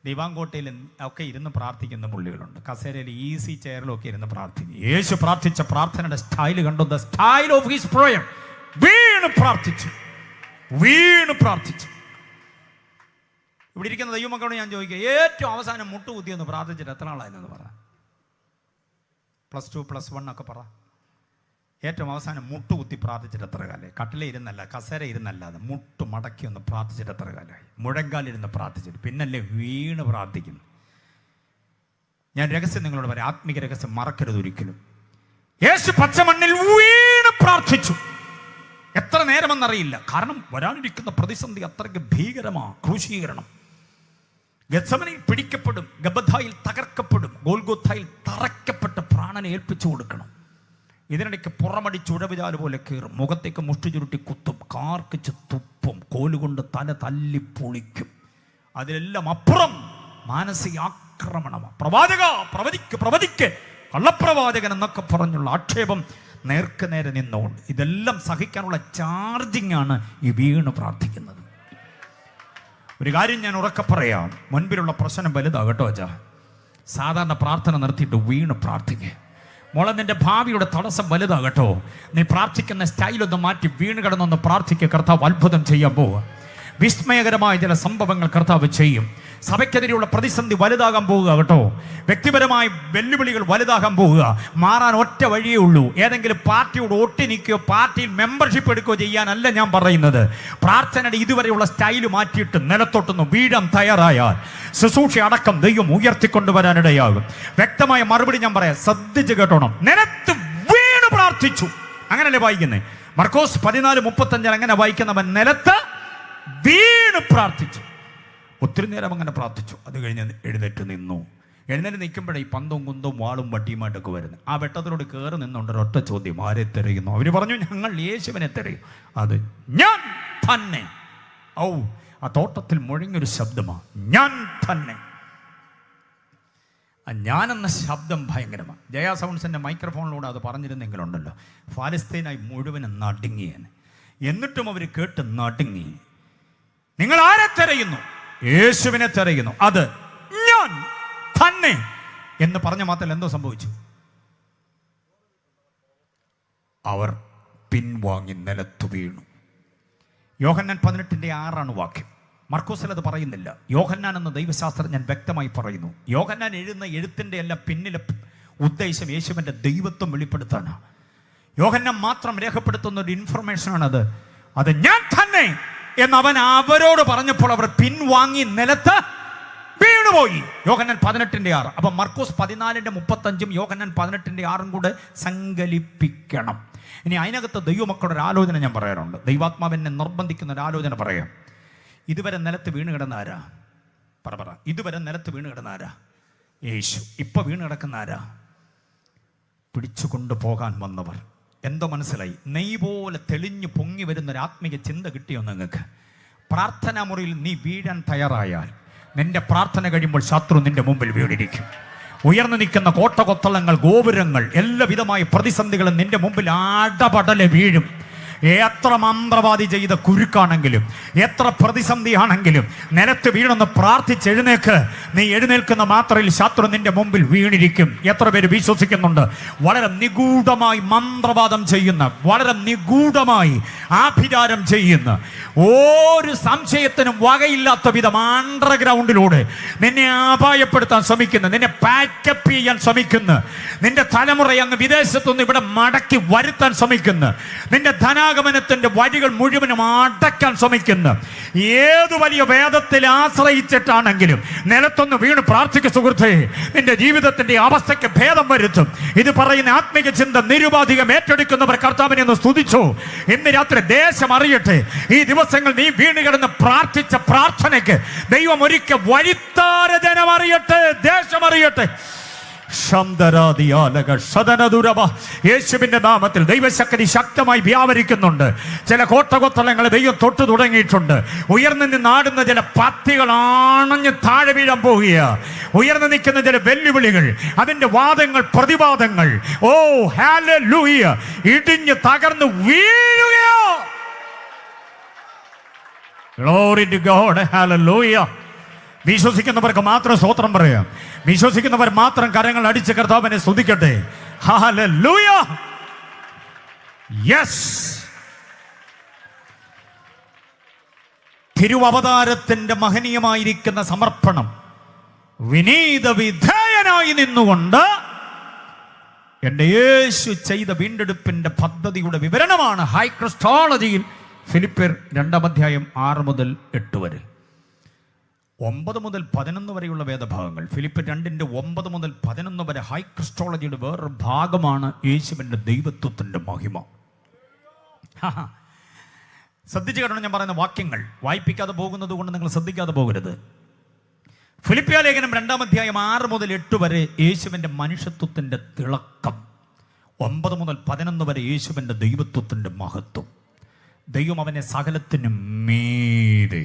ദിവാങ്കോട്ടയിൽ ഒക്കെ ഇരുന്ന് പ്രാർത്ഥിക്കുന്ന പുള്ളികളുണ്ട്. കസേരയിൽ ഈസി ചെയറിലൊക്കെ ഇരുന്ന് പ്രാർത്ഥിക്കും. യേശു പ്രാർത്ഥിച്ച പ്രാർത്ഥനയുടെ സ്റ്റൈല് കണ്ടു. The style of his prayer. വീണ് പ്രാർത്ഥിച്ചു. ഇവിടെ ഇരിക്കുന്ന ദൈവമക്കളോട് ഞാൻ ചോദിക്കുക, ഏറ്റവും അവസാനം മുട്ടുകുത്തിയൊന്ന് പ്രാർത്ഥിച്ചിട്ട് എത്ര നാളായെന്ന് പറ. +2 +1 ഒക്കെ പറ. ഏറ്റവും അവസാനം മുട്ടുകുത്തി പ്രാർത്ഥിച്ചിട്ട് എത്ര കാലമായി? കട്ടില ഇരുന്നല്ല, കസേര ഇരുന്നല്ലാതെ മുട്ടു മടക്കി ഒന്ന് പ്രാർത്ഥിച്ചിട്ട് എത്ര കാലമായി? മുഴങ്കാലിരുന്ന് പ്രാർത്ഥിച്ചിട്ട് പിന്നല്ലേ വീണ് പ്രാർത്ഥിക്കുന്നു. ഞാൻ രഹസ്യം നിങ്ങളോട് പറയാം, ആത്മീക രഹസ്യം മറക്കരുത് ഒരിക്കലും. യേശു പച്ചമണ്ണിൽ വീണ് പ്രാർത്ഥിച്ചു. എത്ര നേരമെന്നറിയില്ല, കാരണം വരാനിരിക്കുന്ന പ്രതിസന്ധി അത്രയ്ക്ക് ഭീകരമാണ്. ക്രൂശീകരണം. ഗത്സമനയിൽ പിടിക്കപ്പെടും, ഗബഥായിൽ തകർക്കപ്പെടും, ഗോൽഗോഥായിൽ തറയ്ക്കപ്പെട്ട് പ്രാണനെ ഏൽപ്പിച്ചു കൊടുക്കണം. ഇതിനിടയ്ക്ക് പുറമടിച്ച് ഉഴവിചാല് പോലെ കയറും, മുഖത്തേക്ക് മുഷ്ടി ചുരുട്ടി കുത്തും, കാർക്കിച്ച് തുപ്പും, കോലുകൊണ്ട് തല തല്ലി പൊളിക്കും. അതിലെല്ലാം അപ്പുറം മാനസിക ആക്രമണമാണ്. പ്രവചിക്ക് കള്ളപ്രവാചകൻ എന്നൊക്കെ പറഞ്ഞുള്ള ആക്ഷേപം നേർക്ക് നേരെ നിന്നുകൊണ്ട് ഇതെല്ലാം സഹിക്കാനുള്ള ചാർജിങ് ആണ് ഈ വീണ് പ്രാർത്ഥിക്കുന്നത്. ഒരു കാര്യം ഞാൻ ഉറക്കെ പറയാം, മുൻപിലുള്ള പ്രശ്നം വലുതാകട്ടോ അച്ഛാ. സാധാരണ പ്രാർത്ഥന നിർത്തിയിട്ട് വീണ് പ്രാർത്ഥിക്കുക. മോളെ, നിന്റെ ഭാവിയുടെ തടസ്സം വലുതാകട്ടോ. നീ പ്രാർത്ഥിക്കുന്ന സ്റ്റൈലൊന്ന് മാറ്റി വീണ് കിടന്നൊന്ന് പ്രാർത്ഥിക്കുക. കർത്താവ് അത്ഭുതം ചെയ്യാൻ പോവുക. വിസ്മയകരമായ ചില സംഭവങ്ങൾ കർത്താവ് ചെയ്യും. സഭയ്ക്കെതിരെയുള്ള പ്രതിസന്ധി വലുതാകാൻ പോവുക കേട്ടോ. വ്യക്തിപരമായ വെല്ലുവിളികൾ വലുതാകാൻ പോവുക. മാറാൻ ഒറ്റ വഴിയേ ഉള്ളൂ. ഏതെങ്കിലും പാർട്ടിയോട് ഒട്ടി നിൽക്കുകയോ പാർട്ടിയിൽ മെമ്പർഷിപ്പ് എടുക്കുകയോ ചെയ്യാനല്ല ഞാൻ പറയുന്നത്. പ്രാർത്ഥനയുടെ ഇതുവരെയുള്ള സ്റ്റൈല് മാറ്റിയിട്ട് നിലത്തൊട്ടുന്നു വീഴാൻ തയ്യാറായാൽ ശുശ്രൂഷ അടക്കം ദൈവം ഉയർത്തിക്കൊണ്ടുവരാനിടയാകും. വ്യക്തമായ മറുപടി ഞാൻ പറയാം, ശ്രദ്ധിച്ച് കേട്ടോണം. നിലത്ത് വീണ് പ്രാർത്ഥിച്ചു, അങ്ങനല്ലേ വായിക്കുന്നത്? മർക്കോസ് 14:35 അങ്ങനെ വായിക്കുന്നവൻ നിലത്ത് വീണ് പ്രാർത്ഥിച്ചു. ഒത്തിരി നേരം അങ്ങനെ പ്രാർത്ഥിച്ചു. അത് കഴിഞ്ഞ് എഴുന്നേറ്റ് നിന്നു. എഴുന്നേറ്റ് നിൽക്കുമ്പോഴേ ഈ പന്തവും കുന്തവും വാളും വട്ടിയുമായിട്ടൊക്കെ വരുന്നത്. ആ വെട്ടത്തിലൂടെ കയറി നിന്നുകൊണ്ട് ഒരൊറ്റ ചോദ്യം, ആരെ തിരയുന്നു? അവർ പറഞ്ഞു, ഞങ്ങൾ യേശുവിനെ തിരയും. അത് ഞാൻ തന്നെ. ഔ, ആ തോട്ടത്തിൽ മുഴങ്ങിയൊരു ശബ്ദമാണ്, ഞാൻ തന്നെ. ഞാനെന്ന ശബ്ദം ഭയങ്കരമാണ്. ജയ സൗണ്ട്സിൻ്റെ മൈക്രോഫോണിലൂടെ അത് പറഞ്ഞിരുന്നെങ്കിലുണ്ടല്ലോ, ഫലസ്തീനായി മുഴുവനും നടുങ്ങിയേനെ. എന്നിട്ടും അവർ കേട്ട് നടുങ്ങി. നിങ്ങൾ ആരെ തിരയുന്നു? യേശുവിനെ തിരയുന്നു. അത് ഞാൻ തന്നെ എന്ന് പറഞ്ഞ മാത്രമല്ല, എന്തോ സംഭവിച്ചു? അവർ പിൻവാങ്ങി നിലത്തു വീണു. യോഹന്നാൻ 18:6 വാക്യം. മർക്കോസിൽ അത് പറയുന്നില്ല. യോഹന്നാൻ എന്ന ദൈവശാസ്ത്രജ്ഞൻ വ്യക്തമായി പറയുന്നു. യോഹന്നാൻ എഴുതുന്ന എഴുത്തിൻ്റെ എല്ലാം പിന്നിലെ ഉദ്ദേശം യേശുവിൻ്റെ ദൈവത്വം വെളിപ്പെടുത്താനാണ്. യോഹന്നാൻ മാത്രം രേഖപ്പെടുത്തുന്ന ഒരു ഇൻഫർമേഷനാണത്. അത് ഞാൻ തന്നെ എന്ന് അവൻ അവരോട് പറഞ്ഞപ്പോൾ അവർ പിൻവാങ്ങി നിലത്ത് വീണുപോയി. യോഹന്നാൻ 18:6. അപ്പം മർക്കോസ് 14:35 യോഹന്നാൻ 18:6 കൂടെ സങ്കലിപ്പിക്കണം. ഇനി അതിനകത്ത് ദൈവമക്കളുടെ ഒരു ആലോചന ഞാൻ പറയാറുണ്ട്. ദൈവാത്മാവിനെ നിർബന്ധിക്കുന്ന ഒരു ആലോചന പറയാം. ഇതുവരെ നിലത്ത് വീണ് കിടന്ന ആരാ? പറ. ഇതുവരെ നിലത്ത് വീണ് കിടന്ന ആരാ? യേശു. ഇപ്പൊ വീണ് കിടക്കുന്ന ആരാ? പിടിച്ചുകൊണ്ടു പോകാൻ വന്നവർ. എന്തോ മനസ്സിലായി? നെയ് പോലെ തെളിഞ്ഞു പൊങ്ങി വരുന്നൊരു ആത്മീയ ചിന്ത കിട്ടിയോ നിങ്ങൾക്ക്? പ്രാർത്ഥനാ മുറിയിൽ നീ വീഴാൻ തയ്യാറായാൽ നിന്റെ പ്രാർത്ഥന കഴിയുമ്പോൾ ശത്രു നിന്റെ മുമ്പിൽ വീണിരിക്കും. ഉയർന്നു നിൽക്കുന്ന കോട്ടകൊത്തളങ്ങൾ, ഗോപുരങ്ങൾ, എല്ലാവിധമായ പ്രതിസന്ധികളും നിന്റെ മുമ്പിൽ അടപടലെ വീഴും. എത്ര മന്ത്രവാദി ചെയ്ത കുരുക്കാണെങ്കിലും എത്ര പ്രതിസന്ധിയാണെങ്കിലും നിലത്ത് വീണെന്ന് പ്രാർത്ഥിച്ചെഴുന്നേക്ക്. നീ എഴുന്നേൽക്കുന്ന മാത്രയിൽ ശത്രു നിന്റെ മുമ്പിൽ വീണിരിക്കും. എത്ര പേര് വിശ്വസിക്കുന്നുണ്ട്? വളരെ നിഗൂഢമായി മന്ത്രവാദം ചെയ്യുന്ന, വളരെ നിഗൂഢമായി ആഭിചാരം ചെയ്യുന്ന, ഒരു സംശയത്തിനും വകയില്ലാത്ത വിധം അണ്ടർഗ്രൗണ്ടിലൂടെ നിന്നെ അപായപ്പെടുത്താൻ ശ്രമിക്കുന്ന, നിന്നെ പാക്കപ്പ് ചെയ്യാൻ ശ്രമിക്കുന്ന, നിന്റെ തലമുറയെ അങ്ങ് വിദേശത്തുനിന്ന് ഇവിടെ മടക്കി വരുത്താൻ ശ്രമിക്കുന്ന, നിന്റെ ധനാഗമനത്തിന്റെ വഴികൾ മുഴുവനും അടക്കാൻ ശ്രമിക്കുന്ന, ഏതു വലിയ വേദത്തിൽ ആശ്രയിച്ചിട്ടാണെങ്കിലും നിലത്തൊന്ന് വീണ് പ്രാർത്ഥിക്കുക സുഹൃത്തേ. നിന്റെ ജീവിതത്തിന്റെ അവസ്ഥയ്ക്ക് ഭേദം വരുത്തും. ഇത് പറയുന്ന ആത്മീയ ചിന്ത നിരുപാധികം ഏറ്റെടുക്കുന്നവർ കർത്താവിനെ ഒന്ന് സ്തുതിച്ചോ. ഇന്ന് രാത്രി ദേശം അറിയട്ടെ, ഈ ദിവസങ്ങൾ നീ വീണ് കിടന്ന് പ്രാർത്ഥിച്ച പ്രാർത്ഥനയ്ക്ക് ദൈവം ഒരിക്കൽ വഴിത്താര ജനം അറിയട്ടെ, ദേശം അറിയട്ടെ. യേശുവിന്റെ നാമത്തിൽ ദൈവശക്തി ശക്തമായി വ്യാപരിക്കുന്നുണ്ട്. ചില കോട്ടകൊത്തളങ്ങൾ ദൈവം തൊട്ടു തുടങ്ങിയിട്ടുണ്ട്. ഉയർന്നു നിന്നാടുന്ന ചില പത്തികൾ ആണഞ്ഞ് താഴെ വീഴാൻ പോവുക. ഉയർന്നു നിൽക്കുന്ന ചില വെല്ലുവിളികൾ, അതിന്റെ വാദങ്ങൾ, പ്രതിവാദങ്ങൾ, ഓ ഹല്ലേലൂയ, ഇടിഞ്ഞ് തകർന്ന് വീഴുകയോ. Glory to God, hallelujah. വിശ്വസിക്കുന്നവർക്ക് മാത്രം സ്തോത്രം പറയാം. വിശ്വസിക്കുന്നവർ മാത്രം കരങ്ങൾ അടിച്ച് കർത്താവിനെ സ്തുതിക്കട്ടെ. ഹല്ലേലൂയ. യെസ്. തിരുവവതാരത്തിന്റെ മഹനീയമായിരിക്കുന്ന സമർപ്പണം വിനീത വിധേയനായി നിന്നുകൊണ്ട് എൻ്റെ യേശു ചെയ്ത വീണ്ടെടുപ്പിന്റെ പദ്ധതിയുടെ വിവരണമാണ് ഹൈ ക്രിസ്റ്റോളജിയിൽ ഫിലിപ്പിയർ 2:6-8 വരെ. 9 മുതൽ 11 വരെയുള്ള വേദഭാഗങ്ങൾ, ഫിലിപ്പിയർ 2:9-11 വരെ ഹൈ ക്രിസ്റ്റോളജിയുടെ വേറൊരു ഭാഗമാണ് യേശുവിൻ്റെ ദൈവത്വത്തിൻ്റെ മഹിമ. ശ്രദ്ധിച്ചു കേട്ടോ ഞാൻ പറയുന്ന വാക്യങ്ങൾ. വായിപ്പിക്കാതെ പോകുന്നത് കൊണ്ട് നിങ്ങൾ ശ്രദ്ധിക്കാതെ പോകരുത്. ഫിലിപ്പിയ ലേഖനം 2:6-8 വരെ യേശുവിൻ്റെ മനുഷ്യത്വത്തിൻ്റെ തിളക്കം. 9 മുതൽ 11 വരെ യേശുവിൻ്റെ ദൈവത്വത്തിൻ്റെ മഹത്വം. ദൈവം അവനെ സകലത്തിനും മീതെ,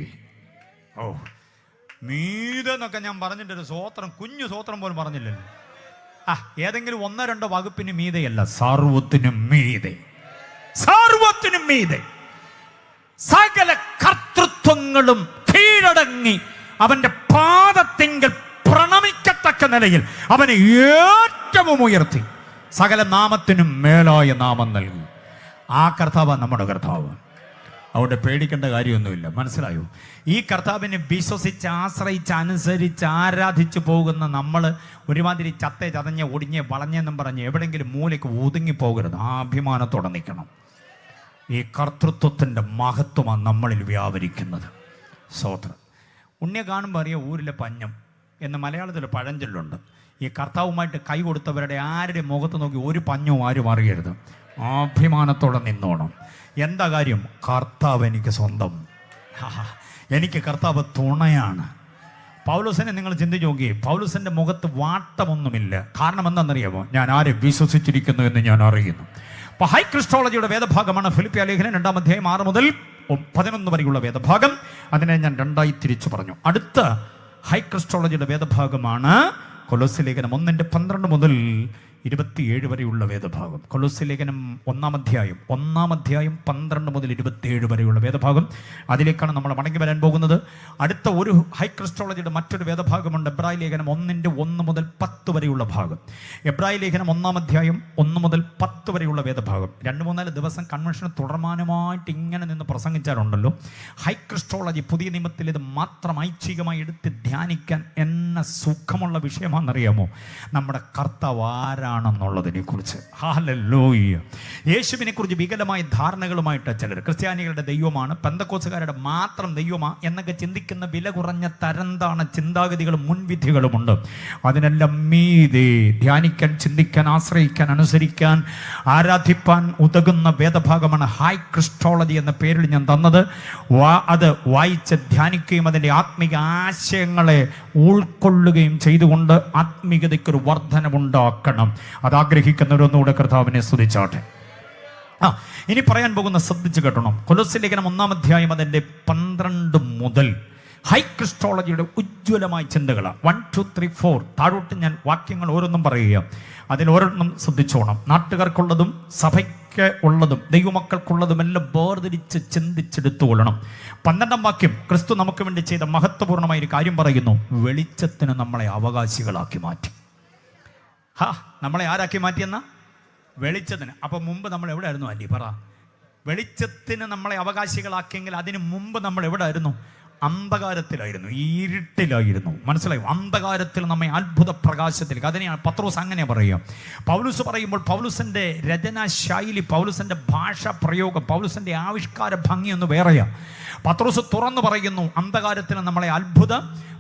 മീതെ എന്നൊക്കെ ഞാൻ പറഞ്ഞിട്ടൊരു സ്വോത്രം, കുഞ്ഞു സ്വോത്രം പോലും പറഞ്ഞില്ലല്ലോ. ഏതെങ്കിലും 1-2 വകുപ്പിന് മീതെയല്ല, സർവത്തിനും മീതെ, സർവത്തിനും മീതെ. സകല കർത്തൃത്വങ്ങളും കീഴടങ്ങി അവന്റെ പാദത്തിങ്കൽ പ്രണമിക്കത്തക്ക നിലയിൽ അവനെ ഏറ്റവും ഉയർത്തി സകല നാമത്തിനും മേലായ നാമം നൽകി. ആ കർത്താവ് നമ്മുടെ കർത്താവ്. അവിടെ പേടിക്കേണ്ട കാര്യമൊന്നുമില്ല. മനസ്സിലായോ? ഈ കർത്താവിനെ വിശ്വസിച്ച് ആശ്രയിച്ച് അനുസരിച്ച് ആരാധിച്ചു പോകുന്ന നമ്മൾ ഒരുമാതിരി ചതഞ്ഞ ഒടിഞ്ഞ് വളഞ്ഞെന്നും പറഞ്ഞ് എവിടെയെങ്കിലും മൂലയ്ക്ക് ഒതുങ്ങി പോകരുത്. ആ അഭിമാനത്തോടെ നിൽക്കണം. ഈ കർത്തൃത്വത്തിൻ്റെ മഹത്വമാണ് നമ്മളിൽ വ്യാപരിക്കുന്നത്. സ്തോത്രം. ഉണ്ണിയെ കാണുമ്പോൾ അറിയാം ഊരിലെ പഞ്ഞം എന്ന് മലയാളത്തിൽ പഴഞ്ചൊല്ലുണ്ട്. ഈ കർത്താവുമായിട്ട് കൈ കൊടുത്തവരുടെ ആരുടെ മുഖത്ത് നോക്കി ഒരു പഞ്ഞവും ആരും അറിയരുത്. അഭിമാനത്തോടെ നിന്നോണം. എന്താ കാര്യം? കർത്താവ് എനിക്ക് സ്വന്തം, എനിക്ക് കർത്താവ് തുണയാണ്. പൗലോസിനെ നിങ്ങൾ ചിന്തിച്ച് നോക്കി. പൗലോസിൻ്റെ മുഖത്ത് വാട്ടമൊന്നുമില്ല. കാരണം എന്താണെന്നറിയാമോ? ഞാൻ ആരെ വിശ്വസിച്ചിരിക്കുന്നു എന്ന് ഞാൻ അറിയുന്നു. അപ്പോൾ ഹൈ ക്രിസ്റ്റോളജിയുടെ വേദഭാഗമാണ് ഫിലിപ്പിയ ലേഖനം 2-ാം അധ്യായം 6 മുതൽ 11 വരെയുള്ള വേദഭാഗം. അതിനെ ഞാൻ രണ്ടായി തിരിച്ചു പറഞ്ഞു. അടുത്ത ഹൈ ക്രിസ്റ്റോളജിയുടെ വേദഭാഗമാണ് കൊലോസ്യ ലേഖനം 1:12 മുതൽ 27 വരെയുള്ള വേദഭാഗം. കൊലോസ്യ ലേഖനം 1-ാം അധ്യായം 12 മുതൽ 27 വരെയുള്ള വേദഭാഗം. അതിലേക്കാണ് നമ്മൾ മടങ്ങി വരാൻ പോകുന്നത്. അടുത്ത ഒരു ഹൈ ക്രിസ്റ്റോളജിയുടെ മറ്റൊരു വേദഭാഗമുണ്ട്. എബ്രായ ലേഖനം 1:1 മുതൽ 10 വരെയുള്ള ഭാഗം. എബ്രായ ലേഖനം 1-ാം അധ്യായം 1 മുതൽ 10 വരെയുള്ള വേദഭാഗം. 2-3 ദിവസം കൺവെൻഷൻ തുടർമാനമായിട്ട് ഇങ്ങനെ നിന്ന് പ്രസംഗിച്ചാലുണ്ടല്ലോ. ഹൈ ക്രിസ്റ്റോളജി പുതിയ നിയമത്തിൽ ഇത് മാത്രം ഐച്ഛികമായി എടുത്ത് ധ്യാനിക്കാൻ എന്ന സുഖമുള്ള വിഷയമാണെന്നറിയാമോ? നമ്മുടെ കർത്താവ് ആരാണെന്നുള്ളതിനെ കുറിച്ച്. ഹല്ലേലൂയ. യേശുവിനെ കുറിച്ച് വികലമായ ധാരണകളുമായിട്ട് ചിലർ ക്രിസ്ത്യാനികളുടെ ദൈവമാണ്, പെന്തക്കോസ്തുകാരുടെ മാത്രം ദൈവമാണ് എന്നൊക്കെ ചിന്തിക്കുന്ന വില കുറഞ്ഞ തരംതാണ ചിന്താഗതികളും മുൻവിധികളുമുണ്ട്. അതിനെല്ലാം മീതെ ധ്യാനിക്കാൻ, ചിന്തിക്കാൻ, ആശ്രയിക്കാൻ, അനുസരിക്കാൻ, ആരാധിപ്പാൻ ഉതകുന്ന വേദഭാഗമാണ് ഹൈ ക്രിസ്റ്റോളജി എന്ന പേരിൽ ഞാൻ തന്നത്. അത് വായിച്ച് ധ്യാനിക്കുകയും അതിൻ്റെ ആത്മീക ആശയങ്ങളെ ഉൾക്കൊള്ളുകയും ചെയ്തുകൊണ്ട് ആത്മീകതയ്ക്കൊരു വർധനമുണ്ടാക്കണം. അതാഗ്രഹിക്കുന്നവരൊന്നുകൂടെ കർത്താവിനെ സ്തുതിച്ചാട്ടെ. ഇനി പറയാൻ പോകുന്ന ശ്രദ്ധിച്ച് കേട്ടണം. കൊലോസ്യ ലേഖനം 1-ാം അധ്യായം അതിൻ്റെ 12 മുതൽ ഹൈ ക്രിസ്റ്റോളജിയുടെ ഉജ്ജ്വലമായ ചിന്തകളാണ്. 1, 2, 3, 4 താഴോട്ട് ഞാൻ വാക്യങ്ങൾ ഓരോന്നും പറയുക. അതിൽ ഓരോന്നും ശ്രദ്ധിച്ചോണം. നാട്ടുകാർക്കുള്ളതും സഭയ്ക്ക് ഉള്ളതും ദൈവമക്കൾക്കുള്ളതുമെല്ലാം വേർതിരിച്ച് ചിന്തിച്ചെടുത്തുകൊള്ളണം. 12-ാം വാക്യം ക്രിസ്തു നമുക്ക് വേണ്ടി ചെയ്ത മഹത്വപൂർണ്ണമായ ഒരു കാര്യം പറയുന്നു. വെളിച്ചത്തിന് നമ്മളെ അവകാശികളാക്കി മാറ്റി. നമ്മളെ ആരാക്കി മാറ്റിയെന്ന? വെളിച്ചത്തിന്. അപ്പം മുമ്പ് നമ്മൾ എവിടെ ആയിരുന്നു? ആൻറ്റി പറ. വെളിച്ചത്തിന് നമ്മളെ അവകാശികളാക്കിയെങ്കിൽ അതിന് മുമ്പ് നമ്മൾ എവിടെ ആയിരുന്നു? അന്ധകാരത്തിലായിരുന്നു, ഇരുട്ടിലായിരുന്നു. മനസ്സിലായോ? അന്ധകാരത്തിൽ നമ്മെ അത്ഭുത പ്രകാശത്തിലേക്ക്. അതിനെയാണ് പത്രോസ് അങ്ങനെ പറയുക. പൗലൂസ് പറയുമ്പോൾ പൗലൂസിൻ്റെ രചനാ ശൈലി, പൗലൂസിൻ്റെ ഭാഷാ പ്രയോഗം, പൗലൂസിൻ്റെ ആവിഷ്കാര ഭംഗിയൊന്ന് വേറെയാണ്. പത്രോസ് തുറന്നു പറയുന്നു അന്ധകാരത്തിൽ നമ്മളെ അത്ഭുത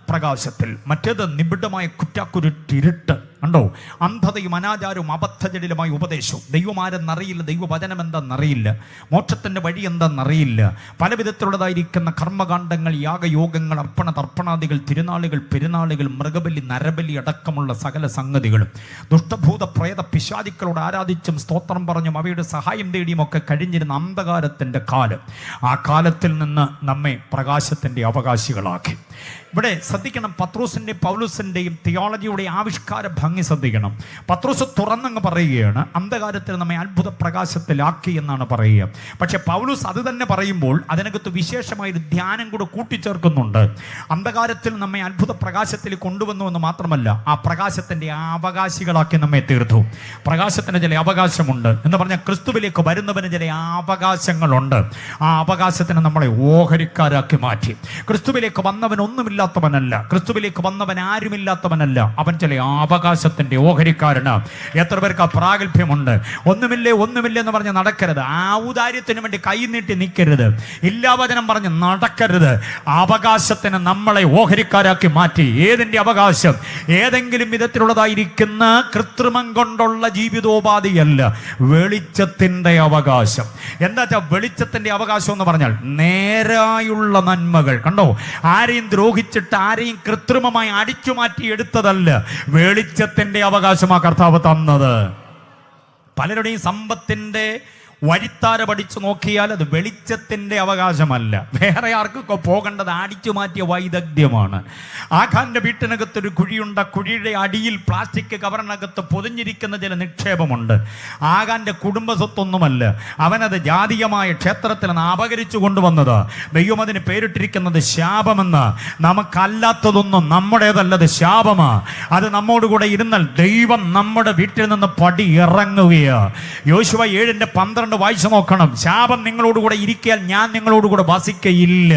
പ്രകാശത്തിൽ. മറ്റേത് നിബിഡമായ കുറ്റാക്കുരുട്ടിരുട്ട്. കണ്ടോ? അന്ധതയും അനാചാരവും അബദ്ധജടിലുമായ ഉപദേശവും. ദൈവമാരെന്നറിയില്ല, ദൈവവചനം എന്താണെന്നറിയില്ല, മോക്ഷത്തിൻ്റെ വഴി എന്താണെന്നറിയില്ല. പല വിധത്തിലുള്ളതായിരിക്കുന്ന കർമ്മകാണ്ഡങ്ങൾ, യാഗയോഗങ്ങൾ, അർപ്പണ തർപ്പണാദികൾ, തിരുനാളുകൾ, പെരുന്നാളുകൾ, മൃഗബലി, നരബലി അടക്കമുള്ള സകല സംഗതികളും ദുഷ്ടഭൂത പ്രേത പിശാചുക്കളോട് ആരാധിച്ചും സ്തോത്രം പറഞ്ഞും അവയുടെ സഹായം തേടിയും ഒക്കെ കഴിഞ്ഞിരുന്ന അന്ധകാരത്തിൻ്റെ കാലം. ആ കാലത്തിൽ നിന്ന് നമ്മെ പ്രകാശത്തിൻ്റെ അവകാശികളാക്കി. ഇവിടെ ശ്രദ്ധിക്കണം, പത്രോസിൻ്റെയും പൗലോസിൻ്റെയും തിയോളജിയുടെ ആവിഷ്കാര ഭംഗി ശ്രദ്ധിക്കണം. പത്രോസ് തുറന്നങ്ങ് പറയുകയാണ് അന്ധകാരത്തിൽ നമ്മെ അത്ഭുത പ്രകാശത്തിലാക്കി എന്നാണ് പറയുക. പക്ഷെ പൗലോസ് അത് തന്നെ പറയുമ്പോൾ അതിനകത്ത് വിശേഷമായൊരു ധ്യാനം കൂടെ കൂട്ടിച്ചേർക്കുന്നുണ്ട്. അന്ധകാരത്തിൽ നമ്മെ അത്ഭുത പ്രകാശത്തിൽ കൊണ്ടുവന്നു എന്ന് മാത്രമല്ല, ആ പ്രകാശത്തിൻ്റെ അവകാശികളാക്കി നമ്മെ തീർത്തു. പ്രകാശത്തിന് ചില അവകാശമുണ്ട് എന്ന് പറഞ്ഞാൽ ക്രിസ്തുവിലേക്ക് വരുന്നവന് ചില അവകാശങ്ങളുണ്ട്. ആ അവകാശത്തിന് നമ്മളെ ഓഹരിക്കാരാക്കി മാറ്റി. ക്രിസ്തുവിലേക്ക് വന്നവൻ ഒന്നുമില്ലാത്തവനല്ല, ക്രിസ്തുവിലേക്ക് വന്നവൻ ആരുമില്ലാത്തവനല്ല, അവൻ ചില അവകാശത്തിന്റെ ഓഹരിക്കാരന്. എത്ര പേർക്ക് ആ പ്രാഗൽഭ്യമുണ്ട്? ഒന്നുമില്ലേ എന്ന് പറഞ്ഞ് നടക്കരുത്. ഔദാര്യത്തിന് വേണ്ടി കൈ നീട്ടി നിൽക്കരുത്. ഇല്ലാവചനം പറഞ്ഞ് നടക്കരുത്. അവകാശത്തിന് നമ്മളെ ഓഹരിക്കാരാക്കി മാറ്റി. ഏതിന്റെ അവകാശം? ഏതെങ്കിലും വിധത്തിലുള്ളതായിരിക്കുന്ന കൃത്രിമം കൊണ്ടുള്ള ജീവിതോപാധിയല്ല, വെളിച്ചത്തിന്റെ അവകാശം. എന്താ വെളിച്ചത്തിന്റെ അവകാശം എന്ന് പറഞ്ഞാൽ നേരായുള്ള നന്മകൾ. കണ്ടോ? ആരെയും ദ്രോഹിച്ചിട്ട് ആരെയും കൃത്രിമമായി അടിച്ചു മാറ്റി എടുത്തതല്ല, വെളിച്ചത്തിന്റെ അവകാശമാ കർത്താവ് തന്നത്. പലരുടെയും സമ്പത്തിന്റെ വഴിത്താര പഠിച്ചു നോക്കിയാൽ അത് വെളിച്ചത്തിന്റെ അവകാശമല്ല, വേറെ ആർക്കൊക്കെ പോകേണ്ടത് അടിച്ചു മാറ്റിയ വൈദഗ്ധ്യമാണ്. ആഖാന്റെ വീട്ടിനകത്തൊരു കുഴിയുണ്ട്. കുഴിയുടെ അടിയിൽ പ്ലാസ്റ്റിക് കവറിനകത്ത് പൊതിഞ്ഞിരിക്കുന്ന ചില നിക്ഷേപമുണ്ട്. ആഖാന്റെ കുടുംബ സ്വത്തൊന്നുമല്ല, അവനത് ജാതീയമായ ക്ഷേത്രത്തിൽ നിന്ന് അപകരിച്ചു കൊണ്ടുവന്നത്. ദൈവം അതിന് പേരിട്ടിരിക്കുന്നത് ശാപമെന്ന്. നമുക്കല്ലാത്തതൊന്നും നമ്മുടേതല്ലത് ശാപമാ. അത് നമ്മോടുകൂടെ ഇരുന്നാൽ ദൈവം നമ്മുടെ വീട്ടിൽ നിന്ന് പടി ഇറങ്ങുകയാ. യോശുവ 7:12 കൊണ്ട് വായിച്ചു നോക്കണം. ശാപം നിങ്ങളോടുകൂടെ ഇരിക്കാൻ ഞാൻ നിങ്ങളോടുകൂടെ വസിക്കയില്ല.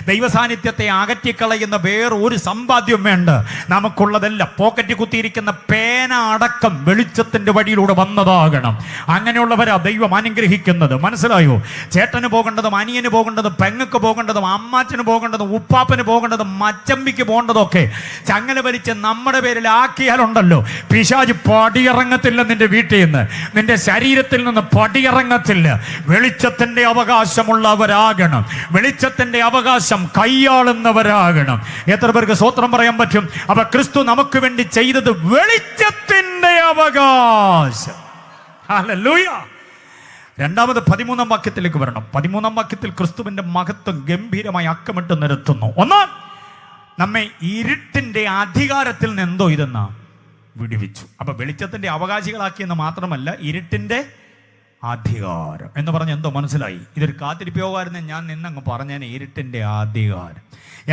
ദൈവസാന്നിധ്യത്തെ അകറ്റിക്കളയുന്ന വേറെ ഒരു സമ്പാദ്യം വേണ്ട. നമുക്കുള്ളതെല്ലാം പോക്കറ്റ് കുത്തിയിരിക്കുന്ന പേന അടക്കം വെളിച്ചത്തിന്റെ വഴിയിലൂടെ വന്നതാകണം. അങ്ങനെയുള്ളവരാ ദൈവം അനുഗ്രഹിക്കുന്നത്. മനസ്സിലായോ? ചേട്ടന് പോകേണ്ടതും അനിയന് പോകേണ്ടതും പെങ്ങക്ക് പോകേണ്ടതും അമ്മാച്ചന് പോകേണ്ടതും ഉപ്പാപ്പന് പോകേണ്ടതും മച്ചമ്പിക്ക് പോകേണ്ടതൊക്കെ ചങ്ങല വലിച്ച് നമ്മുടെ പേരിൽ ആക്കിയാലുണ്ടല്ലോ, പിശാച് പടിയിറങ്ങത്തില്ല. നിന്റെ വീട്ടിൽ നിന്ന്, നിന്റെ ശരീരത്തിൽ നിന്ന് പടിയിറങ്ങത്തില്ല. വെളിച്ചത്തിന്റെ അവകാശമുള്ളവരാകണം. വെളിച്ചത്തിന്റെ അവകാശം കൈയാളുന്നവരാകണം. എത്ര പേർക്ക് സ്തോത്രം പറയാൻ പറ്റും? അപ്പൊ ക്രിസ്തു നമുക്ക് വേണ്ടി ചെയ്തത് വെളിച്ചത്തിന്റെ അവകാശം. ഹല്ലേലൂയ. രണ്ടാമത് 13-ാം വാക്യത്തിലേക്ക് വരണം. 13-ാം വാക്യത്തിൽ ക്രിസ്തുവിന്റെ മഹത്വം ഗംഭീരമായി അക്കമിട്ട് നിരത്തുന്നു. ഒന്ന്, നമ്മെ ഇരുട്ടിന്റെ അധികാരത്തിൽ നിന്ന് എന്തോ ഇതെന്നാ വിടുവിച്ചു. അപ്പൊ വെളിച്ചത്തിന്റെ അവകാശികളാക്കിയെന്ന് മാത്രമല്ല, ഇരുട്ടിന്റെ അധികാരം എന്ന് പറഞ്ഞ എന്തോ മനസ്സിലായി. ഇതൊരു കാത്തിരിപ്പയോഗമായിരുന്നു. ഞാൻ നിന്നങ്ങ് പറഞ്ഞേനെ. ഇരുട്ടിന്റെ അധികാരം.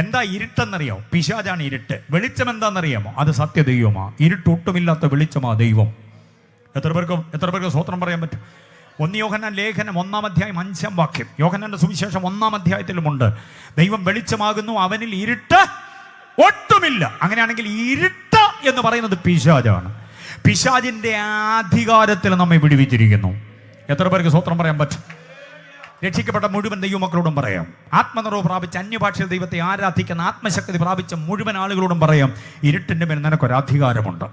എന്താ ഇരുട്ടെന്നറിയാമോ? പിശാചാണ് ഇരുട്ട്. വെളിച്ചം എന്താണെന്നറിയാമോ? അത് സത്യദൈവമാ. ഇരുട്ടൊട്ടുമില്ലാത്ത വെളിച്ചമാ ദൈവം. എത്ര പേർക്ക് സ്തോത്രം പറയാൻ പറ്റും? 1 യോഹന്നാൻ ലേഖനം 1-ാം അധ്യായം 5-ാം വാക്യം. യോഹന്നാന്റെ സുവിശേഷം 1-ാം അധ്യായത്തിലുമുണ്ട്. ദൈവം വെളിച്ചമാകുന്നു, അവനിൽ ഇരുട്ട് ഒട്ടുമില്ല. അങ്ങനെയാണെങ്കിൽ ഇരുട്ട് എന്ന് പറയുന്നത് പിശാചാണ്. പിശാചിന്റെ അധികാരത്തിൽ നമ്മെ വിടുവിച്ചിരിക്കുന്നു. എത്ര പേർക്ക് സ്തോത്രം പറയാൻ പറ്റും? രക്ഷിക്കപ്പെട്ട മുഴുവൻ ദൈവമക്കളോടും പറയാം, ആത്മനിറവ് പ്രാപിച്ച അന്യഭാഷയിൽ ദൈവത്തെ ആരാധിക്കുന്ന ആത്മശക്തി പ്രാപിച്ച മുഴുവൻ ആളുകളോടും പറയാം, ഇരുട്ടിന്റെ മേൽ നിനക്കൊരധികാരമുണ്ട്.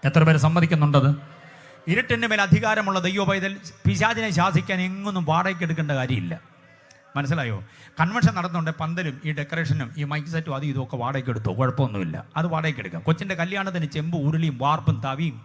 എത്ര പേര് സമ്മതിക്കുന്നുണ്ടത്? ഇരുട്ടിന്റെ മേൽ അധികാരമുള്ള ദൈവപൈതൽ പിശാചിനെ ശാസിക്കാൻ എങ്ങൊന്നും വാടകയ്ക്ക് എടുക്കേണ്ട കാര്യമില്ല. മനസ്സിലായോ? കൺവെൻഷൻ നടന്നുകൊണ്ട് പന്തലും ഈ ഡെക്കറേഷനും ഈ മൈക്ക് സെറ്റും അതും ഇതൊക്കെ വാടകയ്ക്ക് എടുത്തോ, കുഴപ്പമൊന്നുമില്ല. അത് വാടകയ്ക്ക് എടുക്കാം. കൊച്ചിൻ്റെ കല്യാണത്തിന് ചെമ്പ് ഉരുളിയും വാർപ്പും തവിയും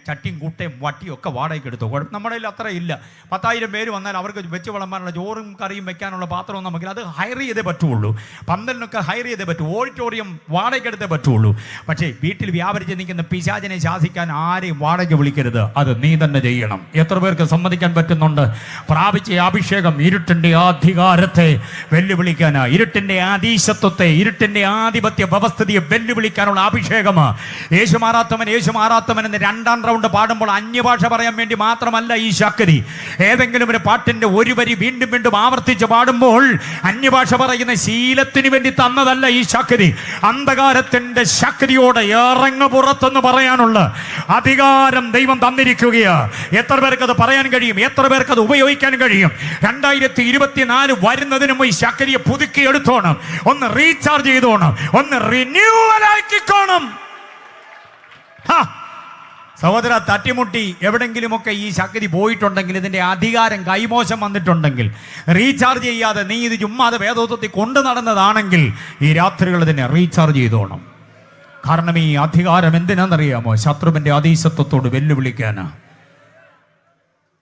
ചട്ടിയും കൂട്ടയും വട്ടിയും ഒക്കെ വാടകയ്ക്ക് എടുത്തോ, കുഴപ്പം. നമ്മുടെ കയ്യിൽ അത്ര ഇല്ല. 10,000 പേര് വന്നാൽ അവർക്ക് വെച്ച് വിളമ്പാനുള്ള ചോറും കറിയും വെക്കാനുള്ള പാത്രമൊന്നും നമുക്കില്ല. അത് ഹയർ ചെയ്തേ പറ്റുള്ളൂ. പന്തലിനൊക്കെ ഹയർ ചെയ്തേ പറ്റൂ. ഓഡിറ്റോറിയം വാടകയ്ക്ക് എടുത്തേ പറ്റുള്ളൂ. പക്ഷേ വീട്ടിൽ വ്യാപരിച്ച് നിൽക്കുന്ന പിശാചിനെ ശാസിക്കാൻ ആരെയും വാടക വിളിക്കരുത്. അത് നീ തന്നെ ചെയ്യണം. എത്ര പേർക്ക് സമ്മതിക്കാൻ പറ്റുന്നുണ്ട്? പ്രാപിച്ച അഭിഷേകം ഇരുട്ടിന്റെ അധികാരത്തെ വെല്ലുവിളിക്കാനാ, ഇരുട്ടിന്റെ ആധീശത്വത്തെ, ഇരുട്ടിന്റെ ആധിപത്യ വ്യവസ്ഥിതിയെ വെല്ലുവിളിക്കാനുള്ള അഭിഷേകമാ. യേശു മാറാത്തവൻ എന്ന് 2-ാം റൗണ്ട് പാടുമ്പോൾ അന്യഭാഷ പറയാൻ വേണ്ടി മാത്രമല്ല ഈ ശക്തി. ഏതെങ്കിലും ഒരു പാട്ടിന്റെ ഒരു വരി വീണ്ടും വീണ്ടും ആവർത്തിച്ച് പാടുമ്പോൾ അന്യഭാഷ പറയുന്ന ശീലത്തിന് വേണ്ടി തന്നതല്ല ഈ ശക്തി. അന്ധകാരത്തിന്റെ ശക്തിയോടെ ഇറങ്ങ പുറത്തെന്ന് പറയാനുള്ള അധികാരം ദൈവം തന്നിരിക്കുകയാ. എത്ര പേർക്ക് അത് പറയാൻ കഴിയും? എത്ര പേർക്ക് അത് ഉപയോഗിക്കാൻ കഴിയും? 2024 വരുന്നതിന് മുമ്പ് ഈ ശക്തിയെ പുതുക്കിയെടുത്തോണം, ഒന്ന് റീചാർജ് ചെയ്തോണം, ഒന്ന് റിന്യൂവൽ ആക്കിക്കോണം. സഹോദര, തട്ടിമുട്ടി എവിടെങ്കിലുമൊക്കെ ഈ ശക്തി പോയിട്ടുണ്ടെങ്കിൽ, ഇതിന്റെ അധികാരം കൈമോശം വന്നിട്ടുണ്ടെങ്കിൽ, റീചാർജ് ചെയ്യാതെ നീ ഇത് ചുമ്മാതെ വേദോത്വത്തിൽ കൊണ്ടു നടന്നതാണെങ്കിൽ ഈ രാത്രികൾ ഇതിനെ റീചാർജ് ചെയ്തോണം. കാരണം ഈ അധികാരം എന്തിനാണെന്നറിയാമോ? ശത്രുവിന്റെ അധീശത്വത്തോട് വെല്ലുവിളിക്കാനാ.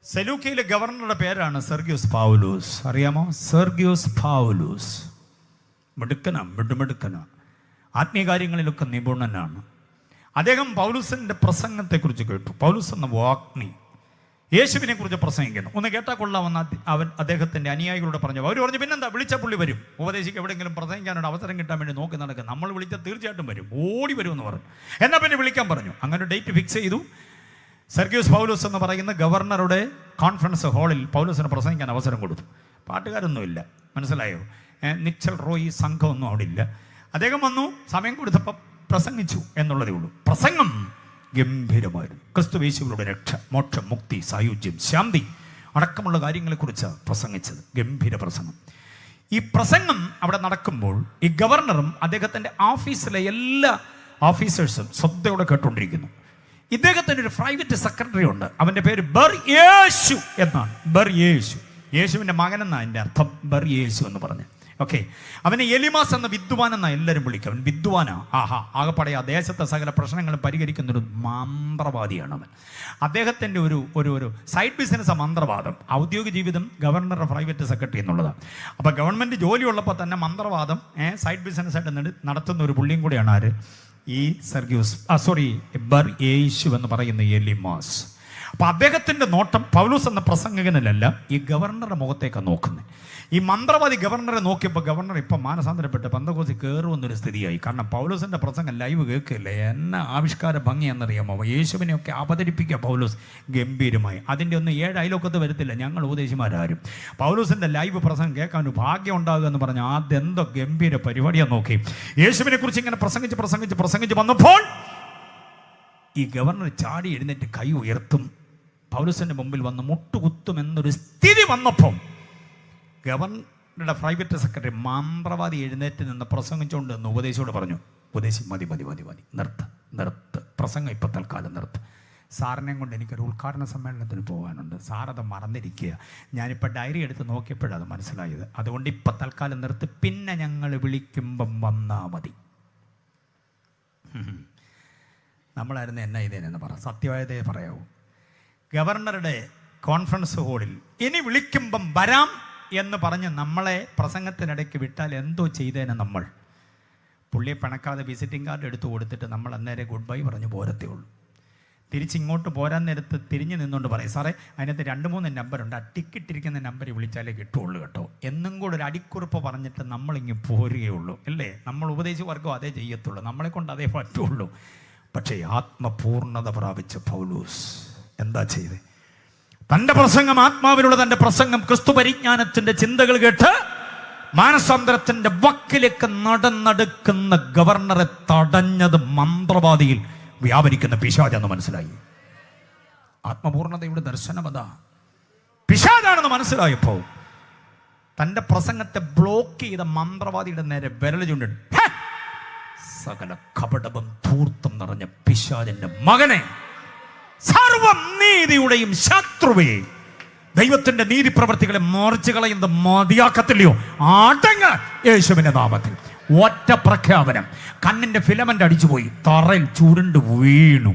സെലൂക്കയിലെ ഗവർണറുടെ പേരാണ് സെർഗ്യൂസ് പൗലൂസ്. അറിയാമോ? സെർഗ്യൂസ് പൗലൂസ് മിടുക്കനാ, ആത്മീയ കാര്യങ്ങളിലൊക്കെ നിപുണനാണ്. അദ്ദേഹം പൗലൂസിന്റെ പ്രസംഗത്തെക്കുറിച്ച് കേട്ടു. പൗലൂസ് എന്ന വാഗ്മി യേശുവിനെ കുറിച്ച് പ്രസംഗിക്കുന്നു. ഒന്ന് കേട്ടാൽ കൊള്ളാമെന്ന് അവൻ അദ്ദേഹത്തിന്റെ അനുയായികളോട് പറഞ്ഞു. അവർ പറഞ്ഞു, പിന്നെന്താ, വിളിച്ച പുള്ളി വരും. ഉപദേശിക്ക് എവിടെയെങ്കിലും പ്രസംഗിക്കാനുള്ള അവസരം കിട്ടാൻ വേണ്ടി നോക്കി നടക്കുക. നമ്മൾ വിളിച്ചാൽ തീർച്ചയായിട്ടും വരും, ഓടി വരും എന്ന് പറഞ്ഞു. എന്നാൽ പിന്നെ വിളിക്കാൻ പറഞ്ഞു. അങ്ങനെ ഡേറ്റ് ഫിക്സ് ചെയ്തു. സെർഗ്യൂസ് പൗലൂസ് എന്ന് പറയുന്ന ഗവർണറുടെ കോൺഫറൻസ് ഹാളിൽ പൗലൂസിന് പ്രസംഗിക്കാൻ അവസരം കൊടുത്തു. പാട്ടുകാരൊന്നുമില്ല, മനസ്സിലായോ? നിച്ചൽ റോയി സംഘമൊന്നും അവിടെ ഇല്ല. അദ്ദേഹം വന്നു, സമയം കൊടുത്തപ്പോൾ പ്രസംഗിച്ചു എന്നുള്ളതേ ഉള്ളൂ. പ്രസംഗം ഗംഭീരമായിരുന്നു. ക്രിസ്തുയേശുവിലൂടെ രക്ഷ, മോക്ഷം, മുക്തി, സായുജ്യം, ശാന്തി അടക്കമുള്ള കാര്യങ്ങളെക്കുറിച്ച് പ്രസംഗിച്ചത്. ഗംഭീര പ്രസംഗം. ഈ പ്രസംഗം അവിടെ നടക്കുമ്പോൾ ഈ ഗവർണറും അദ്ദേഹത്തിൻ്റെ ഓഫീസിലെ എല്ലാ ഓഫീസേഴ്സും ശ്രദ്ധയോടെ കേട്ടുകൊണ്ടിരിക്കുന്നു. ഇദ്ദേഹത്തിൻ്റെ ഒരു പ്രൈവറ്റ് സെക്രട്ടറി ഉണ്ട്. അവൻ്റെ പേര് ബർയേശു എന്നാണ്. ബർയേശു, യേശുവിൻ്റെ മകനെന്നാണ് എൻ്റെ അർത്ഥം. ബർയേശു എന്ന് പറഞ്ഞ് ഓക്കെ. അവനെ എലിമാസ് എന്ന വിദ്വാൻ എന്നാണ് എല്ലാവരും വിളിക്കുക. അവൻ വിദ്വാനാ. ആകെപ്പാടെ ആ ദേശത്തെ സകല പ്രശ്നങ്ങളും പരിഹരിക്കുന്നൊരു മന്ത്രവാദിയാണ് അവൻ. അദ്ദേഹത്തിൻ്റെ ഒരു സൈഡ് ബിസിനസ് മന്ത്രവാദം. ഔദ്യോഗിക ജീവിതം ഗവർണറുടെ പ്രൈവറ്റ് സെക്രട്ടറി എന്നുള്ളതാണ്. അപ്പോൾ ഗവൺമെൻറ് ജോലി ഉള്ളപ്പോൾ തന്നെ മന്ത്രവാദം സൈഡ് ബിസിനസ്സായിട്ട് നടത്തുന്ന ഒരു പുള്ളിയും കൂടെയാണ് ആര്? ഈ ബർയേശു എന്ന് പറയുന്ന എലിമാസ്. അപ്പോൾ അദ്ദേഹത്തിൻ്റെ നോട്ടം പൗലോസ് എന്ന പ്രസംഗകനിലല്ല, ഈ ഗവർണറുടെ മുഖത്തേക്കാണ് നോക്കുന്നത്. ഈ മന്ത്രവാദി ഗവർണറെ നോക്കിയപ്പോൾ ഗവർണർ ഇപ്പം മാനസാന്തരപ്പെട്ട് പെന്തക്കോസ്തിൽ കയറുമെന്നൊരു സ്ഥിതിയായി. കാരണം പൗലോസിൻ്റെ പ്രസംഗം ലൈവ് കേൾക്കില്ലേ, എന്ന ആവിഷ്കാര ഭംഗിയെന്നറിയാമോ. യേശുവിനെയൊക്കെ അവതരിപ്പിക്കുക പൗലോസ് ഗംഭീരമായി. അതിൻ്റെ ഒന്നും 7 അയലോക്കത്ത് വരത്തില്ല ഞങ്ങൾ ഉപദേശിമാരാരും. പൗലോസിൻ്റെ ലൈവ് പ്രസംഗം കേൾക്കാൻ ഒരു ഭാഗ്യം ഉണ്ടാകുക എന്ന് പറഞ്ഞാൽ അതെന്തോ ഗംഭീര പരിപാടിയാണ്. നോക്കി യേശുവിനെ കുറിച്ച് ഇങ്ങനെ പ്രസംഗിച്ച് വന്നപ്പോൾ ഈ ഗവർണർ ചാടി എഴുന്നേറ്റ് കൈ ഉയർത്തും, പൗലോസിൻ്റെ മുമ്പിൽ വന്ന് മുട്ടുകുത്തും എന്നൊരു സ്ഥിതി വന്നപ്പം ഗവർണറുടെ പ്രൈവറ്റ് സെക്രട്ടറി മന്ത്രവാദി എഴുന്നേറ്റ് നിന്ന് പ്രസംഗിച്ചുകൊണ്ട് എന്ന് ഉപദേശിയോട് പറഞ്ഞു, ഉപദേശി മതി നിർത്ത് പ്രസംഗം ഇപ്പം തൽക്കാലം നിർത്ത്. സാറിനെയും കൊണ്ട് എനിക്കൊരു ഉദ്ഘാടന സമ്മേളനത്തിന് പോകാനുണ്ട്. സാറത് മറന്നിരിക്കുക. ഞാനിപ്പോൾ ഡയറി എടുത്ത് നോക്കിയപ്പോഴത് മനസ്സിലായത്. അതുകൊണ്ട് ഇപ്പം തൽക്കാലം നിർത്ത്, പിന്നെ ഞങ്ങൾ വിളിക്കുമ്പം വന്നാൽ മതി. നമ്മളായിരുന്നു എന്നെ ഇതേനെന്ന് പറ, സത്യമായതേ പറയാവൂ. ഗവർണറുടെ കോൺഫറൻസ് ഹാളിൽ ഇനി വിളിക്കുമ്പം വരാം എന്ന് പറഞ്ഞ് നമ്മളെ പ്രസംഗത്തിനിടയ്ക്ക് വിട്ടാൽ എന്തോ ചെയ്തേനെ നമ്മൾ. പുള്ളിയെ പിണക്കാതെ വിസിറ്റിംഗ് കാർഡ് എടുത്തു കൊടുത്തിട്ട് നമ്മൾ അന്നേരം ഗുഡ് ബൈ പറഞ്ഞ് പോരത്തേ ഉള്ളൂ. തിരിച്ചിങ്ങോട്ട് പോരാൻ നേരത്ത് തിരിഞ്ഞു നിന്നുകൊണ്ട് പറയും, സാറേ അതിനകത്ത് 2-3 നമ്പറുണ്ട്, ആ ടിക്കറ്റിരിക്കുന്ന നമ്പർ വിളിച്ചാലേ കിട്ടുള്ളൂ കേട്ടോ എന്നും കൂടെ ഒരു അടിക്കുറിപ്പ് പറഞ്ഞിട്ട് നമ്മളിങ്ങ് പോരുകയുള്ളൂ അല്ലേ. നമ്മൾ ഉപദേശിവർക്കും അതേ ചെയ്യത്തുള്ളൂ, നമ്മളെ കൊണ്ട് അതേ പറ്റുള്ളൂ. പക്ഷേ ആത്മപൂർണത പ്രാപിച്ച പൗലോസ് എന്താ ചെയ്തേ? തൻ്റെ പ്രസംഗം ആത്മാവിലുള്ള തൻ്റെ പ്രസംഗം ക്രിസ്തു പരിജ്ഞാനത്തിൻ്റെ ചിന്തകൾ കേട്ട് മാനസാന്തരത്തിൻ്റെ വക്കിലേക്ക് നടന്നെടുക്കുന്ന ഗവർണറെ തടഞ്ഞത് മന്ത്രവാദിയിൽ വ്യാപരിക്കുന്ന പിശാചെന്ന് മനസ്സിലായി. ആത്മപൂർണതയുടെ ദർശനമതാ പിശാചാണെന്ന് മനസ്സിലായപ്പോൾ തൻ്റെ പ്രസംഗത്തെ ബ്ലോക്ക് ചെയ്ത മന്ത്രവാദിയുടെ നേരെ വിരൽ ചൂണ്ടിട്ട്, സകല കപടവും ധൂർത്തും നിറഞ്ഞ പിശാചിന്റെ മകനെ, സർവം നീതിയുടെയും ശത്രുവേ, ദൈവത്തിന്റെ നീതി പ്രവർത്തികളെ മറിച്ചു കളയുന്നത് മതിയാക്കത്തില്ലയോ? അടങ്ങ് യേശുവിന്റെ നാമത്തിൽ. ഒറ്റ പ്രഖ്യാപനം, കണ്ണിന്റെ ഫിലമെന്റ് അടിച്ചുപോയി, തറയിൽ ചുരുണ്ട് വീണു.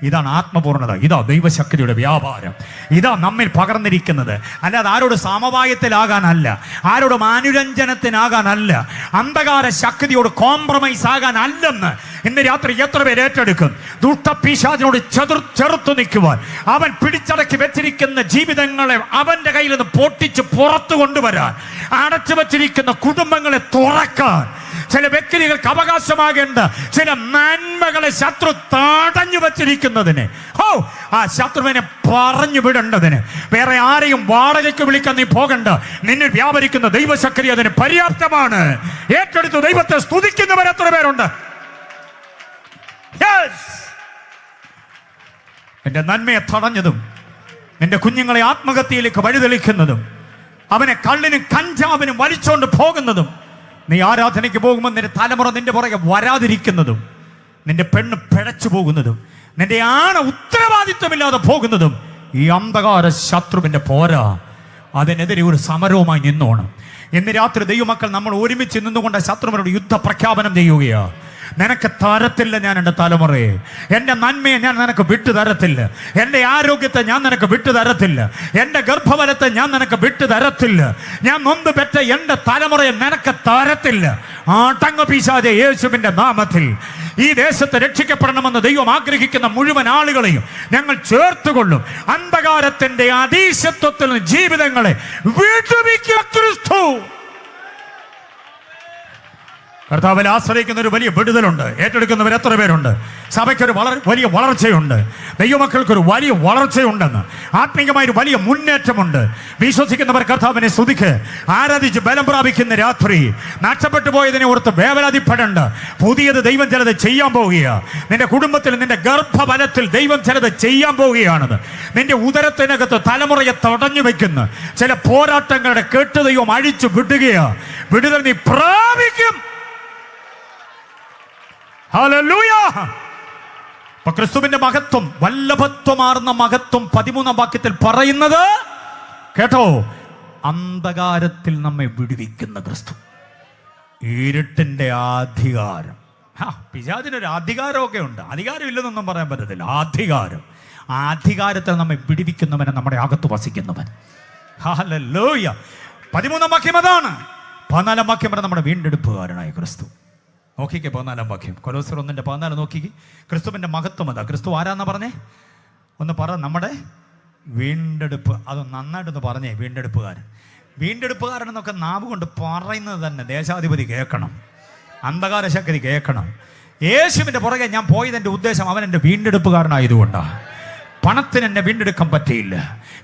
ഇതാണ് ആത്മപൂർണത, ഇതാ ദൈവശക്തിയുടെ വ്യാപാരം, ഇതാ നമ്മിൽ പകർന്നിരിക്കുന്നത്. അല്ലാതെ ആരോട് സമവായത്തിലാകാനല്ല, ആരോടും അനുരഞ്ജനത്തിനാകാനല്ല, അന്ധകാര ശക്തിയോട് കോംപ്രമൈസ് ആകാനല്ലെന്ന് ഇന്ന് രാത്രി എത്ര പേര് ഏറ്റെടുക്കും? ദുഷ്ടപിശാചിനോട് ചെറുത്തു നിൽക്കുവാൻ, അവൻ പിടിച്ചടക്കി വെച്ചിരിക്കുന്ന ജീവിതങ്ങളെ അവന്റെ കയ്യിൽ നിന്ന് പൊട്ടിച്ച് പുറത്തു കൊണ്ടുവരാൻ, അടച്ചു വെച്ചിരിക്കുന്ന കുടുംബങ്ങളെ തുറക്കാൻ, ചില വ്യക്തികൾക്ക് അവകാശമാകേണ്ട ചില നന്മകളെ ശത്രു തടഞ്ഞു വച്ചിരിക്കുന്നതിന്, ആ ശത്രുവിനെ പറഞ്ഞു വിടേണ്ടതിന് വേറെ ആരെയും വാടകയ്ക്ക് വിളിക്കാൻ നീ പോകണ്ട. നിന്നിൽ വ്യാപരിക്കുന്ന ദൈവശക്തി അതിന് പര്യാപ്തമാണ്. ഏറ്റെടുത്ത് ദൈവത്തെ സ്തുതിക്കുന്നവർ എത്ര പേരുണ്ട്? എന്റെ നന്മയെ തടഞ്ഞതും നിന്റെ കുഞ്ഞുങ്ങളെ ആത്മഹത്യയിലേക്ക് വഴിതെളിക്കുന്നതും അവനെ കള്ളിനും കഞ്ചാവിനും വലിച്ചോണ്ട് പോകുന്നതും, നീ ആരാധനയ്ക്ക് പോകുമ്പോൾ നിന്റെ തലമുറ നിന്റെ പുറകെ വരാതിരിക്കുന്നതും, നിന്റെ പെണ്ണ് പിഴച്ചു പോകുന്നതും, നിന്റെ ഉത്തരവാദിത്വമില്ലാതെ പോകുന്നതും ഈ അന്ധകാര ശത്രുവിന്റെ പോരാ. അതിനെതിരെ ഒരു സമരവുമായി നിന്നോണം. ഇന്ന് രാത്രി ദൈവമക്കൾ നമ്മൾ ഒരുമിച്ച് നിന്നുകൊണ്ട് ശത്രുവിനോട് യുദ്ധ പ്രഖ്യാപനം ചെയ്യുകയാ. നിനക്ക് തരത്തില്ല ഞാൻ എൻ്റെ തലമുറയെ, എൻ്റെ നന്മയെ ഞാൻ നിനക്ക് വിട്ടു തരത്തില്ല, എൻ്റെ ആരോഗ്യത്തെ ഞാൻ നിനക്ക് വിട്ടു തരത്തില്ല, എൻ്റെ ഗർഭഫലത്തെ ഞാൻ നിനക്ക് വിട്ടു തരത്തില്ല, ഞാൻ നൊന്ത് പെറ്റ എൻ്റെ തലമുറയെ നിനക്ക് തരത്തില്ല. ആട്ടങ്ങ പിശാചേ, യേശുവിൻ്റെ നാമത്തിൽ ഈ ദേശത്ത് രക്ഷിക്കപ്പെടണമെന്ന് ദൈവം ആഗ്രഹിക്കുന്ന മുഴുവൻ ആളുകളെയും ഞങ്ങൾ ചേർത്തുകൊള്ളും. അന്ധകാരത്തിൻ്റെ അതീശത്വത്തിൽ നിന്ന് ജീവിതങ്ങളെ വിടുവിക്കുക ക്രിസ്തു. കർത്താവിൽ ആശ്രയിക്കുന്ന ഒരു വലിയ വിടുതലുണ്ട്. ഏറ്റെടുക്കുന്നവർ എത്ര പേരുണ്ട്? സഭയ്ക്കൊരു വലിയ വളർച്ചയുണ്ട്, ദൈവമക്കൾക്കൊരു വലിയ വളർച്ചയുണ്ടെന്ന്, ആത്മീയമായൊരു വലിയ മുന്നേറ്റമുണ്ട്. വിശ്വസിക്കുന്നവർ കർത്താവിനെ സ്തുതിക്ക്, ആരാധിച്ച് ബലം പ്രാപിക്കുന്ന രാത്രി. നഷ്ടപ്പെട്ടു പോയതിനെ ഓർത്ത് വേവലാതിപ്പെടേണ്ട. പുതിയത് ദൈവം ചിലത് ചെയ്യാൻ പോവുകയാണ്. നിന്റെ കുടുംബത്തിൽ, നിന്റെ ഗർഭഫലത്തിൽ ദൈവം ചിലത് ചെയ്യാൻ പോവുകയാണെന്ന്. നിന്റെ ഉദരത്തിനകത്ത് തലമുറയെ തടഞ്ഞു വെക്കുന്ന ചില പോരാട്ടങ്ങളുടെ കെട്ട് ദൈവം അഴിച്ചു വിടുകയാണ്. വിടുതൽ നീ പ്രാപിക്കും. ഹല്ലേലൂയ. ക്രിസ്തുവിന്റെ മഹത്വം, വല്ലഭത്വമാർന്ന മഹത്വം 13-ാം വാക്യത്തിൽ പറയുന്നത് കേട്ടോ, അന്ധകാരത്തിൽ നമ്മെ വിടുവിക്കുന്ന ക്രിസ്തു. ഇരുട്ടിന്റെ അധികാരം, പിശാചിനൊരു അധികാരമൊക്കെ ഉണ്ട്, അധികാരം ഇല്ലെന്നൊന്നും പറയാൻ പറ്റത്തില്ല. അധികാരം, ആ അധികാരത്തിൽ നമ്മെ വിടുവിക്കുന്നവനെ, നമ്മുടെ അകത്ത് വസിക്കുന്നവൻ. ഹല്ലേലൂയ. 13-ാം വാക്യം അതാണ്. 14-ാം വാക്യം പറഞ്ഞ നമ്മുടെ വീണ്ടെടുപ്പുകാരനായ ക്രിസ്തു. നോക്കിക്കേ 14-ാം വാക്യം, കൊലോസ്യർ 1:14 നോക്കിക്കേ. ക്രിസ്തുവിന്റെ മഹത്വം അതാ. ക്രിസ്തു ആരാന്നാ പറഞ്ഞേ? ഒന്ന് പറ. നമ്മുടെ വീണ്ടെടുപ്പ്, അത് നന്നായിട്ടൊന്ന് പറഞ്ഞേ. വീണ്ടെടുപ്പുകാരൻ എന്നൊക്കെ നാവ് കൊണ്ട് പറയുന്നത് തന്നെ ദേശാധിപതി കേൾക്കണം, അന്ധകാര ശക്തി കേൾക്കണം. യേശുവിൻ്റെ പുറകെ ഞാൻ പോയതിൻ്റെ ഉദ്ദേശം അവൻ എൻ്റെ വീണ്ടെടുപ്പുകാരനായതുകൊണ്ടാണ്. പണത്തിന് എന്നെ വീണ്ടെടുക്കാൻ പറ്റിയില്ല,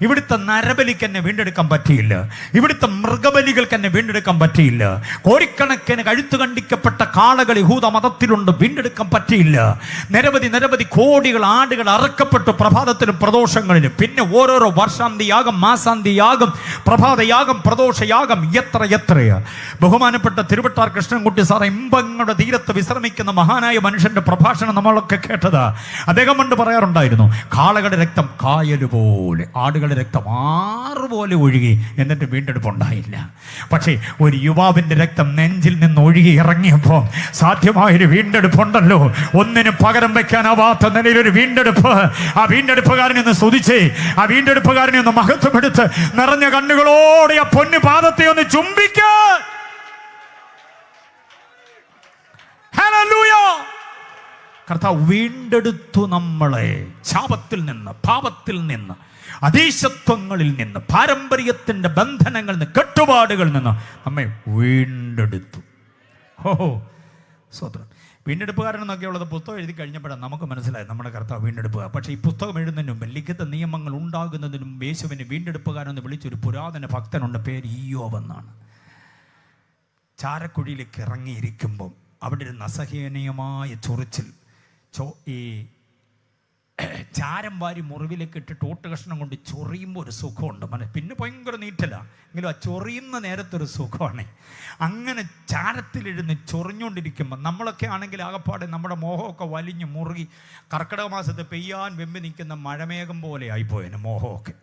ഇവിടുത്തെ നരബലിക്ക് എന്നെ വീണ്ടെടുക്കാൻ പറ്റിയില്ല, ഇവിടുത്തെ മൃഗബലികൾക്ക് എന്നെ വീണ്ടെടുക്കാൻ പറ്റിയില്ല, കോടിക്കണക്കിന് കഴുത്തു കണ്ടിക്കപ്പെട്ട കാളകൾ യഹൂദ മതത്തിലുണ്ട്, വീണ്ടെടുക്കാൻ പറ്റിയില്ല. നിരവധി കോടികൾ ആടുകൾ അറക്കപ്പെട്ടു പ്രഭാതത്തിലും പ്രദോഷങ്ങളിലും. പിന്നെ ഓരോരോ വർഷാന്തിയാകം, മാസാന്തിയാകം, പ്രഭാതയാകം, പ്രദോഷയാകം, എത്രയാ. ബഹുമാനപ്പെട്ട തിരുവട്ടാർ കൃഷ്ണൻകുട്ടി സാറ് ഇമ്പങ്ങളുടെ തീരത്ത് വിശ്രമിക്കുന്ന മഹാനായ മനുഷ്യന്റെ പ്രഭാഷണം നമ്മളൊക്കെ കേട്ടതാ. അദ്ദേഹം കൊണ്ട് പറയാറുണ്ടായിരുന്നു, കാളകളുടെ രക്തം കായലുപോലെ, ആടുകളുടെ രക്തം ആറുപോലെ ഒഴുകി, എന്നിട്ട് വീണ്ടെടുപ്പുണ്ടായില്ല. പക്ഷേ ഒരു യുവാവിൻ്റെ രക്തം നെഞ്ചിൽ നിന്ന് ഒഴുകി ഇറങ്ങിയപ്പോൾ സാധ്യമായൊരു വീണ്ടെടുപ്പുണ്ടല്ലോ. ഒന്നിനും പകരം വെക്കാനാവാത്ത നിലയിലൊരു വീണ്ടെടുപ്പ്. ആ വീണ്ടെടുപ്പുകാരനെ ഒന്ന് സ്തുതിച്ചേ, ആ വീണ്ടെടുപ്പുകാരനെ ഒന്ന് മഹത്വമെടുത്ത് നിറഞ്ഞ കണ്ണുകളോടെ ആ പൊന്നു പാദത്തെ ഒന്ന് ചുംബിക്ക. ഹല്ലേലൂയ! കർത്താവ് വീണ്ടെടുത്തു നമ്മളെ ശാപത്തിൽ നിന്ന്, പാപത്തിൽ നിന്ന്, അധീശത്വങ്ങളിൽ നിന്ന്, പാരമ്പര്യത്തിൻ്റെ ബന്ധനങ്ങളിൽ നിന്ന്, കെട്ടുപാടുകളിൽ നിന്ന് നമ്മെ വീണ്ടെടുത്തു. ഓഹോ, സ്വതന്ത്രം. വീണ്ടെടുപ്പുകാരനെന്നൊക്കെ ഉള്ളത് പുസ്തകം എഴുതി കഴിഞ്ഞപ്പോഴാണ് നമുക്ക് മനസ്സിലായത് നമ്മുടെ കർത്താവ് വീണ്ടെടുപ്പുകാർ. പക്ഷേ ഈ പുസ്തകം എഴുതുന്നതിന് മുമ്പ്, ലിഖിത നിയമങ്ങൾ ഉണ്ടാകുന്നതിന് മുമ്പ് യേശുവിനെ വീണ്ടെടുപ്പുകാരെന്ന് വിളിച്ചൊരു പുരാതന ഭക്തനുണ്ട്, പേര് ഇയ്യോബ് എന്നാണ്. ചാരക്കുഴിയിലേക്ക് ഇറങ്ങിയിരിക്കുമ്പം അവിടെ ഒരു അസഹനീയമായ ചൊറിച്ചിൽ, ഈ ചാരം വാരി മുറിവിലേക്ക് ഇട്ടിട്ട് ഓട്ട് കഷ്ണം കൊണ്ട് ചൊറിയുമ്പോൾ ഒരു സുഖമുണ്ട്. പിന്നെ ഭയങ്കര നീറ്റല, എങ്കിലും ആ ചൊറിയുന്ന നേരത്തൊരു സുഖമാണ്. അങ്ങനെ ചാരത്തിലിരുന്ന് ചൊറിഞ്ഞുകൊണ്ടിരിക്കുമ്പോൾ നമ്മളൊക്കെ ആണെങ്കിൽ ആകപ്പാടെ നമ്മുടെ മോഹമൊക്കെ വലിഞ്ഞ് മുറുകി കർക്കിടക മാസത്ത് പെയ്യാൻ വെമ്പി നിൽക്കുന്ന മഴമേഘം പോലെ ആയിപ്പോയതിന് മോഹമൊക്കെ.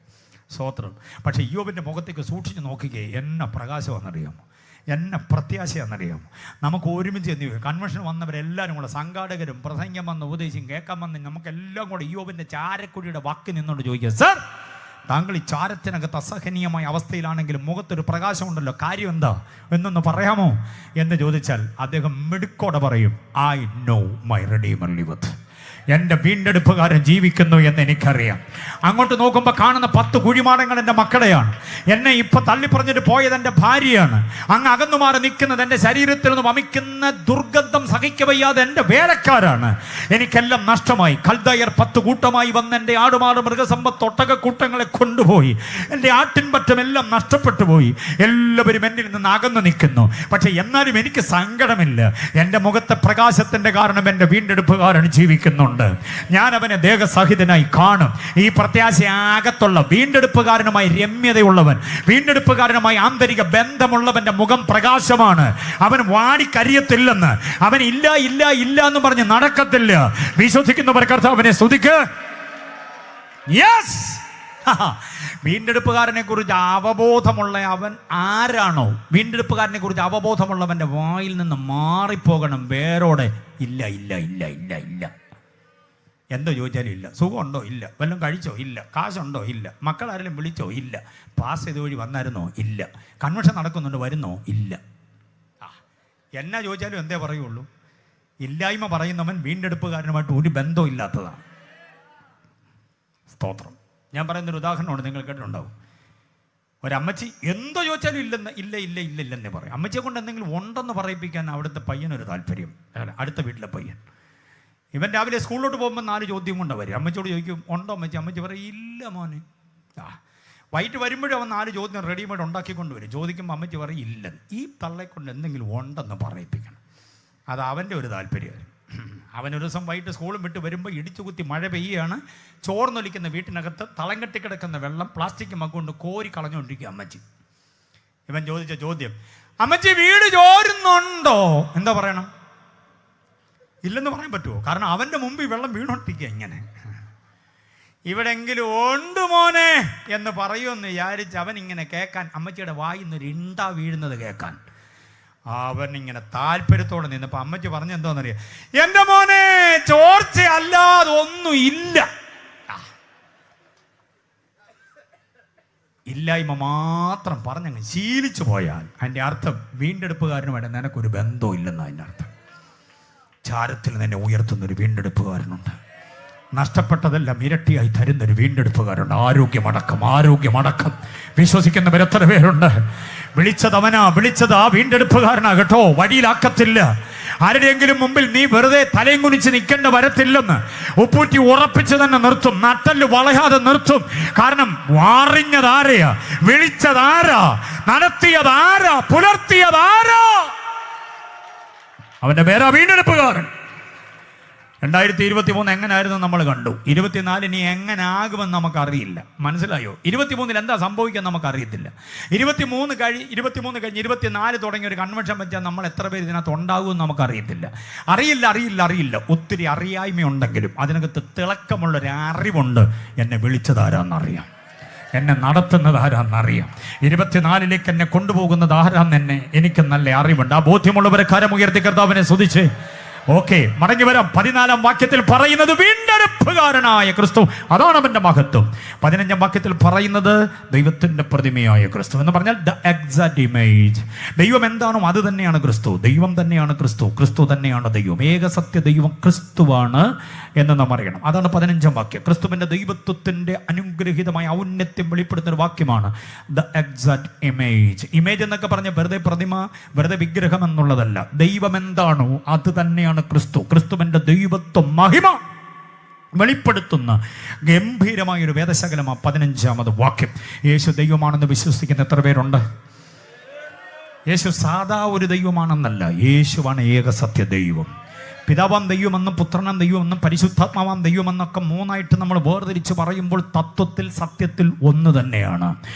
സ്വോത്രം. പക്ഷേ ഇയ്യോബിൻ്റെ മുഖത്തേക്ക് സൂക്ഷിച്ച് നോക്കുകയെ എന്ന പ്രകാശമാണെന്നറിയാമോ, എന്നെ പ്രത്യാശയാണെന്നറിയാമോ. നമുക്ക് ഒരുമിച്ച് എന്ത് ചെയ്യും, കൺവെൻഷൻ വന്നവരെല്ലാവരും കൂടെ, സംഘാടകരും പ്രസംഗം വന്ന് ഉപദേശിക്കും കേൾക്കാൻ വന്ന് നമുക്കെല്ലാം കൂടെ ഇയ്യോബിൻ്റെ ചാരക്കുഴിയുടെ വാക്ക് നിന്നുകൊണ്ട് ചോദിക്കുക, സർ താങ്കൾ ഈ ചാരത്തിനകത്ത് അസഹനീയമായ അവസ്ഥയിലാണെങ്കിലും മുഖത്തൊരു പ്രകാശമുണ്ടല്ലോ, കാര്യം എന്താ എന്നൊന്ന് പറയാമോ എന്ന് ചോദിച്ചാൽ അദ്ദേഹം മിടുക്കോടെ പറയും, ഐ നോ മൈ റെഡീമർ ലിവത്ത്. എൻ്റെ വീണ്ടെടുപ്പുകാരൻ ജീവിക്കുന്നു എന്ന് എനിക്കറിയാം. അങ്ങോട്ട് നോക്കുമ്പോൾ കാണുന്ന 10 കുഴിമാടങ്ങൾ എൻ്റെ മക്കളെയാണ്. എന്നെ ഇപ്പം തള്ളിപ്പറഞ്ഞിട്ട് പോയത് എൻ്റെ ഭാര്യയാണ്. അങ്ങ് അകന്നു മാറി നിൽക്കുന്നത് എൻ്റെ ശരീരത്തിൽ നിന്ന് വമിക്കുന്ന ദുർഗന്ധം സഹിക്കവയ്യാതെ എൻ്റെ വേലക്കാരാണ്. എനിക്കെല്ലാം നഷ്ടമായി. കൽദയർ 10 കൂട്ടമായി വന്ന് എൻ്റെ ആടുമാട് മൃഗസമ്പത്ത് ഒട്ടകക്കൂട്ടങ്ങളെ കൊണ്ടുപോയി. എൻ്റെ ആട്ടിൻപറ്റമെല്ലാം നഷ്ടപ്പെട്ടു പോയി. എല്ലാവരും എന്നിൽ നിന്ന് അകന്നു നിൽക്കുന്നു. പക്ഷെ എന്നാലും എനിക്ക് സങ്കടമില്ല. എൻ്റെ മുഖത്തെ പ്രകാശത്തിൻ്റെ കാരണം എൻ്റെ വീണ്ടെടുപ്പുകാരൻ ജീവിക്കുന്നുണ്ട്. ഞാൻ അവനെ ദേഹസഹിതനായി കാണും. ഈ പ്രത്യാശയാകത്തുള്ള വീണ്ടെടുപ്പുകാരനുമായി രമ്യതയുള്ളവൻ, വീണ്ടെടുപ്പുകാരനുമായി ആന്തരിക ബന്ധമുള്ളവന്റെ മുഖം പ്രകാശമാണ്. അവൻ വാടിക്കരിയത്തില്ലെന്ന്, അവൻ ഇല്ല ഇല്ല ഇല്ല എന്ന് പറഞ്ഞ് നടക്കത്തില്ല. വിശ്വസിക്കുന്നവർ കർത്താവിനെ സ്തുതിക്ക്. യെസ്, വീണ്ടെടുപ്പുകാരനെ കുറിച്ച് അവബോധമുള്ള അവൻ ആരാണോ, വീണ്ടെടുപ്പുകാരനെ കുറിച്ച് അവബോധമുള്ളവന്റെ വായിൽ നിന്ന് മാറിപ്പോകണം വേരോടെ. ഇല്ല ഇല്ല ഇല്ല ഇല്ല ഇല്ല. എന്തോ ചോദിച്ചാലും ഇല്ല. സുഖമുണ്ടോ? ഇല്ല. വല്ലതും കഴിച്ചോ? ഇല്ല. കാശുണ്ടോ? ഇല്ല. മക്കളാരെങ്കിലും വിളിച്ചോ? ഇല്ല. പാസ് ചെയ്ത് വഴി വന്നായിരുന്നോ? ഇല്ല. കൺവെൻഷൻ നടക്കുന്നുണ്ട്, വരുന്നോ? ഇല്ല. എന്നാ ചോദിച്ചാലും എന്തേ പറയുള്ളൂ? ഇല്ലായ്മ പറയുന്നവൻ വീണ്ടെടുപ്പുകാരനുമായിട്ട് ഒരു ബന്ധവും ഇല്ലാത്തതാണ്. സ്തോത്രം. ഞാൻ പറയുന്നൊരു ഉദാഹരണമാണ്, നിങ്ങൾ കേട്ടിട്ടുണ്ടാവും. ഒരമ്മച്ചി എന്തോ ചോദിച്ചാലും ഇല്ലെന്ന്, ഇല്ല ഇല്ല ഇല്ല ഇല്ലെന്നേ പറയും. അമ്മച്ചിയെ കൊണ്ട് എന്തെങ്കിലും ഉണ്ടെന്ന് പറയിപ്പിക്കാൻ അവിടുത്തെ പയ്യനൊരു താല്പര്യം, അടുത്ത വീട്ടിലെ പയ്യൻ. ഇവൻ രാവിലെ സ്കൂളിലോട്ട് പോകുമ്പോൾ 4 ചോദ്യം കൊണ്ടാണ് വരും. അമ്മച്ചോട് ചോദിക്കും, ഉണ്ടോ അമ്മച്ചി? അമ്മച്ചി പറയും, ഇല്ല മോനെ. വൈകിട്ട് വരുമ്പോഴും അവൻ 4 ചോദ്യം റെഡിമെയ്ഡ് ഉണ്ടാക്കിക്കൊണ്ട് വരും. ചോദിക്കുമ്പോൾ അമ്മച്ചി പറയും, ഇല്ല. ഈ തള്ളെ കൊണ്ട് എന്തെങ്കിലും ഉണ്ടെന്ന് പറയിപ്പിക്കണം. അത് അവൻ്റെ ഒരു താല്പര്യമായിരുന്നു. അവനൊരു ദിവസം വൈകിട്ട് സ്കൂളും വിട്ട് വരുമ്പോൾ ഇടിച്ചു കുത്തി മഴ പെയ്യുകയാണ്. ചോർന്നൊലിക്കുന്ന വീട്ടിനകത്ത് തളം കെട്ടി കിടക്കുന്ന വെള്ളം പ്ലാസ്റ്റിക് മഗ് കൊണ്ട് കോരി കളഞ്ഞുകൊണ്ടിരിക്കുക അമ്മച്ചി. ഇവൻ ചോദിച്ച ചോദ്യം, അമ്മച്ചി വീട് ചോരുന്നുണ്ടോ? എന്താ പറയണം? ഇല്ലെന്ന് പറയാൻ പറ്റുമോ? കാരണം അവൻ്റെ മുമ്പിൽ വെള്ളം വീണോട്ടിരിക്കുക. ഇങ്ങനെ ഇവിടെങ്കിലും ഉണ്ട് മോനെ എന്ന് പറയുമെന്ന് വിചാരിച്ച് അവൻ ഇങ്ങനെ കേൾക്കാൻ, അമ്മച്ചിയുടെ വായിൽ നിന്നൊരു ഇണ്ട വീഴുന്നത് കേൾക്കാൻ അവൻ ഇങ്ങനെ താല്പര്യത്തോടെ നിന്നപ്പോൾ അമ്മച്ചി പറഞ്ഞ എന്തോന്നറിയാം, എൻ്റെ മോനെ ചോർച്ച അല്ലാതെ ഒന്നും ഇല്ല. ഇല്ലായ്മ മാത്രം പറഞ്ഞങ്ങ് ശീലിച്ചു പോയാൽ അതിൻ്റെ അർത്ഥം വീണ്ടെടുപ്പുകാരനുമായിട്ട് നിനക്കൊരു ബന്ധവും ഇല്ലെന്ന്. അതിൻ്റെ അർത്ഥം ചാരത്തിൽ നിന്നെ ഉയർത്തുന്നൊരു വീണ്ടെടുപ്പുകാരനുണ്ട്. നഷ്ടപ്പെട്ടതെല്ലാം ഇരട്ടിയായി തരുന്നൊരു വീണ്ടെടുപ്പുകാരുണ്ട്. ആരോഗ്യമടക്കം വിശ്വസിക്കുന്നവർ എത്ര പേരുണ്ട്? വിളിച്ചത് അവനാ, വിളിച്ചത് ആ വീണ്ടെടുപ്പുകാരനാ കേട്ടോ. വഴിയിലാക്കത്തില്ല. ആരുടെയെങ്കിലും മുമ്പിൽ നീ വെറുതെ തലയും കുനിച്ച് നിൽക്കേണ്ട വരത്തില്ലെന്ന് ഉപ്പൂറ്റി ഉറപ്പിച്ച് തന്നെ നിർത്തും. നട്ടല് വളയാതെ നിർത്തും. കാരണം വാറിഞ്ഞതാരെയാ, വിളിച്ചതാരാ, നടത്തിയതാരാ, പുലർത്തിയതാരാ? അവന്റെ പേരാ വീണ്ടെടുപ്പുകാരൻ. 2023 എങ്ങനായിരുന്നു നമ്മൾ കണ്ടു. 24 ഇനി എങ്ങനെ ആകുമെന്ന് നമുക്കറിയില്ല. മനസ്സിലായോ? 23 എന്താ സംഭവിക്കാൻ നമുക്കറിയത്തില്ല. 23 കഴിഞ്ഞ് 24 തുടങ്ങിയ ഒരു കൺവെൻഷൻ വെച്ചാൽ നമ്മൾ എത്ര പേര് ഇതിനകത്ത് ഉണ്ടാകുമെന്ന് നമുക്കറിയത്തില്ല. അറിയില്ല. ഒത്തിരി അറിയായ്മയുണ്ടെങ്കിലും അതിനകത്ത് തിളക്കമുള്ളൊരു അറിവുണ്ട്. എന്നെ വിളിച്ചതാരാന്നറിയാം, എന്നെ നടത്തുന്നത് ആരാന്നറിയാം, 24ലേക്ക് എന്നെ കൊണ്ടുപോകുന്നത് ആരാന്ന് എനിക്ക് നല്ല അറിവുണ്ട്. ആ ബോധ്യമുള്ളവരെ കരമുയർത്തി കർത്താവിനെ സ്തുതിച്ച് ഓക്കെ മടങ്ങി വരാം. 14-ാം വാക്യത്തിൽ പറയുന്നത് വീണ്ടെടുപ്പുകാരനായ ക്രിസ്തു, അതാണ് അവന്റെ മഹത്വം. 15-ാം വാക്യത്തിൽ പറയുന്നത് ദൈവത്തിന്റെ പ്രതിമയായ ക്രിസ്തു എന്ന് പറഞ്ഞാൽ ദ എക്സാക്ട് ഇമേജ്. ദൈവം എന്താണോ അത് തന്നെയാണ് ക്രിസ്തു. ദൈവം തന്നെയാണ് ക്രിസ്തു, ക്രിസ്തു തന്നെയാണ് ദൈവം. ഏകസത്യ ദൈവം ക്രിസ്തുവാണ് എന്ന് നാം അറിയണം. അതാണ് 15-ാം വാക്യം. ക്രിസ്തുവിന്റെ ദൈവത്വത്തിന്റെ അനുഗ്രഹീതമായ ഔന്നത്യം വെളിപ്പെടുത്തുന്ന ഒരു വാക്യമാണ് ദ എക്സാക്ട് ഇമേജ്. ഇമേജ് എന്നൊക്കെ പറഞ്ഞ വെറുതെ പ്രതിമ, വെറുതെ വിഗ്രഹം എന്നുള്ളതല്ല. ദൈവം എന്താണോ അത് തന്നെയാണ് ക്രിസ്തു. ക്രിസ്തുവിന്റെ ദൈവത്വം, മഹിമ വെളിപ്പെടുത്തുന്ന ഗംഭീരമായൊരു വേദശകലമാ 15-ാമത് വാക്യം. യേശു ദൈവമാണെന്ന് വിശ്വസിക്കുന്ന എത്ര പേരുണ്ട്? യേശു സാധാ ഒരു ദൈവമാണെന്നല്ല, യേശുവാണ് ഏകസത്യ ദൈവം. പിതാവാം ദൈവമെന്നും പുത്രനാം ദൈവമെന്നും പരിശുദ്ധാത്മാവാം ദൈവമെന്നൊക്കെ മൂന്നായിട്ട് നമ്മൾ വേർതിരിച്ച് പറയുമ്പോൾ തത്വത്തിൽ സത്യത്തിൽ ഒന്ന് തന്നെയാണ്.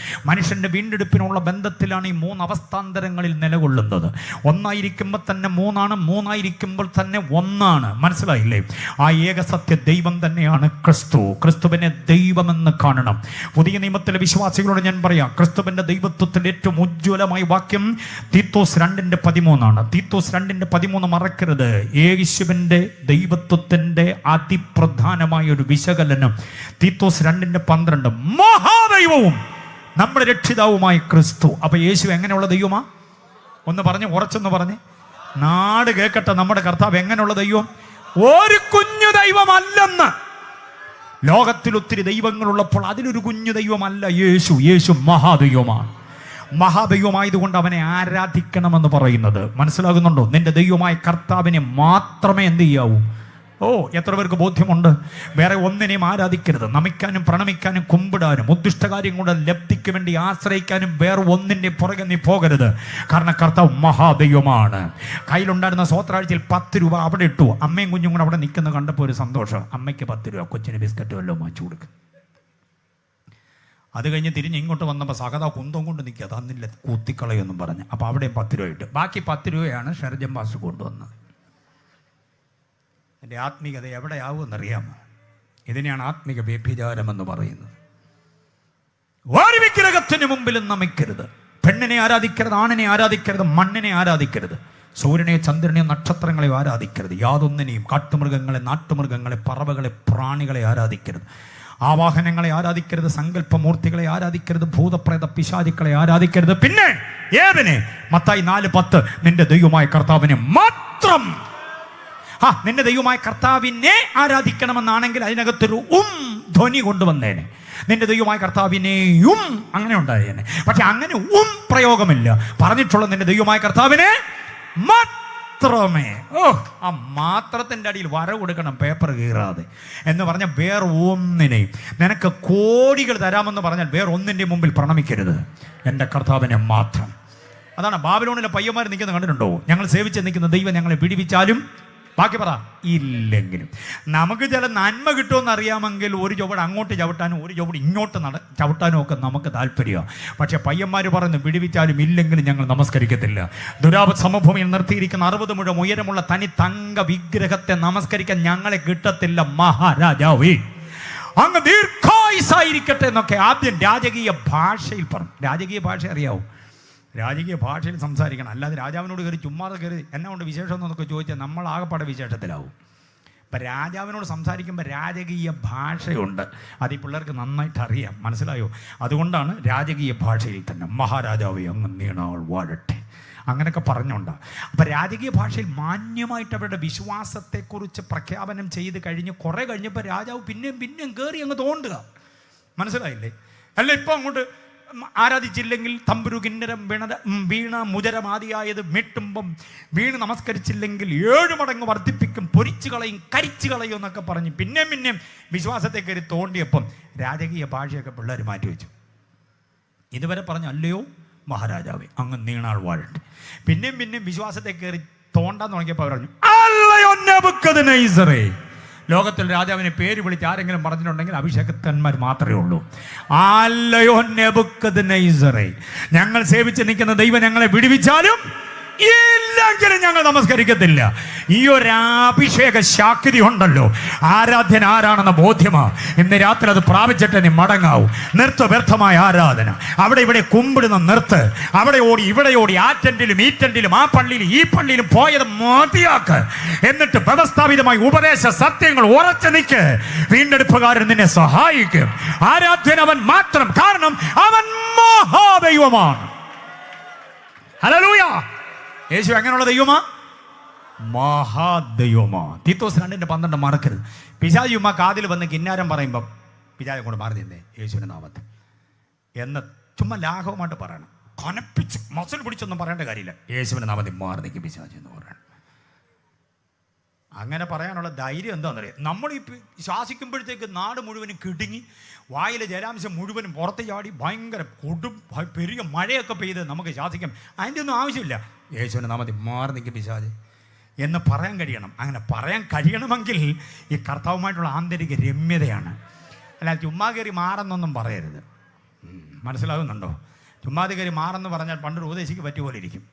മനുഷ്യൻ്റെ വീണ്ടെടുപ്പിനുള്ള ബന്ധത്തിലാണ് ഈ 3 അവസ്ഥാന്തരങ്ങളിൽ നിലകൊള്ളുന്നത്. ഒന്നായിരിക്കുമ്പോൾ തന്നെ മൂന്നാണ്, മൂന്നായിരിക്കുമ്പോൾ തന്നെ ഒന്നാണ്. മനസ്സിലായില്ലേ? ആ ഏകസത്യ ദൈവം തന്നെയാണ് ക്രിസ്തു. ക്രിസ്തുവിനെ ദൈവമെന്ന് കാണണം. പുതിയ നിയമത്തിലെ വിശ്വാസികളോട് ഞാൻ പറയാം, ക്രിസ്തുവിൻ്റെ ദൈവത്വത്തിൻ്റെ ഏറ്റവും ഉജ്ജ്വലമായ വാക്യം തീത്തോസ് 2:13 തീത്തോസ് 2:13 മറക്കരുത്. യേശുവിൻ്റെ ദൈവത്വത്തിൻ്റെ അതിപ്രധാനമായ ഒരു വിശകലനം തീത്തോസ് 2:12 മഹാദൈവവും നമ്മുടെ രക്ഷിതാവുമായ ക്രിസ്തു. അപ്പൊ യേശു എങ്ങനെയുള്ള ദൈവമാ? ഒന്ന് പറഞ്ഞ്, ഉറച്ചൊന്ന് പറഞ്ഞ്, നാട് കേൾക്കട്ടെ. നമ്മുടെ കർത്താവ് എങ്ങനെയുള്ള ദൈവം? ഒരു കുഞ്ഞു ദൈവമല്ലെന്ന്. ലോകത്തിൽ ഒത്തിരി ദൈവങ്ങളുള്ളപ്പോൾ അതിലൊരു കുഞ്ഞു ദൈവമല്ല യേശു. യേശു മഹാദൈവമാണ്. മഹാദൈവമായതുകൊണ്ട് അവനെ ആരാധിക്കണമെന്ന് പറയുന്നത് മനസ്സിലാകുന്നുണ്ടോ? നിന്റെ ദൈവമായ കർത്താവിനെ മാത്രമേ എന്ത് ചെയ്യാവൂ? ഓ, എത്ര പേർക്ക് ബോധ്യമുണ്ട്? വേറെ ഒന്നിനെയും ആരാധിക്കരുത്. നമിക്കാനും പ്രണമിക്കാനും കുമ്പിടാനും ഉദ്ദിഷ്ടകാര്യങ്ങളുടെ ലബ്ധിക്ക് വേണ്ടി ആശ്രയിക്കാനും വേറെ ഒന്നിൻ്റെ പുറകെ നീ പോകരുത്. കാരണം കർത്താവ് മഹാദൈവമാണ്. കയ്യിലുണ്ടായിരുന്ന സ്വോത്രാഴ്ചയിൽ 10 രൂപ അവിടെ ഇട്ടു. അമ്മയും കുഞ്ഞും കൂടെ അവിടെ നിൽക്കുന്നത് കണ്ടപ്പോൾ ഒരു സന്തോഷം. അമ്മയ്ക്ക് 10 രൂപ, കൊച്ചിന് ബിസ്ക്കറ്റ് വല്ലതും വാങ്ങിച്ചു കൊടുക്കും. അത് കഴിഞ്ഞ് തിരിഞ്ഞ് ഇങ്ങോട്ട് വന്നപ്പോൾ സഹതാ കുന്തം കൊണ്ട് നിൽക്കുക, തന്നില്ല കുത്തിക്കളയൊന്നും പറഞ്ഞ്. അപ്പോൾ അവിടെയും 10 രൂപ ഇട്ട്. ബാക്കി 10 രൂപയാണ് ഷെർജൻ പാസ്റ്റർ കൊണ്ടുവന്നത്. എൻ്റെ ആത്മീയത എവിടെയാവുമെന്നറിയാമോ? ഇതിനെയാണ് ആത്മീക വ്യഭിചാരമെന്ന് പറയുന്നത്. ഒരു വിഗ്രഹത്തിന് മുമ്പിലും നമിക്കരുത്. പെണ്ണിനെ ആരാധിക്കരുത്, ആണിനെ ആരാധിക്കരുത്, മണ്ണിനെ ആരാധിക്കരുത്, സൂര്യനെ ചന്ദ്രനെയോ നക്ഷത്രങ്ങളെയോ ആരാധിക്കരുത്. യാതൊന്നിനെയും, കാട്ടുമൃഗങ്ങളെ, നാട്ടുമൃഗങ്ങളെ, പറവകളെ, പ്രാണികളെ ആരാധിക്കരുത്. ആവാഹനങ്ങളെ ആരാധിക്കരുത്, സങ്കല്പമൂർത്തികളെ ആരാധിക്കരുത്, ഭൂതപ്രേത പിശാചുക്കളെ ആരാധിക്കരുത്. പിന്നെ ഏതിനെ? മത്തായി 4:10 നിന്റെ ദൈവമായ കർത്താവിനെ മാത്രം. നിന്റെ ദൈവമായ കർത്താവിനെ ആരാധിക്കണമെന്നാണെങ്കിൽ അതിനകത്തൊരു ധ്വനി കൊണ്ടുവന്നേനെ. നിന്റെ ദൈവമായ കർത്താവിനെയും അങ്ങനെ ഉണ്ടായേനെ. പക്ഷെ അങ്ങനെ പ്രയോഗമില്ല. പറഞ്ഞിട്ടുള്ള നിന്റെ ദൈവമായ കർത്താവിനെ മാത്രമേ. ആ മാത്രത്തിൻ്റെ അടിയിൽ വര കൊടുക്കണം, പേപ്പർ കീറാതെ. എന്ന് പറഞ്ഞാൽ വേറെ ഒന്നിനെയും, നിനക്ക് കോടികൾ തരാമെന്ന് പറഞ്ഞാൽ വേറെ ഒന്നിൻ്റെ മുമ്പിൽ പ്രണമിക്കരുത്. എൻ്റെ കർത്താവിനെ മാത്രം. അതാണ് ബാബിലോണിലെ പയ്യന്മാർ നിൽക്കുന്നത് കണ്ടിട്ടുണ്ടോ? ഞങ്ങൾ സേവിച്ച് നിൽക്കുന്ന ദൈവം ഞങ്ങളെ പിടിപ്പിച്ചാലും ബാക്കി പറ ഇല്ലെങ്കിലും നമുക്ക് ചില നന്മ കിട്ടുമെന്ന് അറിയാമെങ്കിൽ ഒരു ചുവട് അങ്ങോട്ട് ചവിട്ടാനും ഒരു ചുവട് ഇങ്ങോട്ട് ചവിട്ടാനും ഒക്കെ നമുക്ക് താല്പര്യമാണ്. പക്ഷെ പയ്യന്മാർ പറയുന്നു വിടുവിച്ചാലും ഇല്ലെങ്കിലും ഞങ്ങൾ നമസ്കരിക്കത്തില്ല. ദുരാപ സമഭൂമിയിൽ നിർത്തിയിരിക്കുന്ന 60 മുഴം ഉയരമുള്ള തനി തങ്ക വിഗ്രഹത്തെ നമസ്കരിക്കാൻ ഞങ്ങളെ കിട്ടത്തില്ല മഹാരാജാവേ, അങ്ങ് ദീർഘായുസ്സായിരിക്കട്ടെ എന്നൊക്കെ ആദ്യം രാജകീയ ഭാഷയിൽ പറഞ്ഞു. രാജകീയ ഭാഷ അറിയാവോ? രാജകീയ ഭാഷയിൽ സംസാരിക്കണം. അല്ലാതെ രാജാവിനോട് കയറി ചുമ്മാതെ കയറി എന്നെ കൊണ്ട് വിശേഷം എന്നൊക്കെ ചോദിച്ചാൽ നമ്മൾ ആകെപ്പാടെ വിശേഷത്തിലാവും. ഇപ്പം രാജാവിനോട് സംസാരിക്കുമ്പോൾ രാജകീയ ഭാഷയുണ്ട്. അത് ഈ പിള്ളേർക്ക് നന്നായിട്ട് അറിയാം. മനസ്സിലായോ? അതുകൊണ്ടാണ് രാജകീയ ഭാഷയിൽ തന്നെ മഹാരാജാവേ അങ്ങ് നീണാൾ വാഴട്ടെ, അങ്ങനെയൊക്കെ പറഞ്ഞുകൊണ്ട്. അപ്പം രാജകീയ ഭാഷയിൽ മാന്യമായിട്ട് അവരുടെ വിശ്വാസത്തെക്കുറിച്ച് പ്രഖ്യാപനം ചെയ്ത് കഴിഞ്ഞ് കുറേ കഴിഞ്ഞപ്പോൾ രാജാവ് പിന്നെയും കയറി അങ്ങ് തോണ്ടുക. മനസ്സിലായില്ലേ? അല്ല ഇപ്പം അങ്ങോട്ട് ആരാധിച്ചില്ലെങ്കിൽ തമ്പുരു കിന്നരം വീണ മുജരമാതിയായത് മീട്ടുമ്പം വീണ് നമസ്കരിച്ചില്ലെങ്കിൽ 7 മടങ്ങ് വർദ്ധിപ്പിക്കും, പൊരിച്ചു കളയും, കരിച്ചു കളയും എന്നൊക്കെ പറഞ്ഞ് പിന്നെയും വിശ്വാസത്തെ കയറി തോണ്ടിയപ്പം രാജകീയ ഭാഷയൊക്കെ പിള്ളേർ മാറ്റിവെച്ചു. ഇതുവരെ പറഞ്ഞു അല്ലയോ മഹാരാജാവേ അങ്ങ് നീണാൾ വാഴട്ടെ. പിന്നെയും വിശ്വാസത്തെ കയറി തോണ്ടാൻ തുടങ്ങിയപ്പോൾ പറഞ്ഞു അല്ലയോ നെബൂഖദ്നേസറേ. ലോകത്തിൽ രാജാവിനെ പേര് വിളിച്ച് ആരെങ്കിലും പറഞ്ഞിട്ടുണ്ടെങ്കിൽ അഭിഷേകത്തന്മാർ മാത്രമേ ഉള്ളൂ. അല്ലയോ നെബൂഖദ്നേസറേ, ഞങ്ങൾ സേവിച്ച് നിൽക്കുന്ന ദൈവം ഞങ്ങളെ വിടുവിച്ചാലും ഇല്ലെങ്കിലും ഞങ്ങൾ നമസ്കരിക്കത്തില്ല. ഈ ഒരു അഭിഷേക ശാക്തി ഉണ്ടല്ലോ, ആരാധ്യൻ ആരാണെന്ന ബോധ്യമാ. ഇന്ന് രാത്രി അത് പ്രാപിച്ചിട്ട് നീ മടങ്ങാവൂ. നിർത്ത് വ്യർത്ഥമായ ആരാധന. അവിടെ ഇവിടെ കുമ്പിടുന്ന നിർത്ത്. അവിടെ ഓടി ഇവിടെ ഓടി ആറ്റന്റിലും ഈറ്റന്റിലും ആ പള്ളിയിലും ഈ പള്ളിയിലും പോയത് മതിയാക്ക്. എന്നിട്ട് വ്യവസ്ഥാപിതമായി ഉപദേശ സത്യങ്ങൾ ഉറച്ചു നിൽക്ക്. വീണ്ടെടുപ്പുകാരൻ നിന്നെ സഹായിക്കും. ആരാധ്യൻ അവൻ മാത്രം, കാരണം അവൻ മഹാദൈവമാണ്. ഹല്ലേലൂയ. യേശു എങ്ങനെയുള്ള ദൈവമാ? മഹാദൈവമാ. തീത്തോസ് 2:12 മറക്കരുത്. പിശാചി ഉമ്മ കാതിൽ വന്ന് കിന്നാരം പറയുമ്പം പിശാചി കൊണ്ട് മാറി നിന്നേ യേശുവിൻ്റെ നാമത്തിൽ എന്ന് ചുമ്മാ ലാഘവമായിട്ട് പറയണം. കനപ്പിച്ച് മസിൽ പിടിച്ചൊന്നും പറയേണ്ട കാര്യമില്ല. യേശുവിൻ്റെ നാമത്തിൽ മാറി നിൽക്കും പിശാചി എന്ന് പറയണം. അങ്ങനെ പറയാനുള്ള ധൈര്യം എന്താണെന്നറിയാം. നമ്മൾ ഈ ശ്വാസിക്കുമ്പോഴത്തേക്ക് നാട് മുഴുവനും കിടുങ്ങി, വായിലെ ജലാംശം മുഴുവനും പുറത്ത് ചാടി ഭയങ്കര പെരിയ മഴയൊക്കെ പെയ്ത് നമുക്ക് ശ്വാസിക്കാം. അതിൻ്റെ ഒന്നും ആവശ്യമില്ല. യേശുവിൻ്റെ നാമത്തിൽ മാറി നിൽക്കും പിശാചി എന്ന് പറയാൻ കഴിയണം. അങ്ങനെ പറയാൻ കഴിയണമെങ്കിൽ ഈ കർത്താവുമായിട്ടുള്ള ആന്തരിക രമ്യതയാണ്. അല്ല ചുമ്മാ കയറി മാറെന്നൊന്നും പറയരുത്. മനസ്സിലാകുന്നുണ്ടോ? ചുമ്മാതി കയറി മാറെന്ന് പറഞ്ഞാൽ പണ്ടൊരു ഉപദേശിക്ക് പറ്റിയ പോലെ ഇരിക്കും.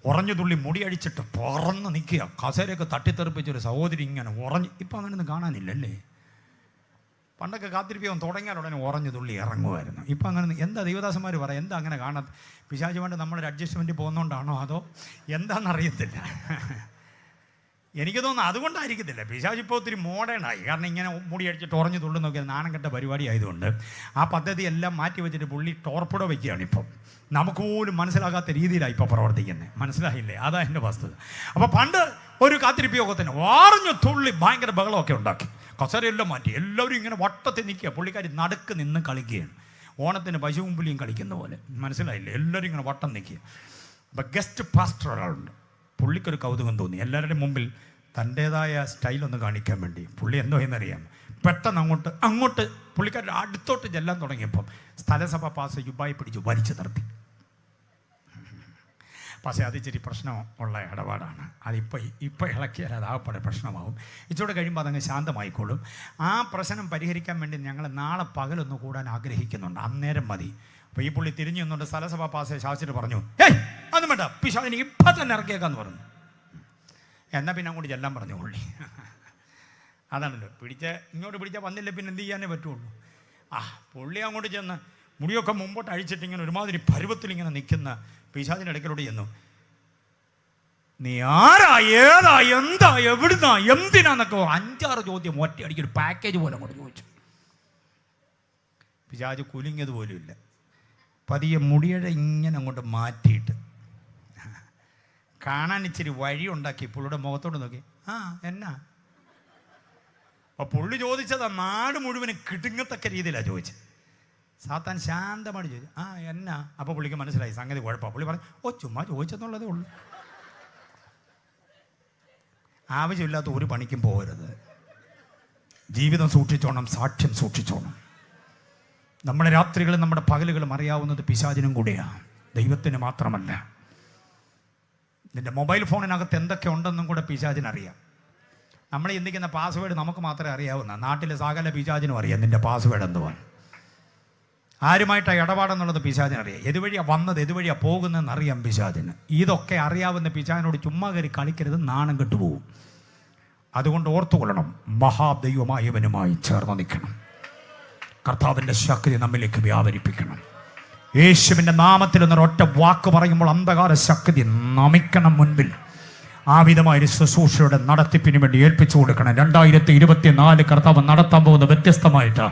ഉറഞ്ഞു തുള്ളി മുടി അടിച്ചിട്ട് പറന്ന് നിൽക്കുക, കസേരയൊക്കെ തട്ടിത്തെറിപ്പിച്ചൊരു സഹോദരി ഇങ്ങനെ ഉറഞ്ഞ്. ഇപ്പം അങ്ങനെയൊന്നും കാണാനില്ലല്ലേ? പണ്ടൊക്കെ കാത്തിരിപ്പിക്കാൻ തുടങ്ങിയാൽ ഉടനെ ഉറഞ്ഞു തുള്ളി ഇറങ്ങുമായിരുന്നു. ഇപ്പം അങ്ങനെ എന്താ ദൈവദാസന്മാർ പറയാം, എന്താ അങ്ങനെ കാണാത്ത? പിശാച് വേണ്ട നമ്മളൊരു അഡ്ജസ്റ്റ്മെൻറ്റ് പോകുന്നതുകൊണ്ടാണോ അതോ എന്താണെന്നറിയത്തില്ല. എനിക്ക് തോന്നുന്നു അതുകൊണ്ടായിരിക്കത്തില്ല. പിശാച് ഇപ്പോൾ ഒത്തിരി മോഡേണായി. കാരണം ഇങ്ങനെ മുടി അടിച്ചിട്ട് ഉറഞ്ഞു തുള്ളി നോക്കിയത് നാണം കെട്ട പരിപാടി ആയതുകൊണ്ട് ആ പദ്ധതി എല്ലാം മാറ്റി വെച്ചിട്ട് പുള്ളി ടോർപ്പിട വയ്ക്കുകയാണ്. ഇപ്പം നമുക്ക് പോലും മനസ്സിലാകാത്ത രീതിയിലാണ് ഇപ്പോൾ പ്രവർത്തിക്കുന്നത്. മനസ്സിലായില്ലേ? അതാ എൻ്റെ വസ്തുത. അപ്പോൾ പണ്ട് ഒരു കാത്തിരിപ്പ് യോഗത്തിന് ഉറഞ്ഞു തുള്ളി ഭയങ്കര ബഹളമൊക്കെ ഉണ്ടാക്കി, കസേരയെല്ലാം മാറ്റി എല്ലാവരും ഇങ്ങനെ വട്ടത്തിൽ നിൽക്കുക. പുള്ളിക്കാരി നടുക്ക് നിന്ന് കളിക്കുകയാണ്. ഓണത്തിന് പശുവും പുലിയും കളിക്കുന്ന പോലെ. മനസ്സിലായില്ലേ? എല്ലാവരും ഇങ്ങനെ വട്ടം നിൽക്കുക. അപ്പോൾ ഗസ്റ്റ് പാസ്റ്റർ ഒരാളുണ്ട്. പുള്ളിക്കൊരു കൗതുകം തോന്നി. എല്ലാവരുടെയും മുമ്പിൽ തൻ്റേതായ സ്റ്റൈലൊന്ന് കാണിക്കാൻ വേണ്ടി പുള്ളി എന്തോ എന്നറിയാം, പെട്ടെന്ന് അങ്ങോട്ട് പുള്ളിക്കാരുടെ അടുത്തോട്ട് ചെല്ലാൻ തുടങ്ങിയപ്പം സ്ഥലസഭ പാസ് യുബായി പിടിച്ച് വലിച്ചു നിർത്തി. പക്ഷേ അത് ഇച്ചിരി പ്രശ്നമുള്ള ഇടപാടാണ്. അതിപ്പോൾ ഇളക്കിയാൽ അതാകപ്പാടെ പ്രശ്നമാവും. ഇച്ചോടെ കഴിയുമ്പോൾ അതങ്ങ് ശാന്തമായിക്കോളും. ആ പ്രശ്നം പരിഹരിക്കാൻ വേണ്ടി ഞങ്ങൾ നാളെ പകലൊന്ന് കൂടാൻ ആഗ്രഹിക്കുന്നുണ്ട്. അന്നേരം മതി. അപ്പോൾ ഈ പുള്ളി തിരിഞ്ഞു നിന്നുകൊണ്ട് സ്ഥലസഭ പാസ് ശാസിച്ചിട്ട് പറഞ്ഞു, ഏയ് അതൊന്നും വേണ്ട, പിശാചിനെ ഇപ്പം തന്നെ ഇറക്കിയേക്കാന്ന് പറഞ്ഞു. എന്നാൽ പിന്നെ അങ്ങോട്ട് ചെല്ലാൻ പറഞ്ഞു പുള്ളി. അതാണല്ലോ ഇങ്ങോട്ട് പിടിച്ചാൽ വന്നില്ല പിന്നെ എന്ത് ചെയ്യാനേ പറ്റുള്ളൂ. പുള്ളി അങ്ങോട്ട് ചെന്ന് മുടിയൊക്കെ മുമ്പോട്ട് അഴിച്ചിട്ട് ഇങ്ങനെ ഒരുമാതിരി പരുവത്തിലിങ്ങനെ നിൽക്കുന്ന പിശാചിൻ്റെ ഇടയ്ക്കിലൂടെ ചെന്നു. നീ ആരാ, ഏതാ, എന്താ, എവിടുന്നാ, എന്തിനാന്നൊക്കെ 5-6 ചോദ്യം ഒറ്റയടിക്കൊരു പാക്കേജ് പോലെ അങ്ങോട്ട് ചോദിച്ചു. പിശാച് കുലുങ്ങിയത് പോലും ഇല്ല. പതിയെ മുടിയുടെ ഇങ്ങനെ അങ്ങോട്ട് മാറ്റിയിട്ട് കാണാൻ ഇച്ചിരി വഴി ഉണ്ടാക്കി പുള്ളിയുടെ മുഖത്തോട് നോക്കി. എന്നാ? അപ്പോൾ പുള്ളി ചോദിച്ചതാ നാട് മുഴുവനും കിടുങ്ങത്തക്ക രീതിയിലാണ് ചോദിച്ചത്. സാത്താൻ ശാന്തമായിട്ട് ചോദിച്ചു, എന്നാ? അപ്പോൾ പുള്ളിക്ക് മനസ്സിലായി സംഗതി കുഴപ്പമാണ്. പുള്ളി പറഞ്ഞു, ചുമ്മാ ചോദിച്ചെന്നുള്ളതേ ഉള്ളൂ. ആവശ്യമില്ലാത്ത ഒരു പണിക്കും പോകരുത്. ജീവിതം സൂക്ഷിച്ചോണം, സാക്ഷ്യം സൂക്ഷിച്ചോണം. നമ്മുടെ രാത്രികളും നമ്മുടെ പകലുകളും അറിയാവുന്നത് പിശാചിനും കൂടെയാണ്, ദൈവത്തിന് മാത്രമല്ല. നിൻ്റെ മൊബൈൽ ഫോണിനകത്ത് എന്തൊക്കെ ഉണ്ടെന്നും കൂടെ പിശാചിനറിയാം. നമ്മൾ ചിന്തിക്കുന്ന പാസ്വേഡ് നമുക്ക് മാത്രമേ അറിയാവുന്ന, നാട്ടിലെ സകല പിശാചിനും അറിയാം നിൻ്റെ പാസ്വേഡ് എന്തുവാണ്. ആരുമായിട്ടാണ് ഇടപാടെന്നുള്ളത് പിശാചിനറിയാം. എതുവഴിയാണ് വന്നത്, എതുവഴിയാണ് പോകുന്നതെന്ന് അറിയാം പിശാചിന്. ഇതൊക്കെ അറിയാവുന്ന പിശാചിനോട് ചുമ്മാ കയറി കളിക്കരുത്, നാണം കെട്ടുപോകും. അതുകൊണ്ട് ഓർത്തുകൊള്ളണം, മഹാദൈവമായവനുമായി ചേർന്ന് നിൽക്കണം. കർത്താവിൻ്റെ ശക്തി നമ്മിലേക്ക് വ്യാപരിപ്പിക്കണം. യേശുവിൻ്റെ നാമത്തിൽ എന്നൊരൊറ്റ വാക്ക് പറയുമ്പോൾ അന്ധകാര ശക്തി നമിക്കണം മുൻപിൽ. ആ വിധമായൊരു ശുശ്രൂഷയുടെ നടത്തിപ്പിന് വേണ്ടി ഏൽപ്പിച്ചു കൊടുക്കണം. 2024 കർത്താവ് നടത്താൻ പോകുന്ന വ്യത്യസ്തമായിട്ട്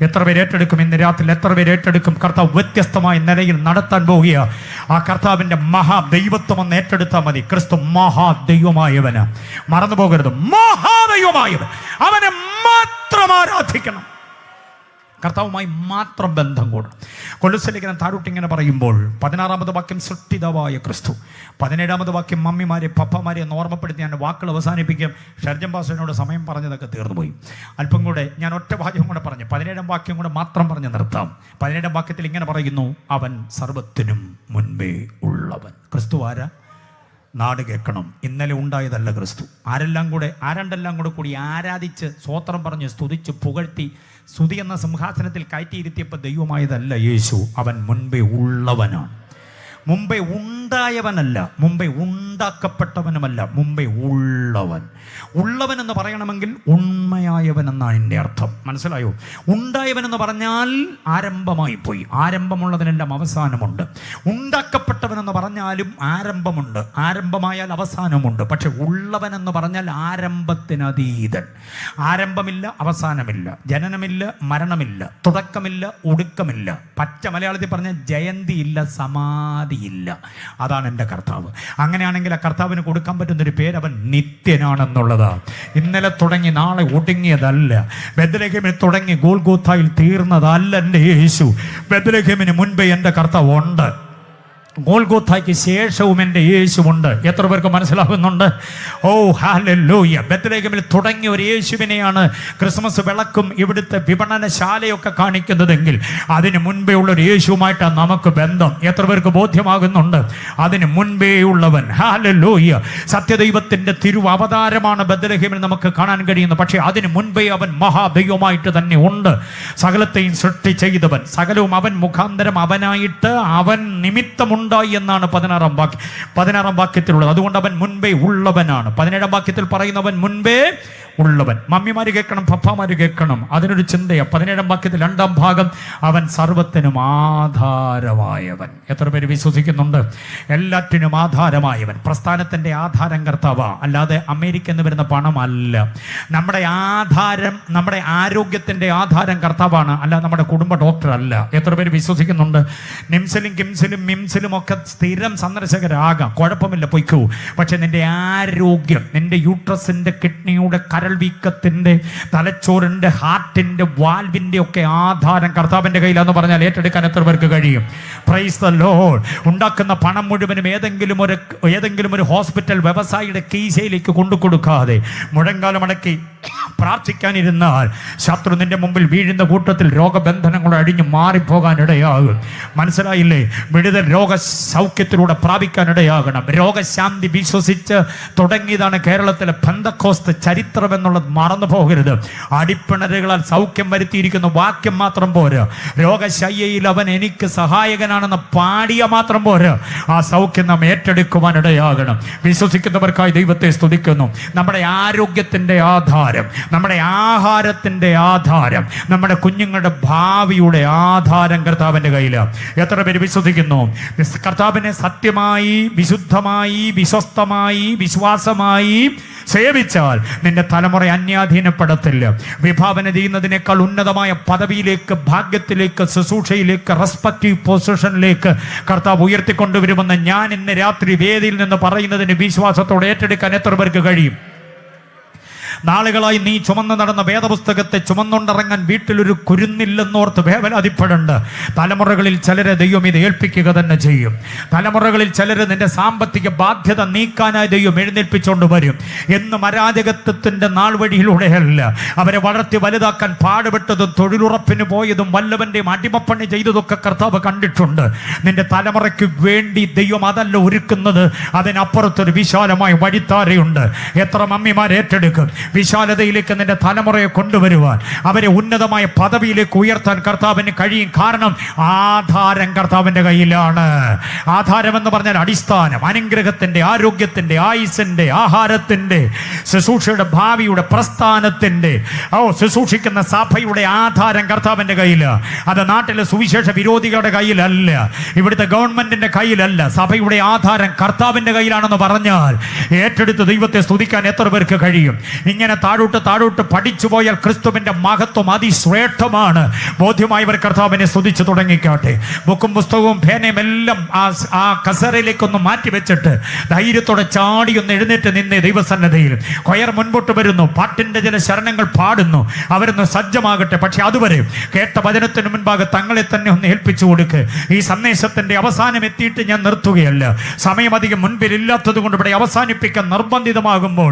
എത്ര പേര് ഏറ്റെടുക്കും? ഇന്ന് രാത്രി എത്ര പേര് ഏറ്റെടുക്കും? കർത്താവ് വ്യത്യസ്തമായ നിലയിൽ നടത്താൻ പോവുക. ആ കർത്താവിൻ്റെ മഹാദൈവത്വം ഒന്ന് ഏറ്റെടുത്താൽ മതി. ക്രിസ്തു മഹാദൈവമായവന്, മറന്നു പോകരുത്, മഹാദൈവമായവൻ, അവനെ മാത്രം ആരാധിക്കണം. കർത്താവുമായി മാത്രം ബന്ധം കൂടണം. കൊലോസ്യലേഖനം താഴോട്ട് ഇങ്ങനെ പറയുമ്പോൾ 16-ാമത് വാക്യം സൃഷ്ടിതാവായ ക്രിസ്തു, 17-ാമത് വാക്യം മമ്മിമാരെ പപ്പമാരെ എന്ന് ഓർമ്മപ്പെടുത്തി ഞാൻ വാക്കുകൾ അവസാനിപ്പിക്കും. ഷർജൻ പാസ്റ്ററിനോട് സമയം പറഞ്ഞതൊക്കെ തീർന്നുപോയി. അല്പം കൂടെ ഞാൻ ഒറ്റ വാക്യം കൂടെ പറഞ്ഞ് 17-ാം വാക്യം കൂടെ മാത്രം പറഞ്ഞ് നിർത്താം. 17-ാം വാക്യത്തിൽ ഇങ്ങനെ പറയുന്നു, അവൻ സർവ്വത്തിനും മുൻപേ ഉള്ളവൻ. ക്രിസ്തു ആരാ? നാട് കേൾക്കണം, ഇന്നലെ ഉണ്ടായതല്ല ക്രിസ്തു. ആരെല്ലാം കൂടെ ആരാധിച്ച് സ്തോത്രം പറഞ്ഞ് സ്തുതിച്ച് പുകഴ്ത്തി സ്തുതി എന്ന സിംഹാസനത്തിൽ കയറ്റിയിരുത്തിയപ്പോൾ ദൈവമായതല്ല യേശു. അവൻ മുൻപേ ഉള്ളവനാണ്. മുമ്പേ ഉണ്ടായവനല്ല, മുമ്പേ ഉണ്ടാക്കപ്പെട്ടവനുമല്ല, മുമ്പേ ഉള്ളവൻ. ഉള്ളവൻ എന്ന് പറയണമെങ്കിൽ ഉണ്മയായവൻ എന്നാണ് എൻ്റെ അർത്ഥം. മനസ്സിലായോ? ഉണ്ടായവൻ എന്ന് പറഞ്ഞാൽ ആരംഭമായി പോയി. ആരംഭമുള്ളതിനെല്ലാം അവസാനമുണ്ട്. ഉണ്ടാക്കപ്പെട്ടവൻ എന്ന് പറഞ്ഞാലും ആരംഭമുണ്ട്, ആരംഭമായാൽ അവസാനമുണ്ട്. പക്ഷെ ഉള്ളവൻ എന്ന് പറഞ്ഞാൽ ആരംഭത്തിനതീതൻ. ആരംഭമില്ല, അവസാനമില്ല, ജനനമില്ല, മരണമില്ല, തുടക്കമില്ല, ഒടുക്കമില്ല. പച്ച മലയാളത്തിൽ പറഞ്ഞ ജയന്തിയില്ല, സമാധിയില്ല. അതാണ് എൻ്റെ കർത്താവ്. അങ്ങനെയാണെങ്കിൽ ആ കർത്താവിന് കൊടുക്കാൻ പറ്റുന്നൊരു പേര് അവൻ നിത്യനാണെന്നുള്ളതാണ്. ഇന്നലെ തുടങ്ങി നാളെ ഒടുങ്ങിയതല്ല. ബെത്ലഹേമിൽ തുടങ്ങി ഗോൽഗോഥായിൽ തീർന്നതല്ല എൻ്റെ യേശു. ബെത്ലഹേമിന് മുൻപേ എൻ്റെ കർത്താവ് ഉണ്ട്. ഗോൽഗോഥായ്ക്ക് ശേഷവും എൻ്റെ യേശുവുണ്ട്. എത്ര പേർക്ക് മനസ്സിലാകുന്നുണ്ട്? ഓ ഹല്ലേലൂയ! ബെത്ലഹേമിൽ തുടങ്ങിയ ഒരു യേശുവിനെയാണ് ക്രിസ്മസ് വിളക്കും ഇവിടുത്തെ വിപണനശാലയൊക്കെ കാണിക്കുന്നതെങ്കിൽ അതിന് മുൻപേ ഉള്ള ഒരു യേശുവുമായിട്ടാണ് നമുക്ക് ബന്ധം. എത്ര പേർക്ക് ബോധ്യമാകുന്നുണ്ട്? അതിന് മുൻപേ ഉള്ളവൻ. ഹല്ലേലൂയ! സത്യദൈവത്തിൻ്റെ തിരുവവതാരമാണ് ബെത്ലഹേമിൽ നമുക്ക് കാണാൻ കഴിയുന്നത്. പക്ഷേ അതിന് മുൻപേ അവൻ മഹാദൈവമായിട്ട് തന്നെ ഉണ്ട്. സകലത്തെയും സൃഷ്ടി ചെയ്തവൻ, സകലവും അവൻ മുഖാന്തരം അവനായിട്ട് അവൻ നിമിത്തമുണ്ട് എന്നാണ് 16-ാം വാക്യത്തിലുള്ളത്. അതുകൊണ്ട് അവൻ മുൻപേ ഉള്ളവനാണ്. 17-ാം വാക്യത്തിൽ പറയുന്നവൻ മുൻപേ ഉള്ളവൻ. മമ്മിമാര് കേൾക്കണം, പപ്പാമാര് കേൾക്കണം. അതിനൊരു ചിന്തയാണ്. 17-ാം വാക്യത്തിൽ 2-ാം ഭാഗം, അവൻ സർവ്വത്തിനും ആധാരമായവൻ. എത്ര പേര് വിശ്വസിക്കുന്നുണ്ട്? എല്ലാറ്റിനും ആധാരമായവൻ. പ്രസ്ഥാനത്തിന്റെ ആധാരം കർത്താവാ, അല്ലാതെ അമേരിക്ക എന്ന് വരുന്ന പണമല്ല. നമ്മുടെ ആധാരം, നമ്മുടെ ആരോഗ്യത്തിന്റെ ആധാരം കർത്താവാണ്, അല്ല നമ്മുടെ കുടുംബ ഡോക്ടർ അല്ല. എത്ര പേര് വിശ്വസിക്കുന്നുണ്ട്? നിംസിലും കിംസിലും മിംസിലും ഒക്കെ സ്ഥിരം സന്ദർശകരാകാം, കുഴപ്പമില്ല, പൊയ്ക്കൂ. പക്ഷെ നിന്റെ ആരോഗ്യം, നിന്റെ യൂട്രസിന്റെ, കിഡ്നിയുടെ, കരൾ വീക്കത്തിന്റെ, തലച്ചോറിന്റെ, ഹാർട്ടിന്റെ, വാൽവിന്റെ ഒക്കെ ആധാരം കർത്താവിന്റെ കയ്യിലാന്ന് പറഞ്ഞാൽ ഏറ്റെടുക്കാൻ എത്ര പേർക്ക് കഴിയും? Praise the Lord. ഉണ്ടാക്കുന്ന പണം മുഴുവനും ഏതെങ്കിലും ഒരു ഹോസ്പിറ്റൽ വ്യവസായിയുടെ കീശയിലേക്ക് കൊണ്ടു കൊടുക്കാതെ മുഴങ്കാലമടക്കി പ്രാർത്ഥിക്കാനിരുന്നാൽ ശത്രു നിന്റെ മുമ്പിൽ വീഴുന്ന കൂട്ടത്തിൽ രോഗബന്ധനങ്ങൾ അടിഞ്ഞു മാറിപ്പോകാനിടയാകും. മനസ്സിലായില്ലേ? വിടുതൽ രോഗസൗഖ്യത്തിലൂടെ പ്രാപിക്കാനിടയാകണം. രോഗശാന്തി വിശ്വസിച്ച് തുടങ്ങിയതാണ് കേരളത്തിലെ പെന്തക്കോസ്ത് ചരിത്രം എന്നുള്ളത് മറന്നു പോകരുത്. അടിപ്പിണരുകളാൽ സൗഖ്യം വരുത്തിയിരിക്കുന്ന വാക്യം മാത്രം പോരാ. രോഗശയ്യയിൽ അവൻ എനിക്ക് സഹായകനാണെന്ന് പാടിയ മാത്രം പോരാ. ആ സൗഖ്യം നാം ഏറ്റെടുക്കുവാനിടയാകണം. വിശ്വസിക്കുന്നവർക്കായി ദൈവത്തെ സ്തുതിക്കുന്നു. നമ്മുടെ ആരോഗ്യത്തിന്റെ ആധാരം, നമ്മുടെ ആഹാരത്തിന്റെ ആധാരം, നമ്മുടെ കുഞ്ഞുങ്ങളുടെ ഭാവിയുടെ ആധാരം കർത്താവിന്റെ കയ്യിലാണ്. എത്ര പേര് വിശ്വസിക്കുന്നു? കർത്താവിനെ സത്യമായി, വിശുദ്ധമായി, വിശ്വസ്തമായി, വിശ്വാസമായി സേവിച്ചാൽ നിന്റെ തലമുറ അന്യാധീനപ്പെടത്തില്ല. വിഭാവന ചെയ്യുന്നതിനേക്കാൾ ഉന്നതമായ പദവിയിലേക്ക്, ഭാഗ്യത്തിലേക്ക്, ശുശ്രൂഷയിലേക്ക്, റെസ്പെക്റ്റീവ് പൊസിഷനിലേക്ക് കർത്താവ് ഉയർത്തിക്കൊണ്ടുവരുമെന്ന് ഞാൻ ഇന്ന് രാത്രി വേദിയിൽ നിന്ന് പറയുന്നതിന് വിശ്വാസത്തോടെ ഏറ്റെടുക്കാൻ എത്ര പേർക്ക് കഴിയും? നാളുകളായി നീ ചുമന്ന് നടന്ന വേദപുസ്തകത്തെ ചുമന്നുകൊണ്ടിറങ്ങാൻ വീട്ടിലൊരു കുരുന്നില്ലെന്നോർത്ത് വേവലാതിപ്പെടേണ്ട. തലമുറകളിൽ ചിലരെ ദൈവം ഇത് ഏൽപ്പിക്കുക തന്നെ ചെയ്യും. തലമുറകളിൽ ചിലര് നിന്റെ സാമ്പത്തിക ബാധ്യത നീക്കാനായി ദൈവം എഴുന്നേൽപ്പിച്ചുകൊണ്ട് വരും. എന്നും അരാജകത്വത്തിന്റെ നാൾ വഴിയിലൂടെയല്ല. അവരെ വളർത്തി വലുതാക്കാൻ പാടുപെട്ടതും തൊഴിലുറപ്പിന് പോയതും വല്ലവന്റെയും അടിമപ്പണി ചെയ്തതൊക്കെ കർത്താവ് കണ്ടിട്ടുണ്ട്. നിന്റെ തലമുറയ്ക്ക് വേണ്ടി ദൈവം അതല്ല ഒരുക്കുന്നത്, അതിനപ്പുറത്തൊരു വിശാലമായ വഴിത്താരയുണ്ട്. എത്ര മമ്മിമാർ ഏറ്റെടുക്കും? വിശാലതയിലേക്ക് നിന്റെ തലമുറയെ കൊണ്ടുവരുവാൻ, അവരെ ഉന്നതമായ പദവിയിലേക്ക് ഉയർത്താൻ കർത്താവിന് കഴിയും. കാരണം ആധാരം കർത്താവിന്റെ കയ്യിലാണ്. ആധാരം എന്ന് പറഞ്ഞാൽ അടിസ്ഥാനം, അനുഗ്രഹത്തിന്റെ, ആരോഗ്യത്തിന്റെ, ആയുസിന്റെ, ആഹാരത്തിന്റെ, ശുശ്രൂഷയുടെ, ഭാവിയുടെ, പ്രസ്ഥാനത്തിന്റെ, ശുശ്രൂഷിക്കുന്ന സഭയുടെ ആധാരം കർത്താവിന്റെ കയ്യിലാണ്. അത് നാട്ടിലെ സുവിശേഷ വിരോധികളുടെ കയ്യിലല്ല, ഇവിടുത്തെ ഗവൺമെന്റിന്റെ കയ്യിലല്ല. സഭയുടെ ആധാരം കർത്താവിന്റെ കയ്യിലാണെന്ന് പറഞ്ഞാൽ ഏറ്റെടുത്ത് ദൈവത്തെ സ്തുതിക്കാൻ എത്ര പേർക്ക് കഴിയും? ഇങ്ങനെ താഴോട്ട് പഠിച്ചു പോയാൽ ക്രിസ്തുവിന്റെ മഹത്വം അതിശ്രേഷ്ഠമാണ്. ബോധ്യമായവർ കർത്താവിനെ സ്തുതിച്ചു തുടങ്ങിക്കാട്ടെ. ബുക്കും പുസ്തകവും പേനയും എല്ലാം ആ കസേരയിലേക്കൊന്ന് മാറ്റി വെച്ചിട്ട് ധൈര്യത്തോടെ ചാടിയൊന്ന് എഴുന്നേറ്റ് നിന്ന് ദൈവസന്നദ്ധയിൽ കൊയർ മുൻപോട്ട് വരുന്നു. പാട്ടിന്റെ ചില ശരണങ്ങൾ പാടുന്നു. അവരൊന്ന് സജ്ജമാകട്ടെ. പക്ഷെ അതുവരെ കേട്ട വചനത്തിന് മുൻപാകെ തങ്ങളെ തന്നെ ഒന്ന് ഏൽപ്പിച്ചു കൊടുക്ക്. ഈ സന്ദേശത്തിന്റെ അവസാനം എത്തിയിട്ട് ഞാൻ നിർത്തുകയല്ല. സമയം അധികം മുൻപിൽ ഇല്ലാത്തത് കൊണ്ട് ഇവിടെ അവസാനിപ്പിക്കാൻ നിർബന്ധിതമാകുമ്പോൾ